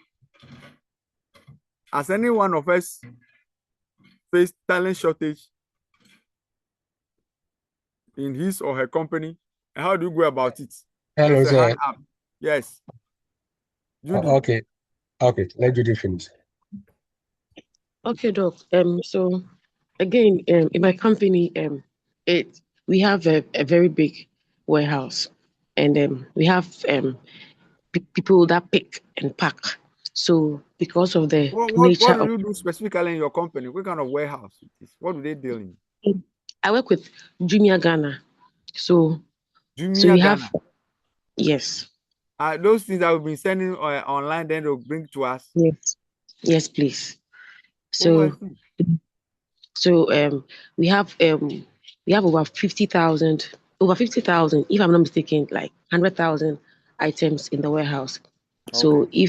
any one of us faced talent shortage in his or her company? And how do you go about it? Hello, There's a sir. hand up. Yes. Judy. Okay. Let Judy finish. Okay, Doc. So again, in my company, we have a very big warehouse, and we have people that pick and pack. So because of the What nature do of, you do specifically in your company? What kind of warehouse it is? What do they deal in? I work with Jumia Ghana. So Jumia we Ghana. have, yes. Those things that we've been sending online, then they'll bring to us. Yes, please. Oh, I So see. so we have over 50,000, if I'm not mistaken, like 100,000 items in the warehouse. So Okay.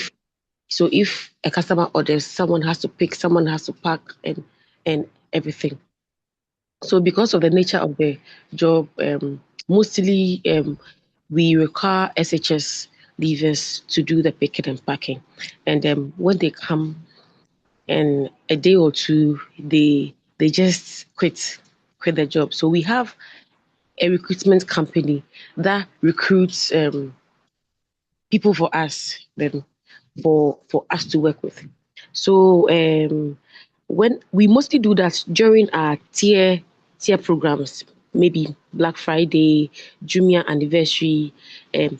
if a customer orders, someone has to pick, someone has to pack, and everything. So because of the nature of the job, mostly we require SHS leavers to do the picking and packing. And when they come, and a day or two, they just quit the job. So we have a recruitment company that recruits people for us, then for us to work with. So when we mostly do that during our tier programs, maybe Black Friday, Jumia anniversary,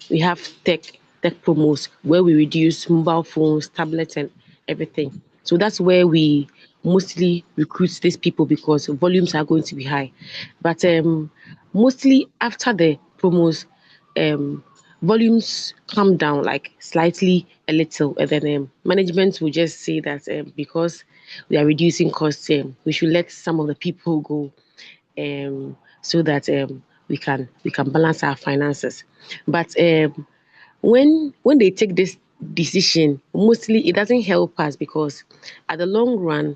we have tech promos where we reduce mobile phones, tablets, and everything. So that's where we mostly recruit these people because volumes are going to be high. But mostly after the promos, volumes come down like slightly a little, and then management will just say that because we are reducing costs, we should let some of the people go, so that we can balance our finances. But when they take this decision, mostly it doesn't help us because at the long run,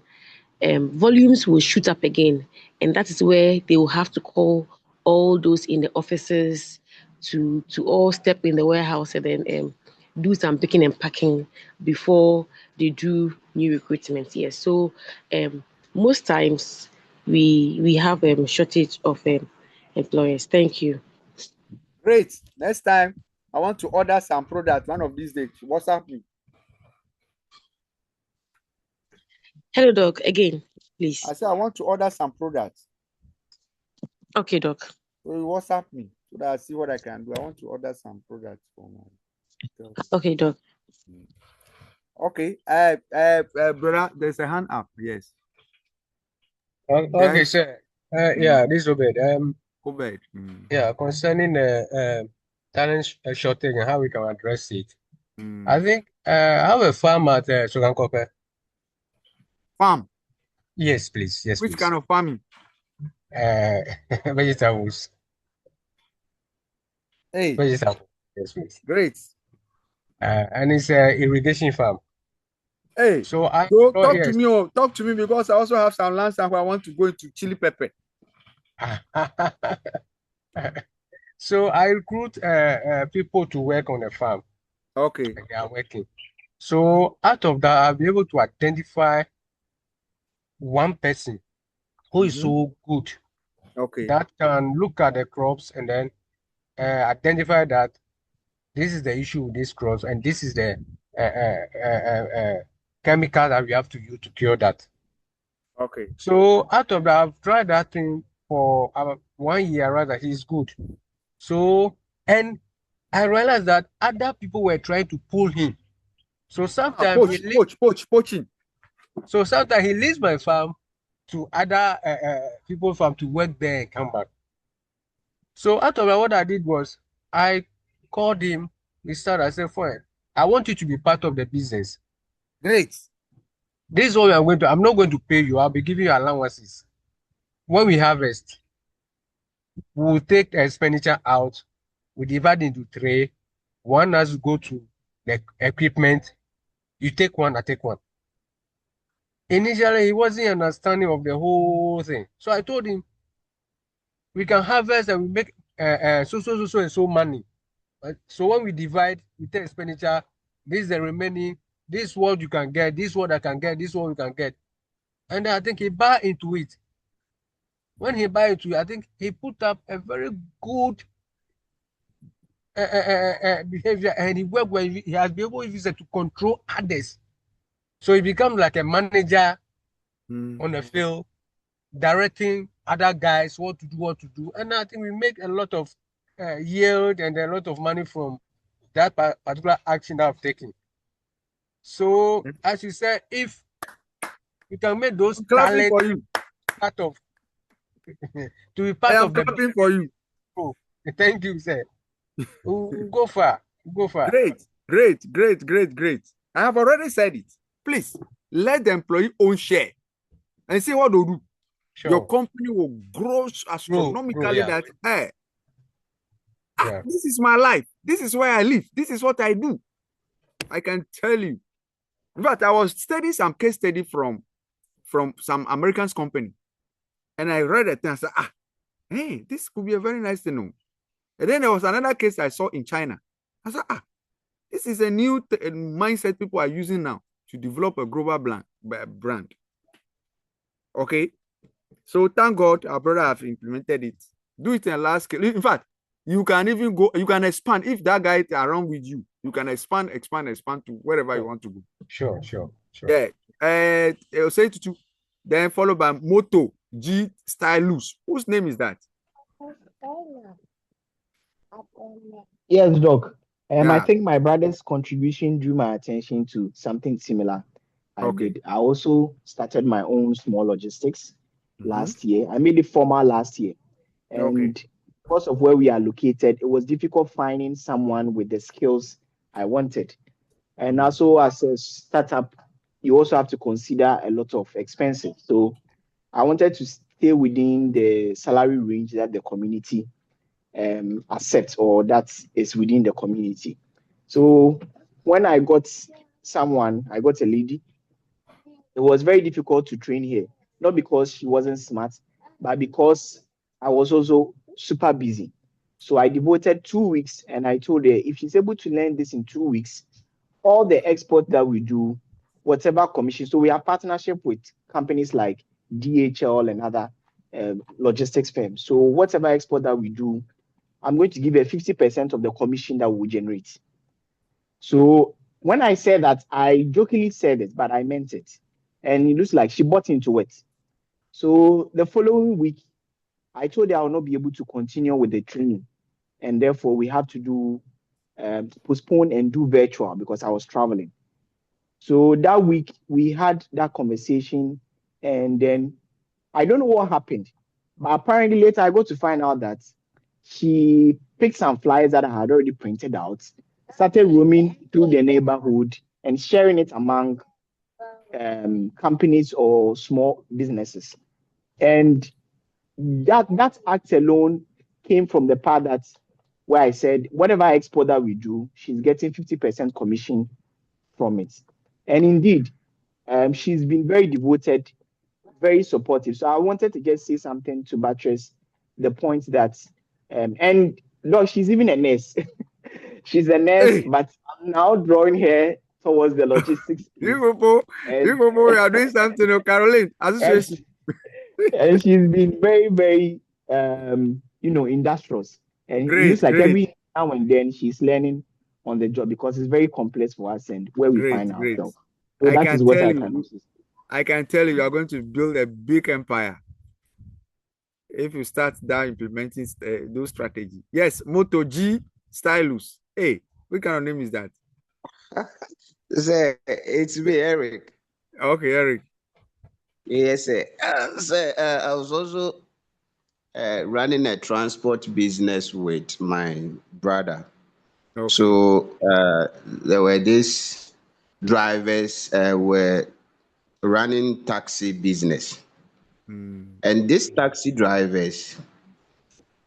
volumes will shoot up again, and that is where they will have to call all those in the offices to all step in the warehouse and then do some picking and packing before they do new recruitment. Yes, so most times we have shortage of employers. Thank you. Great. Next time, I want to order some product one of these days. WhatsApp me. Hello, Doc. Again, please. I said I want to order some products. Okay, Doc. So you WhatsApp me so that I see what I can do. I want to order some products for my. Okay, Doc. Okay. Brother, there's a hand up. Yes. Okay, sir. Yeah, this is Obed. Obed. Yeah, concerning the talent shortage and how we can address it. I think I have a farm at Sogankope. Farm? Yes, please. Yes, Which please. kind of farming? Vegetables. Hey. Vegetables. Yes, please. Great. And it's a irrigation farm. Hey. So talk to me. Oh, talk to me because I also have some land where I want to go into chili pepper. So I recruit people to work on the farm. Okay. And they are working. So out of that, I'll be able to identify one person who is so good, okay, that can look at the crops and then identify that this is the issue with these crops and this is the chemical that we have to use to cure that. Okay. So out of that, I've tried that thing for about 1 year, rather, he's good. So, and I realized that other people were trying to pull him. So sometimes poaching. So sometimes he leaves my farm to other people's farm to work there and come back. So out of that, what I did was I called him We started. I said, fine. I want you to be part of the business. Great. This is what we are going to. I'm not going to pay you. I'll be giving you allowances. When we harvest, we will take the expenditure out. We divide into three. One has to go to the equipment. You take one, I take one. Initially, he wasn't understanding of the whole thing. So I told him, we can harvest and we make so money. So when we divide, we take expenditure. This is the remaining. This is what you can get. This is what I can get. This is what you can get. And I think he bought into it. When he bought into it, I think he put up a very good behavior, and he worked where he has been able to control others. So he becomes like a manager on the field, directing other guys what to do. And I think we make a lot of yield and a lot of money from that particular action that I've taken. So, as you said, if you can make those talents for you. part of to be part of the clapping for you. Oh, thank you, sir. We'll go far. We'll go far. Great. I have already said it. Please let the employee own share and see what they'll do. Sure. Your company will grow astronomically. yeah. That this is my life. This is where I live. This is what I do. I can tell you. In fact, I was studying some case study from some American company, and I read it and I said, hey, this could be a very nice thing. And then there was another case I saw in China. I said, this is a new mindset people are using now to develop a global brand. Okay, so thank God our brother have implemented it. Do it in a large scale. In fact, you can even go. You can expand if that guy is around with you. You can expand to wherever you want to go. Sure. Yeah. I'll say to then followed by Moto G Stylus. Whose name is that? Yes, Doc. I think my brother's contribution drew my attention to something similar. I did. I also started my own small logistics last year. I made it formal last year. And because of where we are located, it was difficult finding someone with the skills I wanted. And also, as a startup, you also have to consider a lot of expenses. So I wanted to stay within the salary range that the community accepts or that is within the community. So when I got a lady, it was very difficult to train her, not because she wasn't smart, but because I was also super busy. So I devoted 2 weeks and I told her if she's able to learn this in 2 weeks, all the export that we do, whatever commission, so we have partnership with companies like DHL and other logistics firms. So whatever export that we do, I'm going to give her 50% of the commission that we generate. So when I said that, I jokingly said it, but I meant it. And it looks like she bought into it. So the following week, I told her I will not be able to continue with the training. And therefore, we have to do postpone and do virtual because I was traveling. So that week, we had that conversation. And then I don't know what happened. But apparently later, I got to find out that she picked some flyers that I had already printed out, started roaming through the neighborhood and sharing it among companies or small businesses. And that act alone came from the part that where I said, whatever export that we do, she's getting 50% commission from it. And indeed, she's been very devoted, very supportive. So I wanted to just say something to buttress the point that, and look, she's even a nurse. She's a nurse, but I'm now drawing her towards the logistics. You are doing something, Caroline. And she's been very, very, industrious. And it looks like every now and then she's learning on the job because it's very complex for us and where we find ourselves. So that is what I can also say. I can tell you are going to build a big empire if you start down implementing those strategies. Yes, Moto G Stylus. Hey, what kind of name is that? It's me, Eric. Okay, Eric. Yes, sir. I was also running a transport business with my brother. Okay. So there were these drivers were running taxi business, and these taxi drivers,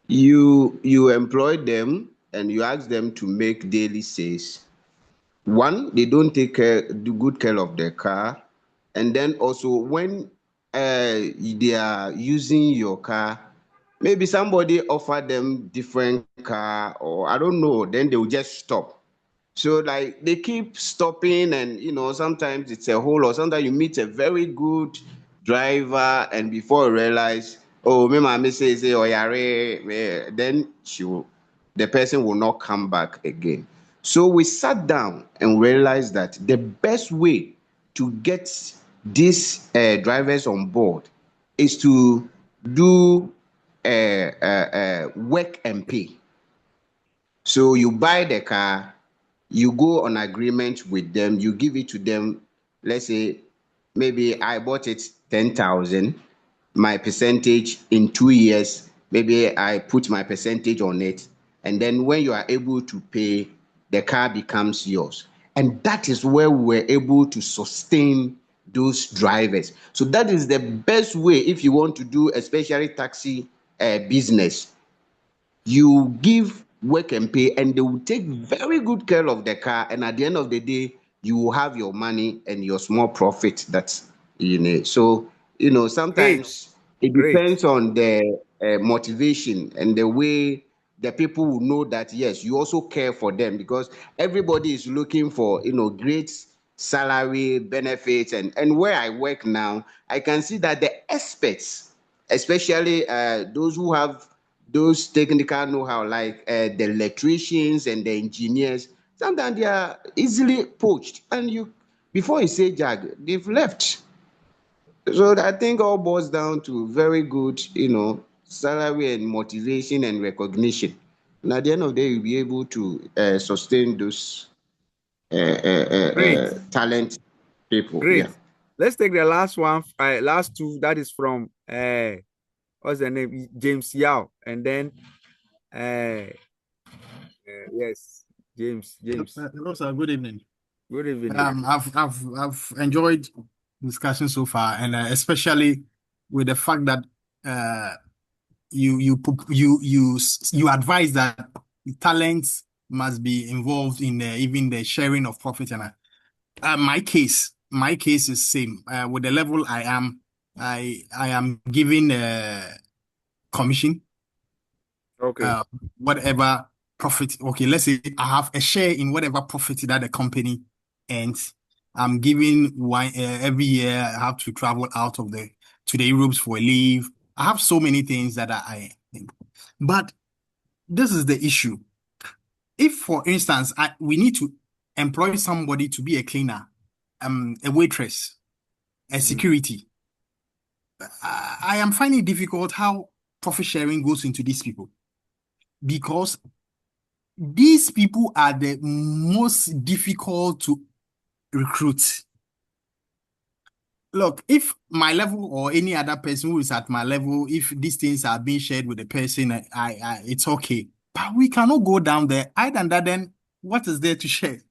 you employ them and you ask them to make daily sales. One, they don't do good care of their car, and then also when they are using your car, maybe somebody offered them different car, or I don't know, then they will just stop. So like they keep stopping, and sometimes it's a hole, or sometimes you meet a very good driver, and before you realize, oh, me mama say oh yare, then the person will not come back again. So we sat down and realized that the best way to get these drivers on board is to do work and pay. So you buy the car, you go on agreement with them, you give it to them. Let's say maybe I bought it 10,000, my percentage in 2 years, maybe I put my percentage on it. And then when you are able to pay, the car becomes yours. And that is where we were able to sustain those drivers. So that is the best way if you want to do especially taxi business. You give work and pay, and they will take very good care of the car, and at the end of the day you will have your money and your small profit. That's so Great. sometimes it Great. depends on the motivation and the way the people will know that yes, you also care for them, because everybody is looking for great salary benefits. And where I work now, I can see that the experts, especially those who have those technical know-how, like the electricians and the engineers, sometimes they are easily poached, and before you say jag, they've left. So I think all boils down to very good salary and motivation and recognition, and at the end of the day you'll be able to sustain those Great. talent people. Great. Yeah. Let's take the last one, last two. That is from what's the name? James Yao, and then yes, James. Hello, sir. Good evening. Good evening. I've enjoyed discussion so far, and especially with the fact that you advise that talents must be involved in even the sharing of profit. And my case is same. With the level I am giving commission. Okay. Whatever profit. Okay, let's say I have a share in whatever profit that the company earns. I'm giving one every year. I have to travel out of to the Europes for a leave. I have so many things that but this is the issue. If, for instance, we need to employ somebody to be a cleaner, a waitress, a security, I am finding it difficult how profit sharing goes into these people, because these people are the most difficult to recruit. Look, if my level or any other person who is at my level, if these things are being shared with the person, it's okay. But we cannot go down there. Other than that, then what is there to share?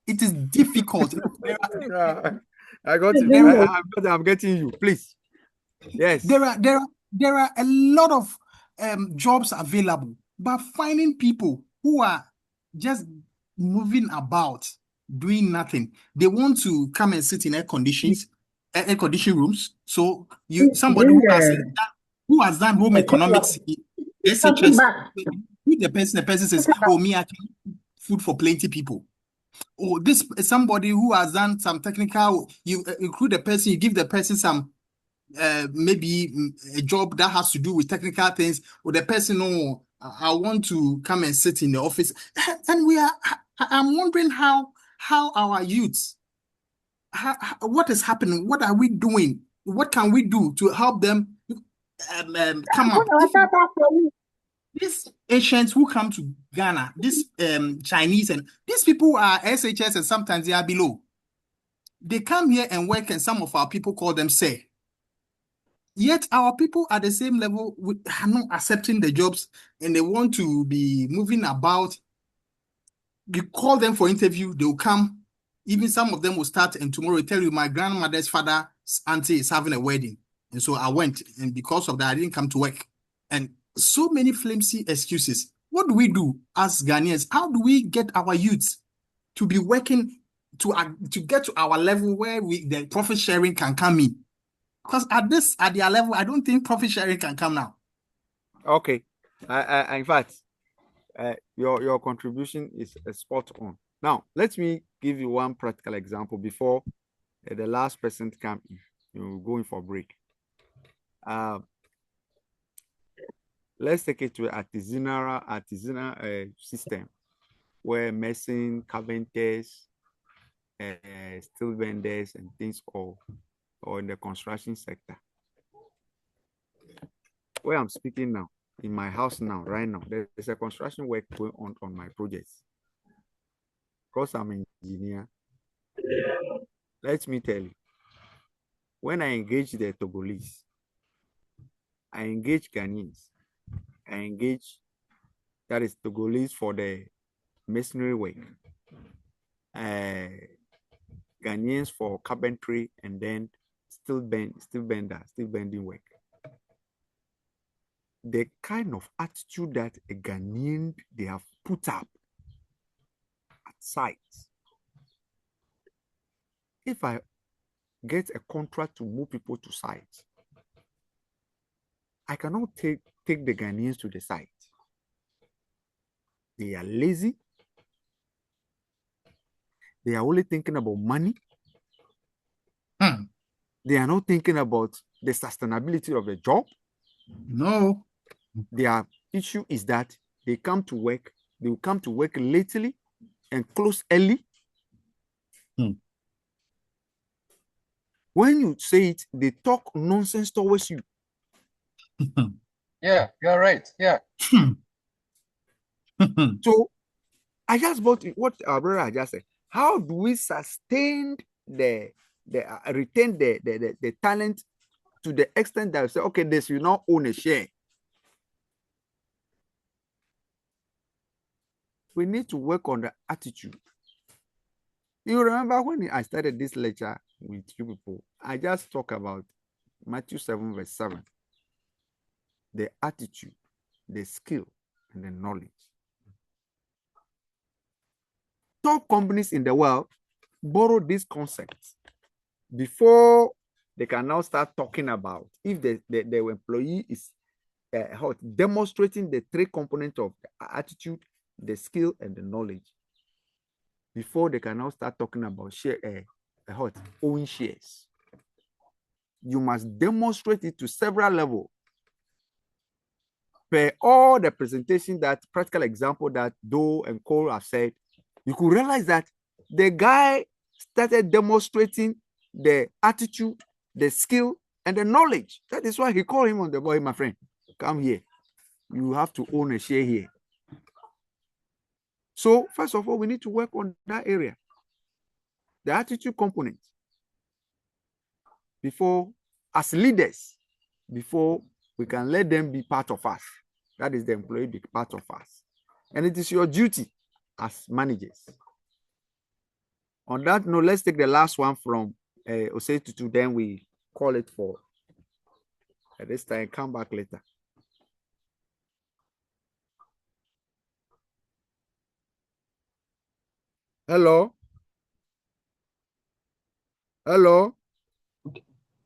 It is difficult. I got you. I'm getting you. Please. Yes. There are a lot of jobs available, but finding people who are just moving about, doing nothing. They want to come and sit in air conditioned rooms. So somebody who has done home economics, SHS, the person says, "Oh, me, I can food for plenty people." Or this somebody who has done some technical. You include the person, you give the person some maybe a job that has to do with technical things, or the person, oh, I want to come and sit in the office. And I'm wondering how our youths, what is happening? What are we doing? What can we do to help them come up? These Asians who come to Ghana, these Chinese, and these people are SHS, and sometimes they are below. They come here and work, and some of our people call them say. Yet our people at the same level are not accepting the jobs, and they want to be moving about. you call them for interview, they will come. Even some of them will start, and tomorrow tell you my grandmother's father's auntie is having a wedding. And so I went, and because of that, I didn't come to work. And so many flimsy excuses. What do we do as Ghanaians? How do we get our youths to be working to get to our level where the profit sharing can come in? Because at their level, I don't think profit sharing can come now. Okay. In fact, your contribution is spot on. Now, let me give you one practical example before the last person to come in. You're going for a break. Let's take it to an artisanal system where mason, carpenters, steel vendors, and things or in the construction sector. Where I'm speaking now, in my house now, right now, there's a construction work going on my projects. Because I'm an engineer, let me tell you, when I engage the Togolese, I engage Ghanaians, I engage, that is Togolese for the masonry work, Ghanaians for carpentry, and then steel bending work. The kind of attitude that a Ghanaian they have put up at site. If I get a contract to move people to site, I cannot take the Ghanaians to the site. They are lazy. They are only thinking about money. They are not thinking about the sustainability of the job. No. Their issue is that they come to work, they will come to work lately and close early. When you say it, they talk nonsense towards you. Yeah, you're right. Yeah. So I just bought what our brother just said. How do we sustain retain the talent to the extent that we say, okay, this will not own a share? We need to work on the attitude. You remember when I started this lecture with you people, I just talked about Matthew 7, verse 7. The attitude, the skill, and the knowledge. Top companies in the world borrow these concepts before they can now start talking about if the employee is demonstrating the three components of the attitude, the skill, and the knowledge. Before they can now start talking about owning shares. You must demonstrate it to several levels. Per all the presentation, that practical example that Doe and Cole have said, you could realize that the guy started demonstrating the attitude, the skill, and the knowledge. That is why he called him on the boy, my friend, come here. You have to own a share here. So first of all, we need to work on that area. The attitude component. Before, as leaders, before we can let them be part of us. That is the employee be part of us. And it is your duty as managers. On that note, let's take the last one from Osetutu, then we call it for this time, come back later. Hello? Hello,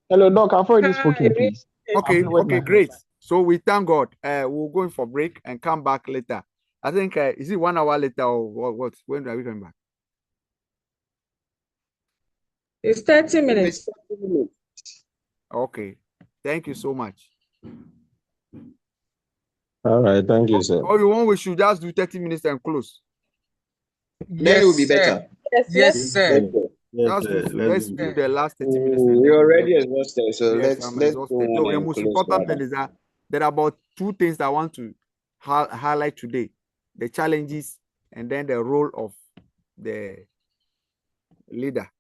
Doc. I've already spoken, please. Okay, great. So we thank God. We're going for break and come back later. I think, is it 1 hour later or what? When are we coming back? It's 30 minutes. Okay. Thank you so much. All right. Thank you, sir. Or you want we should just do 30 minutes and close? That will be better. Yes, sir. Let's do the last 30 minutes. We're already exhausted, so yes, let's exhausted. go on The and most close, important brother. thing is that there are about 2 things that I want to highlight today: the challenges and then the role of the leader.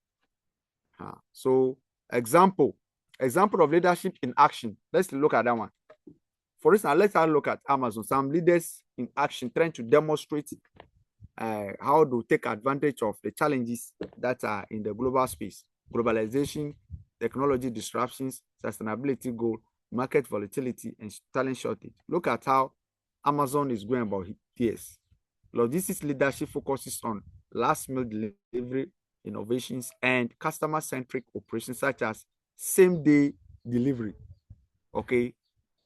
So, example of leadership in action. Let's look at that one. For instance, let's look at Amazon. Some leaders in action trying to demonstrate how to take advantage of the challenges that are in the global space: globalization, technology disruptions, sustainability goal, market volatility, and talent shortage. Look at how Amazon is going about this. Logistics leadership focuses on last mile delivery, innovations, and customer-centric operations such as same-day delivery. Okay,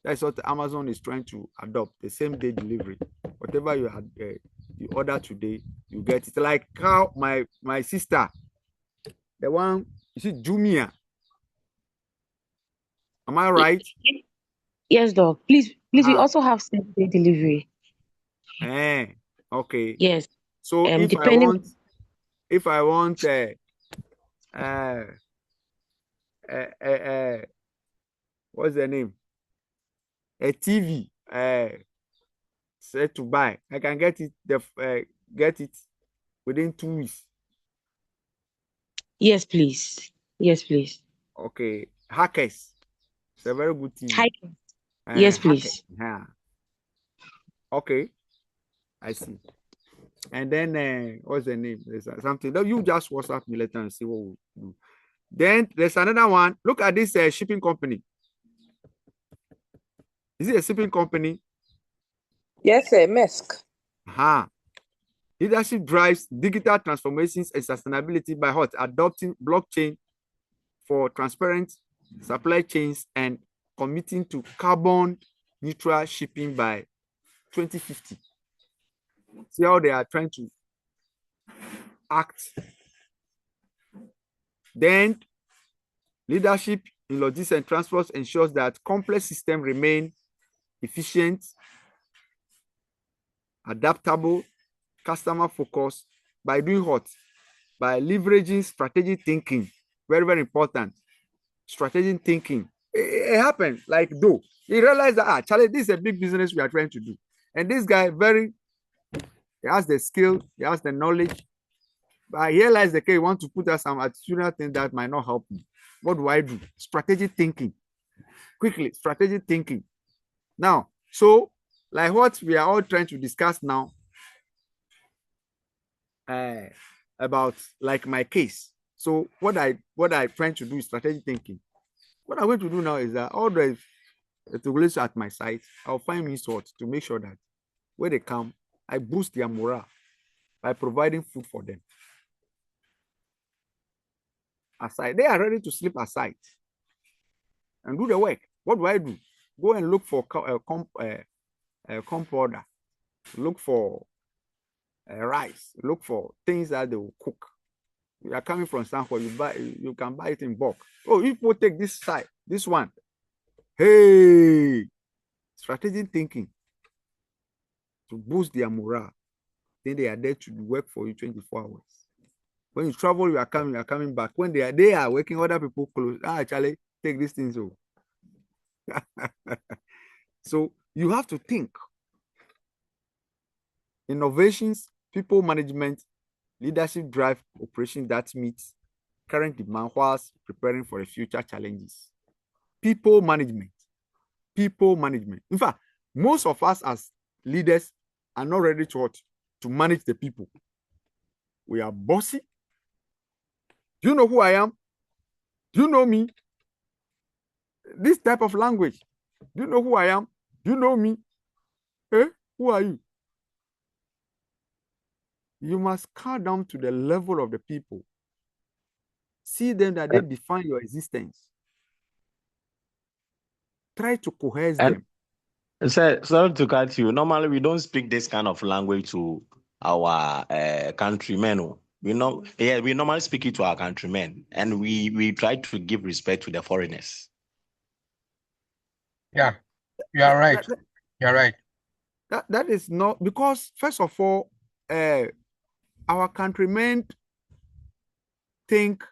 that's what Amazon is trying to adopt, the same-day delivery. Whatever you had, you order today, you get it. Like how my sister, the one, you see, Jumia. Am I right? Yes, Doc. Please, we also have same-day delivery. Okay. Yes. So if I want what's the name? A TV set to buy, I can get it within 2 weeks. Yes, please. Yes, please. Okay. Hackers. It's a very good TV. Hackers. Yes, please. Okay. I see. And then what's the name? There's something that you just WhatsApp me later and see what we do. Then there's another one. Look at this shipping company. Is it a shipping company? Yes, sir. Maersk. Leadership drives digital transformations and sustainability by adopting blockchain for transparent supply chains and committing to carbon neutral shipping by 2050. See how they are trying to act. Then leadership in logistics and transport ensures that complex systems remain efficient, adaptable, customer focused by doing what? By leveraging strategic thinking. Very, very important. Strategic thinking. It happened like though. He realized that, Charlie, this is a big business we are trying to do. And this guy, he has the skill, he has the knowledge. But he realized he want to put us some attitudinal thing that might not help me. What do I do? Strategic thinking. Quickly, strategic thinking. Now, so like what we are all trying to discuss now, about like my case. So what I trying to do is strategic thinking. What I'm going to do now is that all the regulations at my site, I'll find means to make sure that when they come, I boost their morale by providing food for them. Aside, they are ready to sleep aside and do the work. What do I do? Go and look for comp powder, look for rice, look for things that they will cook. You are coming from Stanford, you can buy it in bulk. Oh, if people take this side, this one. Hey, strategic thinking to boost their morale. Then they are there to work for you 24 hours. When you travel, you are coming back. When they are working, other people close. Charlie, take these things over. So you have to think. Innovations, people management, leadership drive operation that meets current demand whilst preparing for the future challenges. People management. In fact, most of us as leaders are not ready to manage the people. We are bossy. Do you know who I am? Do you know me? This type of language. Do you know who I am? Do you know me? Who are you? You must cut down to the level of the people. See them that they define your existence. Try to coerce them. Sorry to cut you. Normally, we don't speak this kind of language to our countrymen. We normally speak it to our countrymen, and we try to give respect to the foreigners. Yeah, you are right. You are right. That is not because, first of all, our countrymen think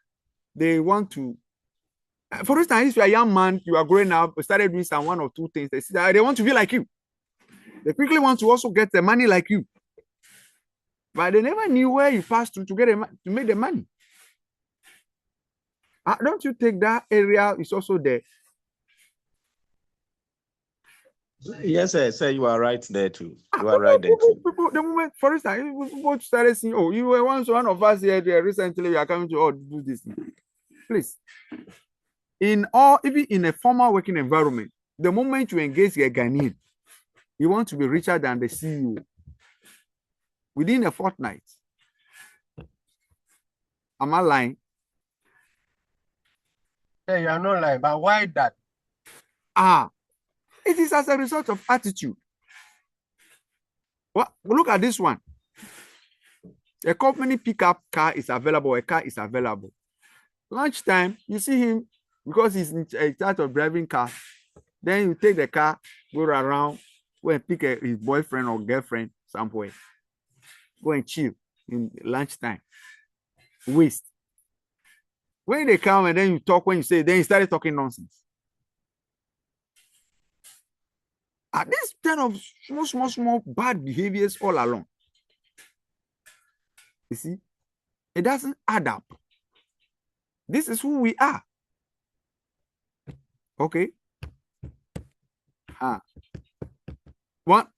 they want to. For instance, if you are a young man, you are growing up, started doing some one or two things, they want to be like you. They quickly want to also get the money like you. But they never knew where you passed through to make the money. Don't you think that area is also there? Yes, sir, you are right there too. You are right there too. People, the moment, for instance, people started saying, "Oh, you were one of us here recently. We are coming to do this." Please, even in a formal working environment, the moment you engage a Ghanaian, you want to be richer than the CEO within a fortnight. Am I lying? Yeah, you are not lying, but why that? It is as a result of attitude. Well, look at this one. A company pickup car is available, a car is available. Lunchtime, you see him because he's in charge of driving car. Then you take the car, go around, go and pick his boyfriend or girlfriend somewhere. Go and chill in lunchtime. Waste. When they come and then you talk, when you say, then you started talking nonsense. This kind of small bad behaviors all along. You see, it doesn't add up. This is who we are. Okay.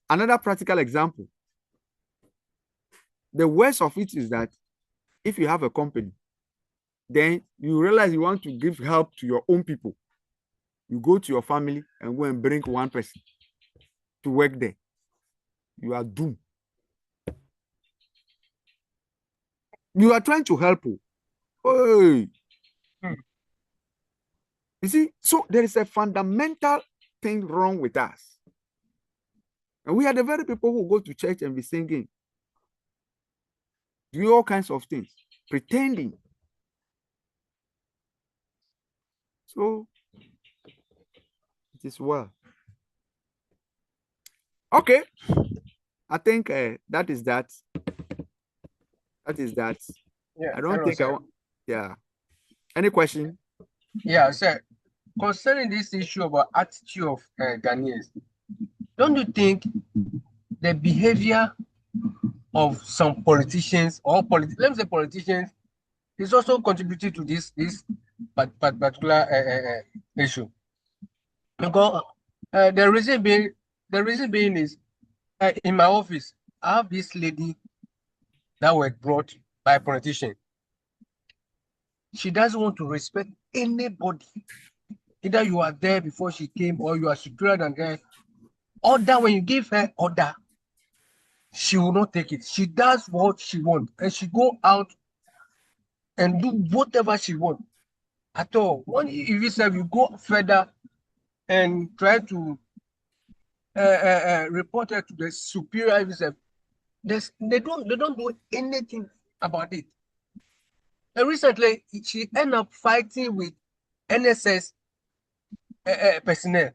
Another practical example. The worst of it is that if you have a company, then you realize you want to give help to your own people. You go to your family and go and bring one person to work there. You are doomed. You are trying to help. Hey. You see, so there is a fundamental thing wrong with us. And we are the very people who go to church and be singing, do all kinds of things, pretending. So it is well. Okay. I think that is that. That is that. Yeah, I don't think I want. Yeah. Any question? Yeah, sir. Concerning this issue about attitude of Ghanaians, don't you think the behavior of some politicians or let me say politicians is also contributing to this particular issue? Because the reason being is in my office, I have this lady that was brought by a politician. She doesn't want to respect anybody. Either you are there before she came or you are superior than her. Order, when you give her order, she will not take it. She does what she wants and she go out and do whatever she wants at all. When you go further and try to report her to the superior, they don't do anything about it. And recently, she ended up fighting with NSS personnel.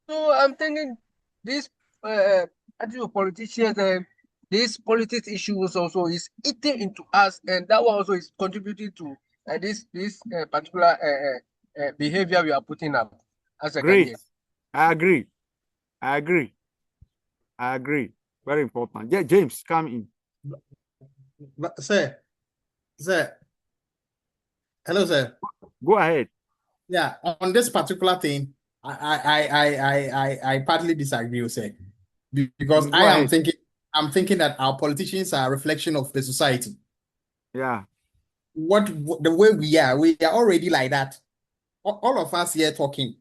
So I'm thinking this attitude of politicians and these politics issues also is eating into us, and that one also is contributing to this particular behavior we are putting up as a Great. Ghanaian. I agree. Very important. Yeah, James, come in. But sir, hello, sir. Go ahead. Yeah, on this particular thing, I partly disagree with sir, because I'm thinking that our politicians are a reflection of the society. Yeah. What the way we are already like that. All of us here talking,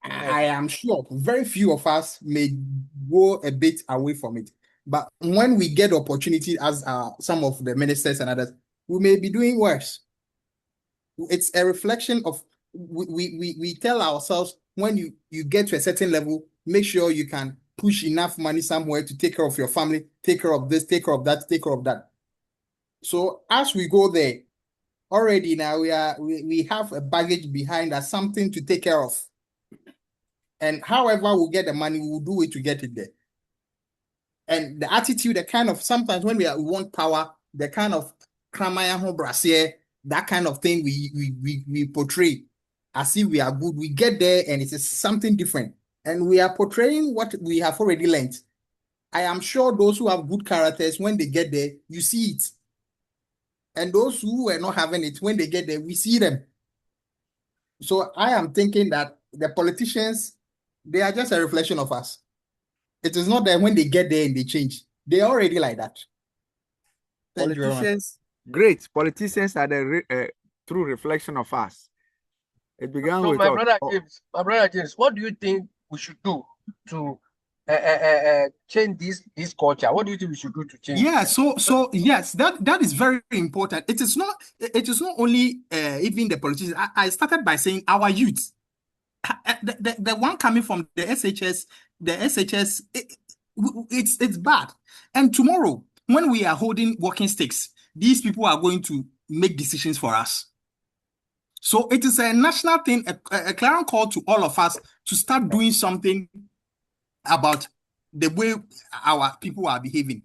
I am sure very few of us may go a bit away from it. But when we get opportunity as some of the ministers and others, we may be doing worse. It's a reflection of we tell ourselves when you get to a certain level, make sure you can push enough money somewhere to take care of your family, take care of this, take care of that, take care of that. So as we go there, already now we have a baggage behind us, something to take care of. And however we get the money, we'll do it to get it there. And the attitude, the kind of, sometimes when we want power, the kind of that kind of thing we portray as if we are good. We get there and it is something different. And we are portraying what we have already learned. I am sure those who have good characters, when they get there, you see it. And those who are not having it, when they get there, we see them. So I am thinking that the politicians, They are just a reflection of us. It is not that when they get there and they change. They are already like that. Thank you very much. Politicians, great. Politicians are the true reflection of us. It began So with my us. brother James, what do you think we should do to change this culture? What do you think we should do to change? Yeah, so yes, that is very important. It is not only even the politicians. I started by saying our youth. The one coming from the SHS, it's bad. And tomorrow, when we are holding walking sticks, these people are going to make decisions for us. So it is a national thing, a clarion call to all of us to start doing something about the way our people are behaving.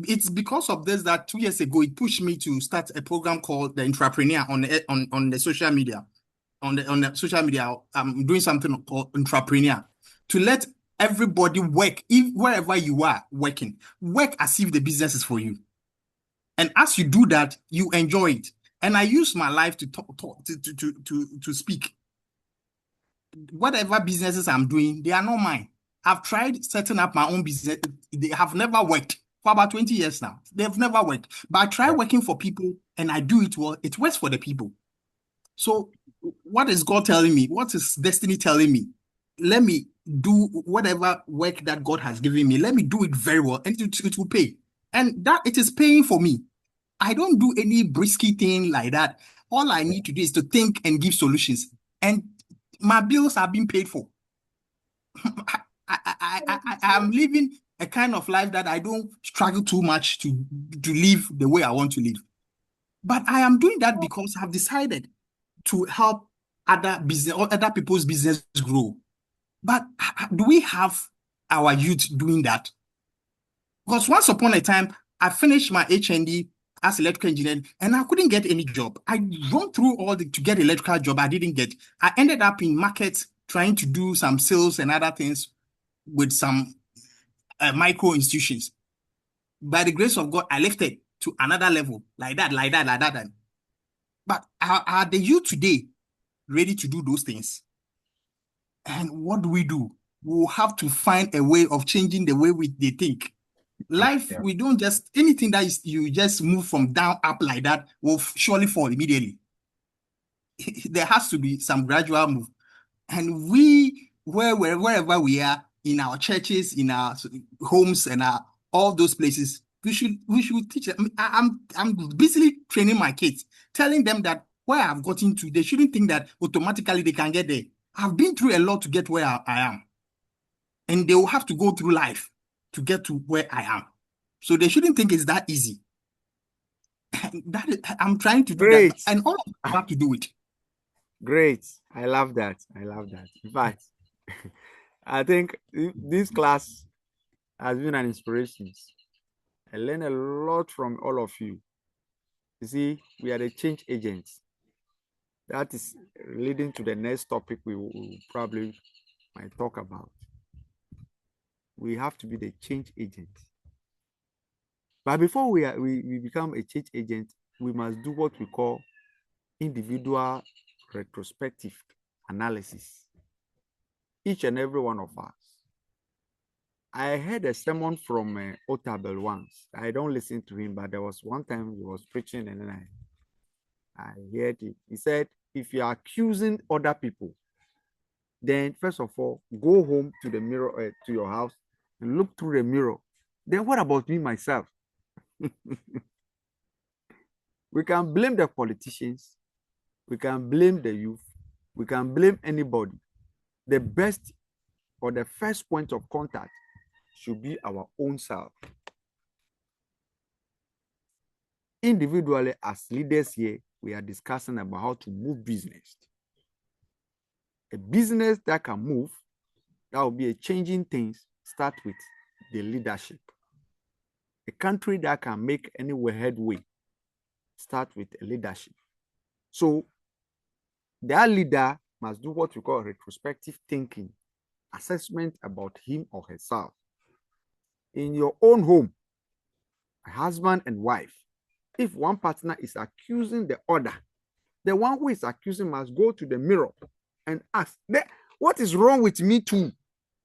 It's because of this that 2 years ago it pushed me to start a program called the Entrepreneur on the social media. On the social media, I'm doing something called Entrepreneur to let everybody work, if wherever you are working, work as if the business is for you. And as you do that, you enjoy it. And I use my life to to speak. Whatever businesses I'm doing, they are not mine. I've tried setting up my own business. They have never worked for about 20 years now. They've never worked. But I try working for people and I do it well. It works for the people. So what is God telling me? What is destiny telling me? Let me do whatever work that God has given me. Let me do it very well and it will pay. And that it is paying for me. I don't do any brisky thing like that. All I need to do is to think and give solutions. And my bills are being paid for. I'm living a kind of life that I don't struggle too much to live the way I want to live. But I am doing that because I've decided to help other business or other people's business grow. But do we have our youth doing that? Because once upon a time, I finished my HND as electrical engineer and I couldn't get any job. I run through to get electrical job. I didn't get. I ended up in markets trying to do some sales and other things with some micro institutions. By the grace of God, I lifted to another level like that. But are the youth today ready to do those things? And what do? We'll have to find a way of changing the way they think. Life, we don't just, anything that you just move from down up like that will surely fall immediately. There has to be some gradual move. And we, wherever we are, in our churches, in our homes, and all those places, we should teach them. I'm busily training my kids, telling them that where I've gotten to, they shouldn't think that automatically they can get there. I've been through a lot to get where I am. And they will have to go through life to get to where I am. So they shouldn't think it's that easy. I'm trying to do that. And all of us have to do it. Great. I love that. In fact, I think this class has been an inspiration. I learned a lot from all of you. You see, we are the change agents. That is leading to the next topic we will probably might talk about. We have to be the change agent. But before we become a change agent, we must do what we call individual retrospective analysis. Each and every one of us. I heard a sermon from Otabel once. I don't listen to him, but there was one time he was preaching and then I heard it. He said, if you are accusing other people, then first of all, go home to the mirror, to your house and look through the mirror. Then what about me, myself? We can blame the politicians. We can blame the youth. We can blame anybody. The best or the first point of contact should be our own self. Individually, as leaders here, we are discussing about how to move business. A business that can move, that will be a changing things, start with the leadership. A country that can make any headway, start with a leadership. So that leader must do what we call retrospective thinking, assessment about him or herself. In your own home, a husband and wife, if one partner is accusing the other, the one who is accusing must go to the mirror and ask, what is wrong with me too?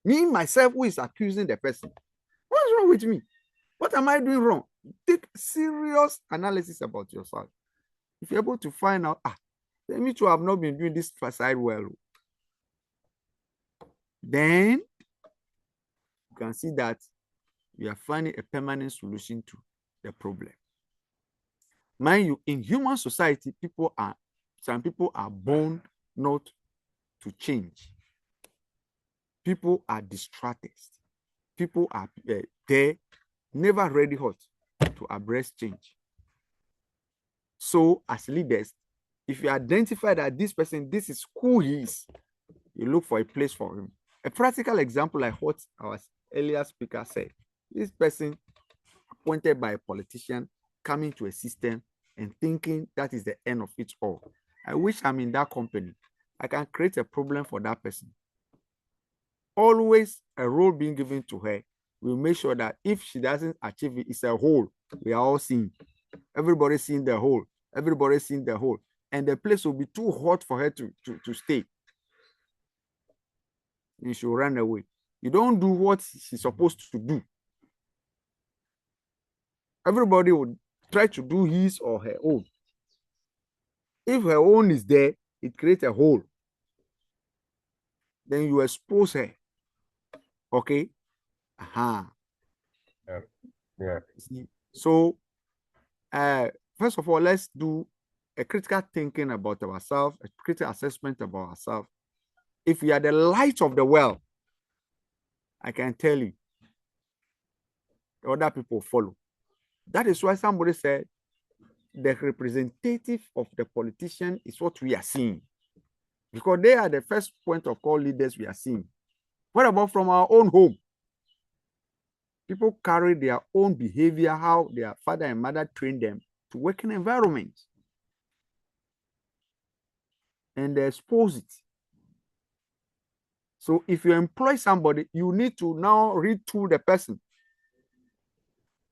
Me, myself, who is accusing the person. What's wrong with me? What am I doing wrong? Take serious analysis about yourself. If you're able to find out, me too have not been doing this side well, then you can see that you are finding a permanent solution to the problem. Mind you, in human society, some people are born not to change. People are distracted. People are there, never ready hot to embrace change. So as leaders, if you identify that this person, this is who he is, you look for a place for him. A practical example like what our earlier speaker said. This person appointed by a politician coming to a system and thinking that is the end of it all. I wish I'm in that company. I can create a problem for that person. Always a role being given to her. We'll make sure that if she doesn't achieve it, it's a whole. We are all seeing. Everybody seeing the whole. Everybody seeing the whole. And the place will be too hot for her to stay. And she'll run away. You don't do what she's supposed to do. Everybody would try to do his or her own. If her own is there, it creates a hole. Then you expose her. Okay? Yeah. So, first of all, let's do a critical thinking about ourselves, a critical assessment about ourselves. If we are the light of the world, I can tell you, other people follow. That is why somebody said the representative of the politician is what we are seeing. Because they are the first point of call leaders we are seeing. What about from our own home? People carry their own behavior, how their father and mother trained them to work in environment. And they expose it. So if you employ somebody, you need to now retool the person.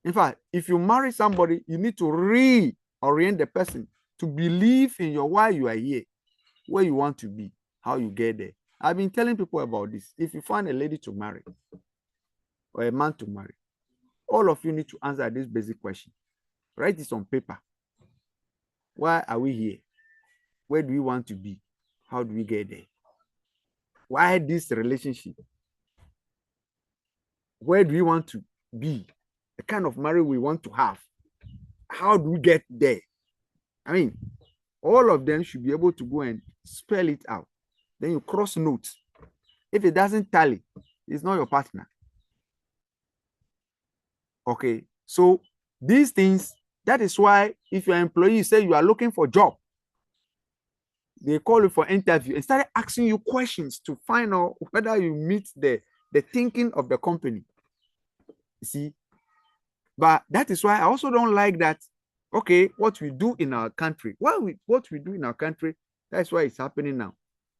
In fact, if you marry somebody, you need to reorient the person to believe in your why you are here, where you want to be, how you get there. I've been telling people about this. If you find a lady to marry or a man to marry, all of you need to answer this basic question. Write this on paper. Why are we here? Where do we want to be? How do we get there? Why this relationship? Where do we want to be? The kind of marriage we want to have. How do we get there? I mean, all of them should be able to go and spell it out. Then you cross notes. If it doesn't tally, it's not your partner. Okay, so these things, that is why if your employee say you are looking for a job, they call you for interview and start asking you questions to find out whether you meet the thinking of the company. You see, but that is why I also don't like that. Okay, what we do in our country, what we do in our country, that's why it's happening now.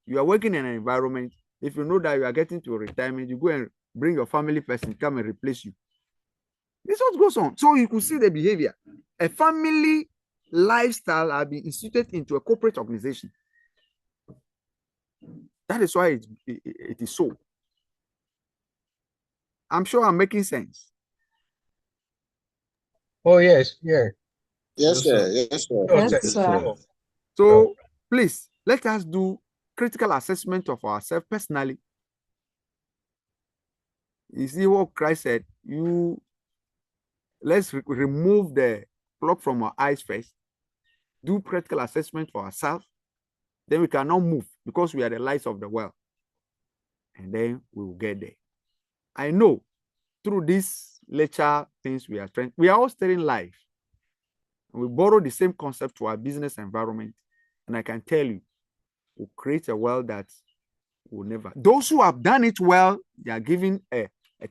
You are working in an environment. If you know that you are getting to retirement, you go and bring your family person, come and replace you. This is what goes on. So you could see the behavior. A family lifestyle has been instituted into a corporate organization. That is why it is so. I'm sure I'm making sense. Oh, yes, yeah. Yes, sir. Yes, sir. Yes, sir. So please, let us do critical assessment of ourselves personally. You see what Christ said, let's remove the plug from our eyes first, do critical assessment for ourselves, then we cannot move because we are the lights of the world. And then we will get there. I know through these lecture things we are all studying life. We borrow the same concept to our business environment. And I can tell you, we'll create a world that will never. Those who have done it well, they are giving a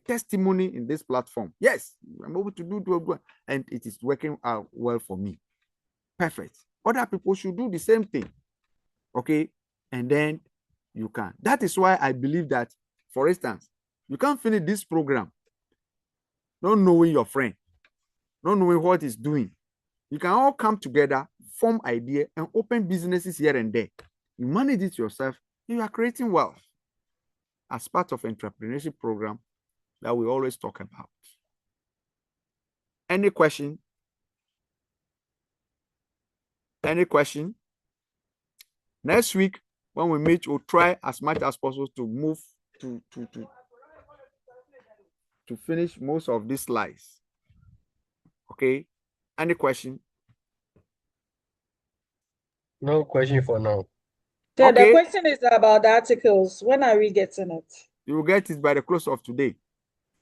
testimony in this platform. Yes, I'm able to do it, and it is working out well for me. Perfect. Other people should do the same thing. Okay, and then you can. That is why I believe that, for instance, you can't finish this program not knowing your friend, not knowing what he's doing. You can all come together, form idea, and open businesses here and there. You manage it yourself, you are creating wealth. as part of entrepreneurship program that we always talk about. Any question? Any question? Next week, when we meet, we'll try as much as possible to move to finish most of these slides. Okay? Any question? No question for now. So the Okay. question is about the articles. When are we getting it? You will get it by the close of today.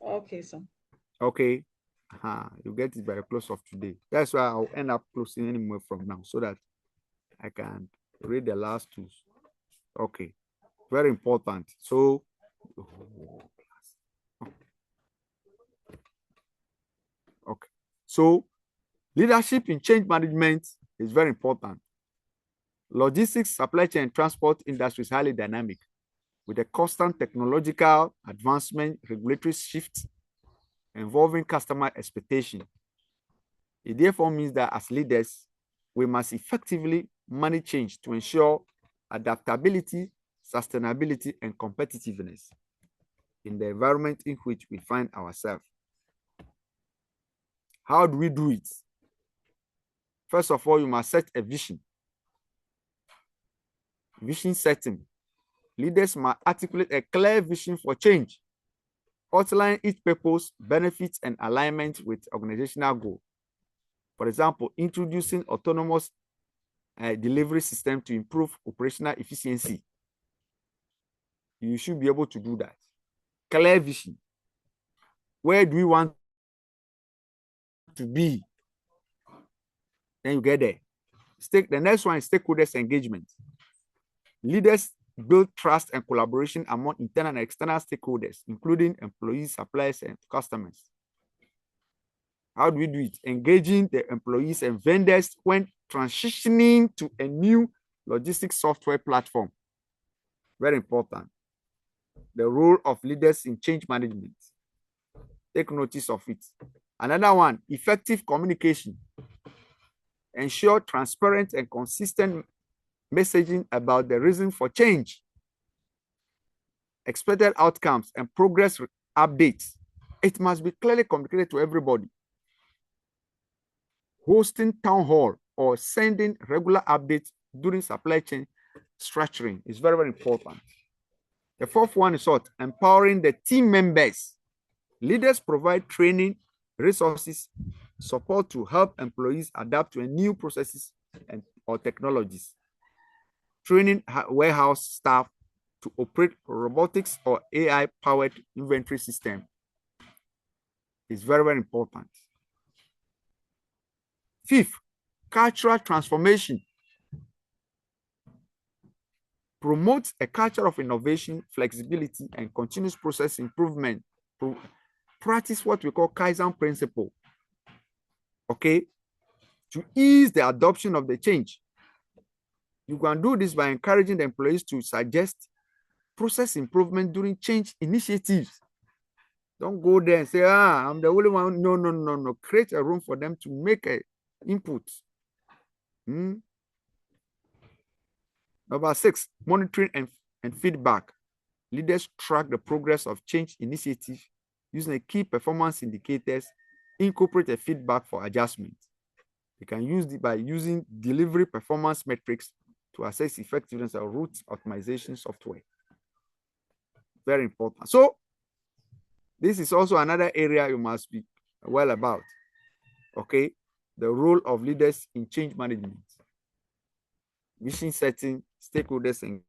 Okay, so. Okay. You get it by the close of today. That's why I'll end up closing anymore from now so that I can read the last two. Okay. Very important. So, okay. So, leadership in change management is very important. Logistics, supply chain, and transport industry is highly dynamic with a constant technological advancement, regulatory shifts involving customer expectation. It therefore means that as leaders, we must effectively manage change to ensure adaptability, sustainability, and competitiveness in the environment in which we find ourselves. How do we do it? First of all, you must set a vision. Vision setting. Leaders must articulate a clear vision for change, outline its purpose, benefits, and alignment with organizational goals. For example, introducing autonomous delivery system to improve operational efficiency. You should be able to do that. Clear vision. Where do we want to be? Then you get there. The next one is stakeholders engagement. Leaders build trust and collaboration among internal and external stakeholders, including employees, suppliers, and customers. How do we do it? Engaging the employees and vendors when transitioning to a new logistics software platform. Very important. The role of leaders in change management. Take notice of it. Another one, effective communication. Ensure transparent and consistent messaging about the reason for change, expected outcomes, and progress updates. It must be clearly communicated to everybody. Hosting town hall or sending regular updates during supply chain structuring is very, very important. The fourth one is what? Empowering the team members. Leaders provide training, resources, support to help employees adapt to new processes or technologies. Training warehouse staff to operate robotics or AI-powered inventory system is very, very important. Fifth, cultural transformation. Promote a culture of innovation, flexibility, and continuous process improvement. Practice what we call Kaizen principle. Okay? To ease the adoption of the change. You can do this by encouraging the employees to suggest process improvement during change initiatives. Don't go there and say, I'm the only one. No. Create a room for them to make an input. Number 6, monitoring and feedback. Leaders track the progress of change initiative using a key performance indicators, incorporate a feedback for adjustment. You can use it by using delivery performance metrics to assess effectiveness of route optimization software. Very important. So, this is also another area you must be well about. Okay, the role of leaders in change management, vision setting, stakeholders, and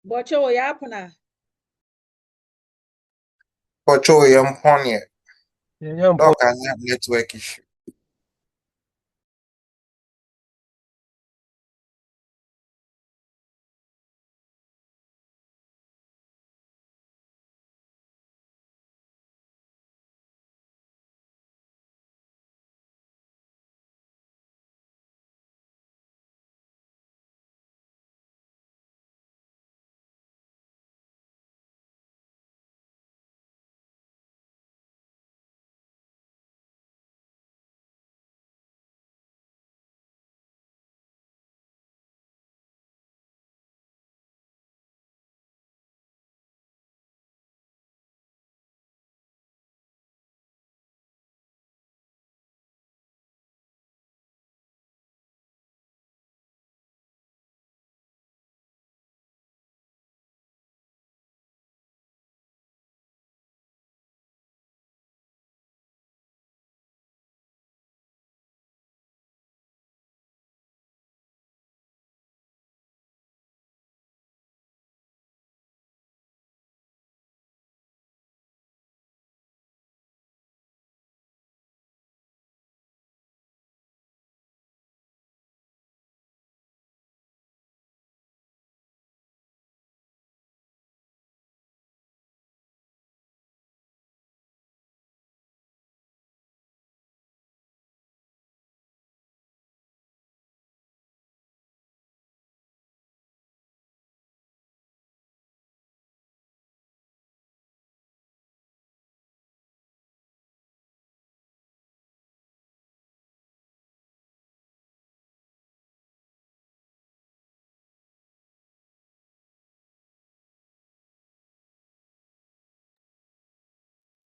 Bocho yapuna. Ocho Yamponia. Yeah, Doc has a network issue.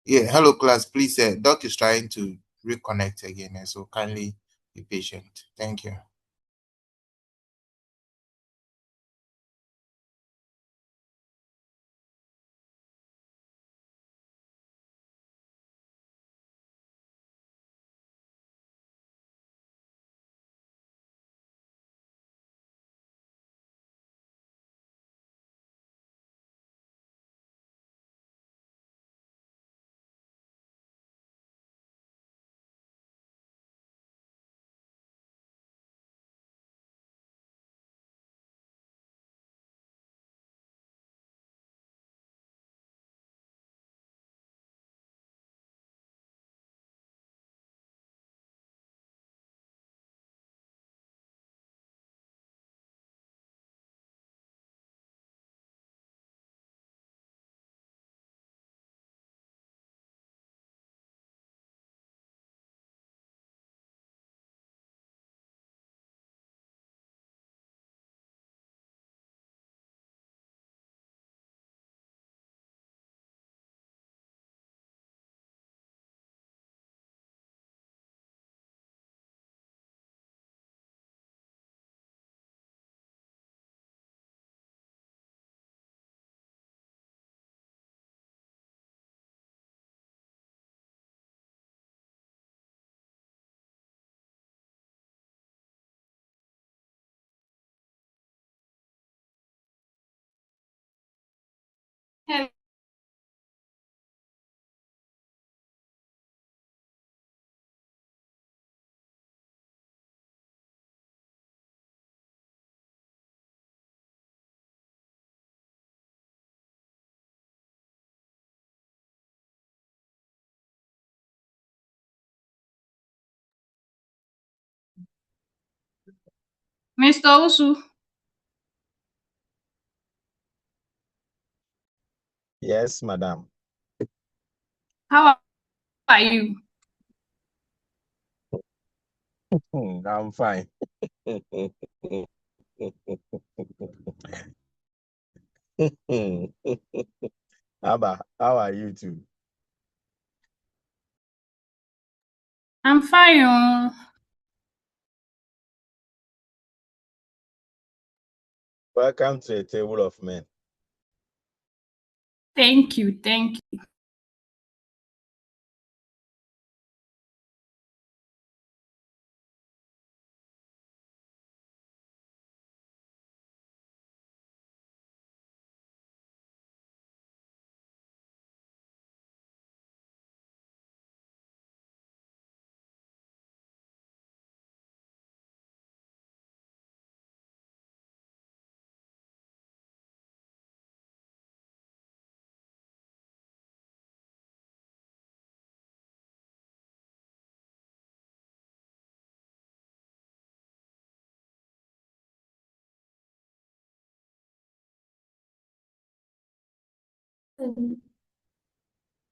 Yeah, hello class. Please, Doc is trying to reconnect again, so kindly be patient. Thank you. Hello. Mr. Usu, Yes, madam. how are you? I'm fine. Abba, how are you too? I'm fine. Welcome to a table of men. Thank you. Thank you.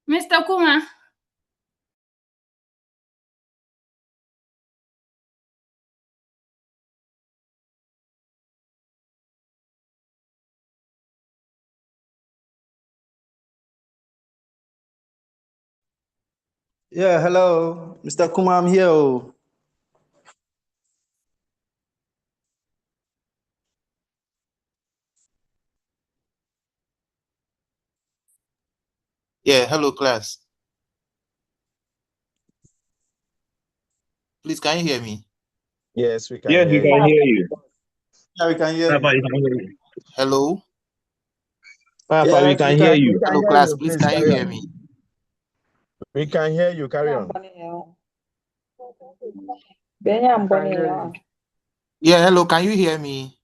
Mr. Kuma. Yeah, hello, Mr. Kuma, I'm here. Oh. Yeah, hello class. Please, can you hear me? Yes, we can Yes, we hear can you. hear you. Yeah, we can hear Papa, you. we can hear you. Hello? Papa, we Yes, can hear we you. can Hello hear class, you. please, Please can you carry hear on. me? We can hear you. Carry on. We can hear you. Yeah, hello, can you hear me?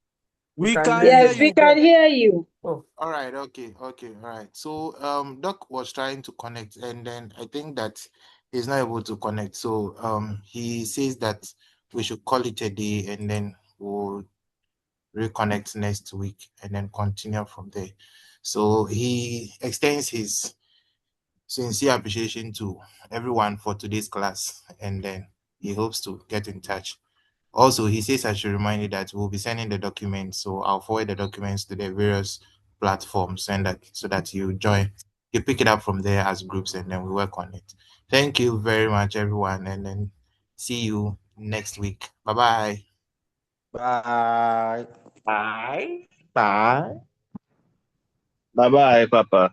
We can hear Yes, we you. can hear you. Oh, All right, okay, all right. So Doc was trying to connect, and then I think that he's not able to connect. So he says that we should call it a day, and then we'll reconnect next week and then continue from there. So he extends his sincere appreciation to everyone for today's class, and then he hopes to get in touch. Also, he says I should remind you that we'll be sending the documents, so I'll forward the documents to the various platforms and that so that you join, you pick it up from there as groups, and then we work on it. Thank you very much, everyone, and then see you next week. Bye-bye. bye. Bye. Bye. Bye-bye, Papa.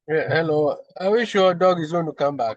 Yeah, hello. Are we sure dog is going to come back?